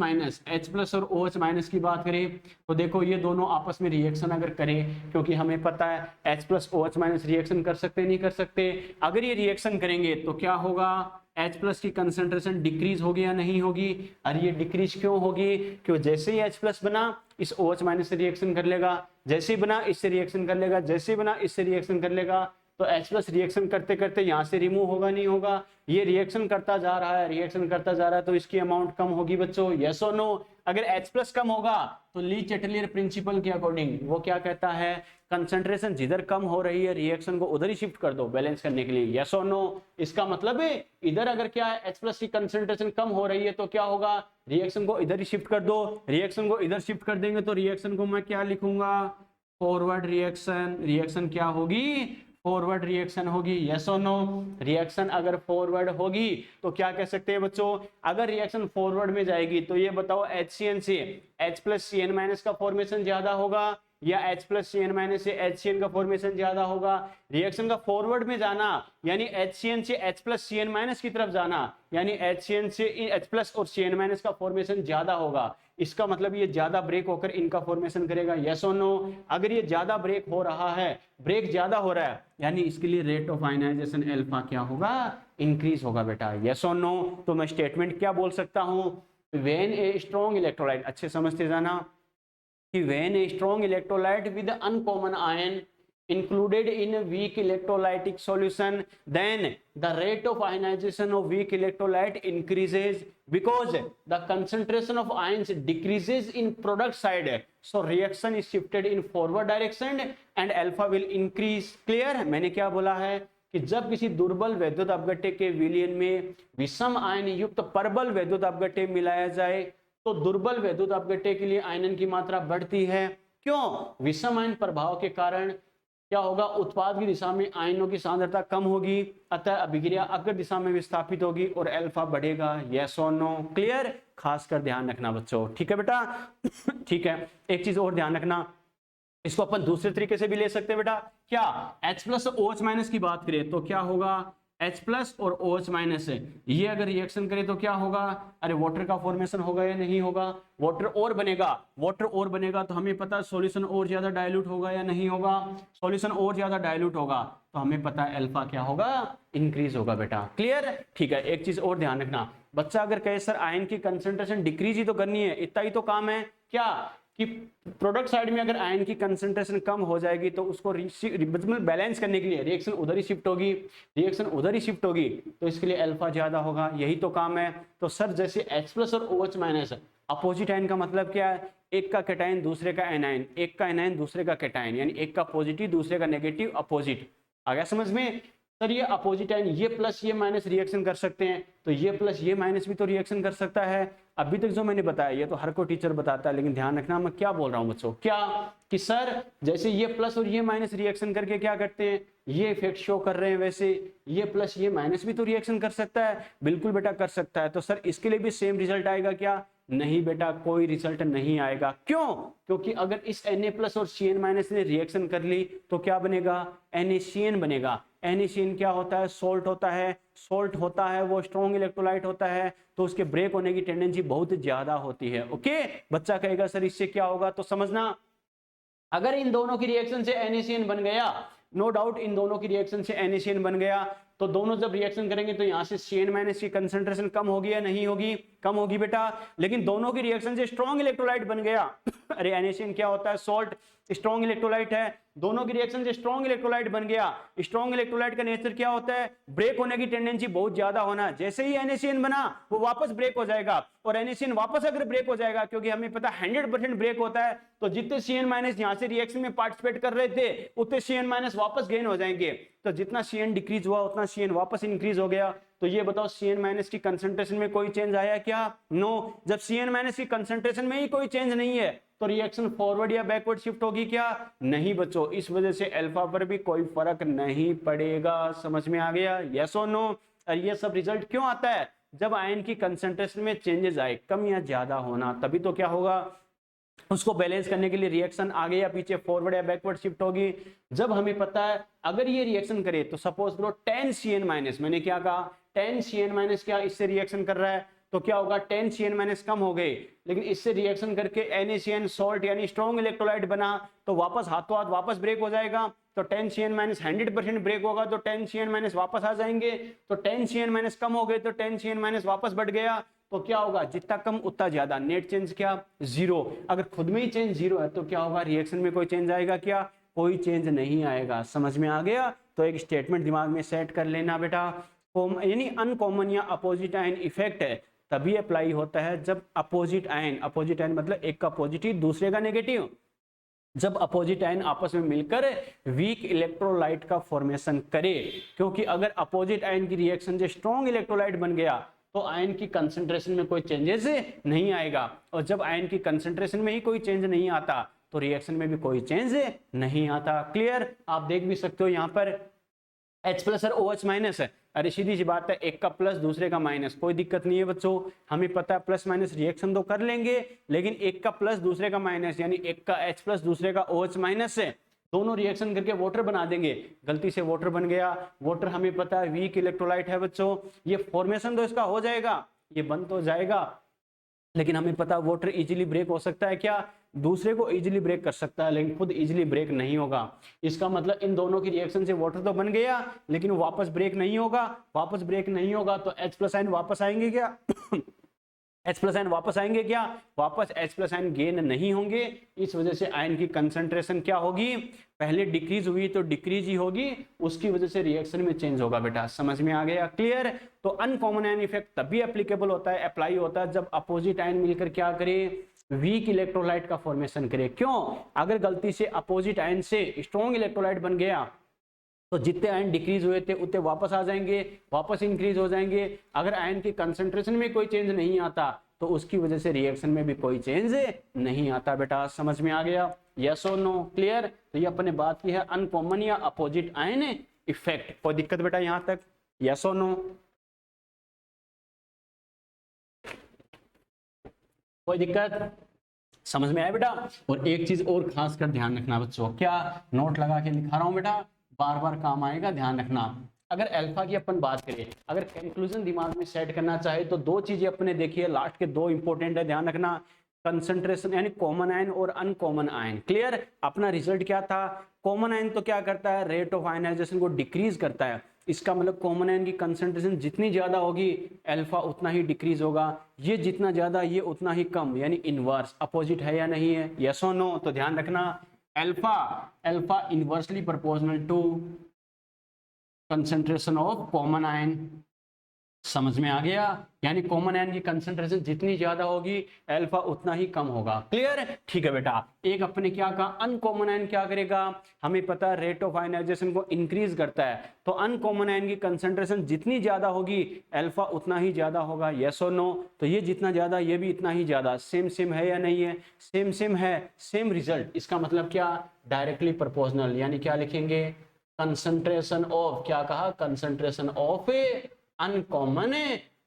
H+ और OH- की बात करें तो देखो ये दोनों आपस में रिएक्शन अगर करें, क्योंकि हमें पता है H+ OH- रिएक्शन कर सकते नहीं कर सकते, अगर ये रिएक्शन करेंगे तो क्या होगा, H+ की कंसंट्रेशन डिक्रीज होगी या नहीं होगी। अरे ये डिक्रीज क्यों होगी, क्योंकि जैसे ही H+ बना इस OH- से रिएक्शन कर लेगा, जैसे ही बना इससे रिएक्शन कर लेगा, जैसे ही बना इससे रिएक्शन कर लेगा, तो H+ रिएक्शन करते करते यहां से रिमूव होगा नहीं होगा, ये रिएक्शन करता जा रहा है, रिएक्शन करता जा रहा है, तो इसकी अमाउंट कम होगी बच्चों, यस और नो। अगर H+ कम होगा तो ली चैटलियर प्रिंसिपल के अकॉर्डिंग वो क्या कहता है, कंसंट्रेशन जिधर कम हो रही है रिएक्शन को उधर ही शिफ्ट कर दो बैलेंस करने के लिए, यस और नो। इसका मतलब है इधर अगर क्या है H+ की कंसंट्रेशन कम हो रही है तो क्या होगा, रिएक्शन को इधर ही शिफ्ट कर दो, रिएक्शन को इधर शिफ्ट कर देंगे तो रिएक्शन को मैं क्या लिखूंगा, फॉरवर्ड रिएक्शन। रिएक्शन क्या होगी, फॉरवर्ड रिएक्शन होगी, यस और नो। रिएक्शन अगर फॉरवर्ड होगी तो क्या कह सकते हैं बच्चों, अगर रिएक्शन फॉरवर्ड में जाएगी तो ये बताओ HCN से H+Cn- का फॉर्मेशन ज्यादा होगा या H+Cn- से HCN का फॉर्मेशन ज्यादा होगा। रिएक्शन का फॉरवर्ड में जाना यानी HCN से H+Cn- की तरफ जाना, यानी HCN से H+ और Cn- का फॉर्मेशन ज्यादा होगा, इसका मतलब ये ज्यादा ब्रेक होकर इनका फॉर्मेशन करेगा, यस और नो। अगर ये ज्यादा ब्रेक हो रहा है, ब्रेक ज्यादा हो रहा है, यानी इसके लिए रेट ऑफ आयनाइजेशन अल्फा क्या होगा, इंक्रीज होगा बेटा, यस और नो। तो मैं स्टेटमेंट क्या बोल सकता हूं, व्हेन ए स्ट्रॉन्ग इलेक्ट्रोलाइट, अच्छे समझते जाना कि when a strong electrolyte with uncommon ion included in a weak electrolytic solution, then the rate of ionization of weak electrolyte increases because the concentration of ions decreases in product side, so reaction is shifted in forward direction and alpha will increase, clear। मैंने क्या बोला है कि जब किसी दुर्बल वैद्युत अपघट्य के विलयन में विषम आयन युक्त प्रबल वैद्युत अपघट्य मिलाया जाए तो दुर्बल वैद्युत अपघट्य के लिए आयनन की मात्रा बढ़ती है, क्यों, विषम आयन प्रभाव के कारण क्या होगा, उत्पाद की दिशा में आयनों की सांद्रता कम होगी, अतः अभिक्रिया अग्र दिशा में विस्थापित होगी और अल्फा बढ़ेगा, यस और नो, क्लियर। खासकर ध्यान रखना बच्चों, ठीक है बेटा। ठीक है, एक चीज और ध्यान रखना, इसको अपन दूसरे तरीके से भी ले सकते हैं बेटा, क्या H+ OH- की बात करें तो क्या होगा, H+ और OH- ये अगर रिएक्शन करे तो क्या होगा, अरे वाटर का फॉर्मेशन होगा या नहीं होगा, वाटर और बनेगा, वाटर और बनेगा तो हमें पता है सॉल्यूशन और ज्यादा डाइल्यूट होगा या नहीं होगा, सॉल्यूशन और ज्यादा डाइल्यूट होगा तो हमें पता है अल्फा क्या होगा, इंक्रीज होगा बेटा, क्लियर। ठीक है, एक चीज और ध्यान रखना, बच्चा अगर कहे सर आयन की कंसंट्रेशन डिक्रीज ही तो करनी है, इतना ही तो काम है, क्या कि प्रोडक्ट साइड में अगर आयन की कंसंट्रेशन कम हो जाएगी तो उसको बैलेंस करने के लिए रिएक्शन उधर ही शिफ्ट होगी, रिएक्शन उधर ही शिफ्ट होगी तो इसके लिए अल्फा ज्यादा होगा, यही तो काम है। तो सर जैसे H+ और OH- अपोजिट आयन का मतलब क्या है, एक का कैटायन दूसरे का एनायन, एक का एनायन दूसरे का कैटायन, यानी एक का पॉजिटिव दूसरे का नेगेटिव, अपोजिट, आ गया समझ में। सर ये अपोजिट आयन ये प्लस ये माइनस रिएक्शन कर सकते हैं तो ये प्लस ये माइनस भी तो रिएक्शन कर सकता है। अभी तक जो मैंने बताया ये तो हर कोई टीचर बताता है, लेकिन ध्यान रखना मैं क्या बोल रहा हूं बच्चों, क्या कि सर जैसे ये प्लस और ये माइनस रिएक्शन करके क्या करते हैं, ये इफेक्ट शो कर रहे हैं, वैसे ये प्लस ये माइनस भी तो रिएक्शन कर सकता है, बिल्कुल बेटा कर सकता है। तो सर इसके लिए भी सेम रिजल्ट आएगा क्या, नहीं बेटा कोई रिजल्ट नहीं आएगा, क्यों, क्योंकि अगर इस Na+ और Cn- ने रिएक्शन कर ली तो क्या बनेगा, NaCN बनेगा। NaCN क्या होता है, सोल्ट होता है, सोल्ट होता है वो स्ट्रॉन्ग इलेक्ट्रोलाइट होता है तो उसके ब्रेक होने की टेंडेंसी बहुत ज्यादा होती है। ओके, बच्चा कहेगा सर इससे क्या होगा, तो समझना अगर इन दोनों की रिएक्शन से NaCN बन गया, नो डाउट इन दोनों की रिएक्शन से NaCN बन गया तो दोनों जब रिएक्शन करेंगे तो यहाँ से CN- की कंसंट्रेशन कम होगी या नहीं होगी? कम होगी बेटा। लेकिन दोनों की रिएक्शन से स्ट्रॉन्ग इलेक्ट्रोलाइट बन गया अरे NaCN क्या होता है? सॉल्ट, स्ट्रॉन्ग इलेक्ट्रोलाइट है। दोनों की रिएक्शन से स्ट्रॉन्ग इलेक्ट्रोलाइट बन गया। स्ट्रॉन्ग इलेक्ट्रोलाइट का नेचर क्या होता है? ब्रेक होने की टेंडेंसी बहुत ज्यादा होना। जैसे ही NaCN बना वो वापस ब्रेक हो जाएगा, और NaCN वापस अगर ब्रेक हो जाएगा, क्योंकि हमें पता 100% ब्रेक होता है, तो जितने CN- यहां से रिएक्शन में पार्टिसिपेट कर रहे थे उतने CN- वापस गेन हो जाएंगे। तो जितना CN डिक्रीज हुआ उतना CN वापस इंक्रीज हो गया। तो ये बताओ CN- की कंसंट्रेशन में कोई चेंज आया क्या? नो। जब CN- की कंसंट्रेशन में ही कोई चेंज नहीं है तो रिएक्शन फॉरवर्ड या बैकवर्ड शिफ्ट होगी क्या? नहीं बच्चों। इस वजह से अल्फा पर भी कोई फर्क नहीं पड़ेगा। समझ में आ गया? यस और नो? और ये सब रिजल्ट क्यों आता है? जब आयन की कंसंट्रेशन में चेंजेस आए, कम या ज्यादा होना, तभी तो क्या होगा, उसको बैलेंस करने के लिए रिएक्शन आगे या पीछे, फॉरवर्ड या बैकवर्ड शिफ्ट होगी। जब हमें पता है अगर ये रिएक्शन करे तो सपोज करो 10 CN-, मैंने क्या कहा, 10 CN- क्या इससे रिएक्शन कर रहा है, तो क्या होगा, 10 CN- कम हो गए, लेकिन इससे रिएक्शन करके NaCN सॉल्ट यानी स्ट्रॉन्ग इलेक्ट्रोलाइट बना, तो वापस हाथों हाथ वापस ब्रेक हो जाएगा। तो 10 CN- 100% ब्रेक होगा तो 10 CN- वापस आ जाएंगे। तो 10 CN- कम हो गए तो 10 CN- वापस बढ़ गया। तो क्या होगा, जितना कम उतना ज्यादा। नेट चेंज क्या? जीरो। अगर खुद में ही चेंज जीरो है तो क्या होगा, रिएक्शन में कोई चेंज आएगा क्या? कोई चेंज नहीं आएगा। समझ में आ गया? तो एक स्टेटमेंट दिमाग में सेट कर लेना बेटा, यानी अनकॉमन या अपोजिट आयन इफेक्ट है तभी अप्लाई होता है जब अपोजिट आयन मतलब एक का पॉजिटिव दूसरे का नेगेटिव, जब अपोजिट आयन आपस में मिलकर वीक इलेक्ट्रोलाइट का फॉर्मेशन करे। क्योंकि अगर अपोजिट आयन की रिएक्शन से स्ट्रॉन्ग इलेक्ट्रोलाइट बन गया तो आयन की कंसंट्रेशन में कोई चेंजेस नहीं आएगा, और जब आयन की कंसंट्रेशन में ही कोई चेंज नहीं आता तो रिएक्शन में भी कोई चेंज नहीं आता। क्लियर? आप देख भी सकते हो यहाँ पर H+ और OH- है। अरे सीधी सी बात है, एक का प्लस दूसरे का माइनस, कोई दिक्कत नहीं है बच्चों। हमें पता है प्लस माइनस रिएक्शन तो कर लेंगे, लेकिन एक का प्लस दूसरे का माइनस, यानी एक का H+ दूसरे का OH- है, दोनों रिएक्शन करके वाटर बना देंगे। गलती से वाटर बन गया। वाटर हमें पता है वीक इलेक्ट्रोलाइट है बच्चों, ये फॉर्मेशन तो इसका हो जाएगा, ये बन तो जाएगा, लेकिन हमें पता वाटर इजीली ब्रेक हो सकता है क्या? दूसरे को इजीली ब्रेक कर सकता है, लेकिन खुद इजीली ब्रेक नहीं होगा। इसका मतलब इन दोनों की रिएक्शन से वाटर तो बन गया, लेकिन वापस ब्रेक नहीं होगा। वापस ब्रेक नहीं होगा तो H+ आयन वापस आएंगे क्या? H+ आयन वापस आएंगे क्या? वापस H+ आयन गेन नहीं होंगे। इस वजह से आयन की कंसंट्रेशन क्या होगी, पहले डिक्रीज हुई तो डिक्रीज ही होगी, उसकी वजह से रिएक्शन में चेंज होगा बेटा। समझ में आ गया? क्लियर? तो अनकॉमन आयन इफेक्ट तभी एप्लीकेबल होता है, अप्लाई होता है, जब अपोजिट आयन मिलकर क्या करे, वीक इलेक्ट्रोलाइट का फॉर्मेशन करे। क्यों? अगर गलती से अपोजिट आयन से स्ट्रॉन्ग इलेक्ट्रोलाइट बन गया तो जितने आयन डिक्रीज हुए थे उतने वापस आ जाएंगे, वापस इंक्रीज हो जाएंगे। अगर आयन की कंसंट्रेशन में कोई चेंज नहीं आता तो उसकी वजह से रिएक्शन में भी कोई चेंज नहीं आता बेटा। समझ में आ गया? यस और नो? क्लियर? तो ये अपने बात की है अनकॉमन या अपोजिट आयन इफेक्ट। कोई दिक्कत बेटा यहां तक? यस और नो? कोई दिक्कत? समझ में आया बेटा? और एक चीज और खास कर ध्यान रखना बच्चों, क्या नोट लगा के लिखा रहा हूं बेटा, बार बार काम आएगा, ध्यान रखना। अगर अल्फा की अपन बात करें, अगर कंक्लूजन दिमाग में सेट करना चाहे तो दो चीजें अपने देखिए, लास्ट के दो इंपॉर्टेंट है, ध्यान रखना। कंसंट्रेशन यानी कॉमन आयन और अनकॉमन आयन। क्लियर? अपना रिजल्ट क्या था? कॉमन आयन तो क्या करता है, रेट ऑफ आयनाइजेशन को डिक्रीज करता है। इसका मतलब कॉमन आयन की कंसंट्रेशन जितनी ज्यादा होगी अल्फा उतना ही डिक्रीज होगा, ये जितना ज्यादा ये उतना ही कम, यानी इनवर्स। अपोजिट है या नहीं है? यस और नो? तो ध्यान रखना, alpha alpha inversely proportional to concentration of common ion. समझ में आ गया? यानी कॉमन आयन की कंसंट्रेशन जितनी ज्यादा होगी अल्फा उतना ही कम होगा। क्लियर? ठीक है बेटा। एक अपने क्या कहा, अनकॉमन आयन क्या करेगा, हमें पता है रेट ऑफ आयनाइजेशन को इंक्रीज करता है, तो अनकॉमन आयन की कंसंट्रेशन जितनी ज्यादा होगी अल्फा उतना ही ज्यादा होगा। यस और नो? तो ये जितना ज्यादा ये भी इतना ही ज्यादा। सेम सेम है या नहीं है? सेम सेम है, सेम रिजल्ट। इसका मतलब क्या, डायरेक्टली प्रोपोर्शनल, यानी क्या लिखेंगे, कंसंट्रेशन ऑफ, क्या कहा, कंसंट्रेशन ऑफ अनकॉमन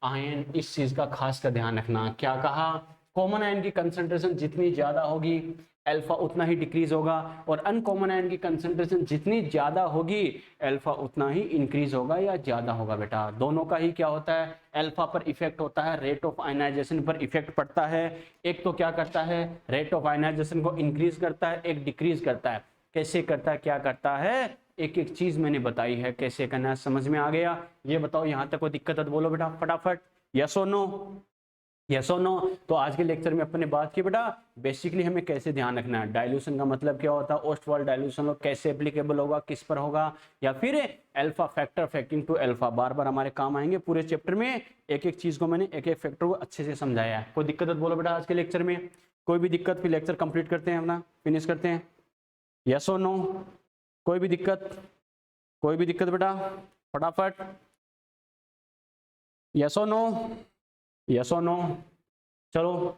आयन। इस चीज का खास कर ध्यान रखना। क्या कहा, कॉमन आयन की कंसंट्रेशन जितनी ज्यादा होगी अल्फा उतना ही डिक्रीज होगा, और अनकॉमन आयन की कंसंट्रेशन जितनी ज्यादा होगी अल्फा उतना ही इंक्रीज होगा या ज्यादा होगा बेटा। दोनों का ही क्या होता है, अल्फा पर इफेक्ट होता है, रेट ऑफ आयनाइजेशन पर इफेक्ट पड़ता है। एक तो क्या करता है, रेट ऑफ आयनाइजेशन को इंक्रीज करता है, एक डिक्रीज करता है। कैसे करता है, क्या करता है, एक एक चीज मैंने बताई है कैसे करना है, समझ में आ गया? ये बताओ यहाँ तक कोई दिक्कत है तो बोलो बेटा फटाफट, यस और नो, यस और नो। तो आज के लेक्चर में अपन ने बात की बेटा बेसिकली हमें कैसे ध्यान रखना है, डाइल्यूशन का मतलब क्या होता है, ओस्टवाल्ड डाइल्यूशन और कैसे एप्लीकेबल होगा, किस पर होगा, या फिर अल्फा फैक्टर फैक्टिंग टू अल्फा, बार बार हमारे काम आएंगे पूरे चैप्टर में। एक एक चीज को मैंने एक एक फैक्टर को अच्छे से समझाया है। कोई दिक्कत है तो बोलो बेटा आज के लेक्चर में, कोई भी दिक्कत, फिर लेक्चर कंप्लीट करते हैं अपना, फिनिश करते हैं, यस और नो, कोई भी दिक्कत, कोई भी दिक्कत बेटा फटाफट, यस और नो, यस और नो। चलो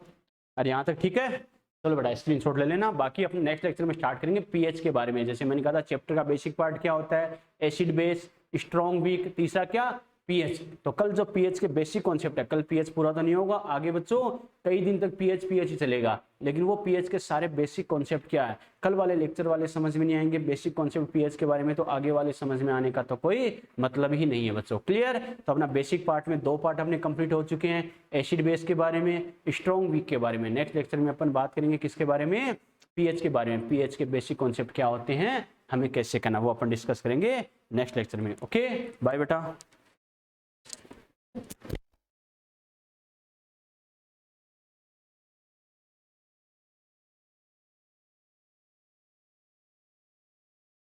अरे यहाँ तक ठीक है, चलो बेटा स्क्रीनशॉट ले लेना। बाकी अपने नेक्स्ट लेक्चर में स्टार्ट करेंगे पीएच के बारे में। जैसे मैंने कहा था चैप्टर का बेसिक पार्ट क्या होता है, एसिड बेस, स्ट्रॉन्ग वीक, तीसरा क्या पीएच। तो कल जो पीएच के बेसिक कॉन्सेप्ट है, कल पीएच पूरा तो नहीं होगा, आगे बच्चों कई दिन तक पीएच ही चलेगा, लेकिन वो पीएच के सारे बेसिक कॉन्सेप्ट क्या है कल वाले लेक्चर वाले समझ में नहीं आएंगे। बेसिक कॉन्सेप्ट पीएच के बारे में तो आगे वाले समझ में आने का तो कोई मतलब ही नहीं है बच्चों, क्लियर? तो अपना बेसिक पार्ट में 2 पार्ट अपने कंप्लीट हो चुके हैं, एसिड बेस के बारे में, स्ट्रॉन्ग वीक के बारे में। नेक्स्ट लेक्चर में अपन बात करेंगे किसके बारे में, पीएच के बारे में, पीएच के बेसिक कॉन्सेप्ट क्या होते हैं, हमें कैसे करना, वो अपन डिस्कस करेंगे नेक्स्ट लेक्चर में। ओके बाय बेटा।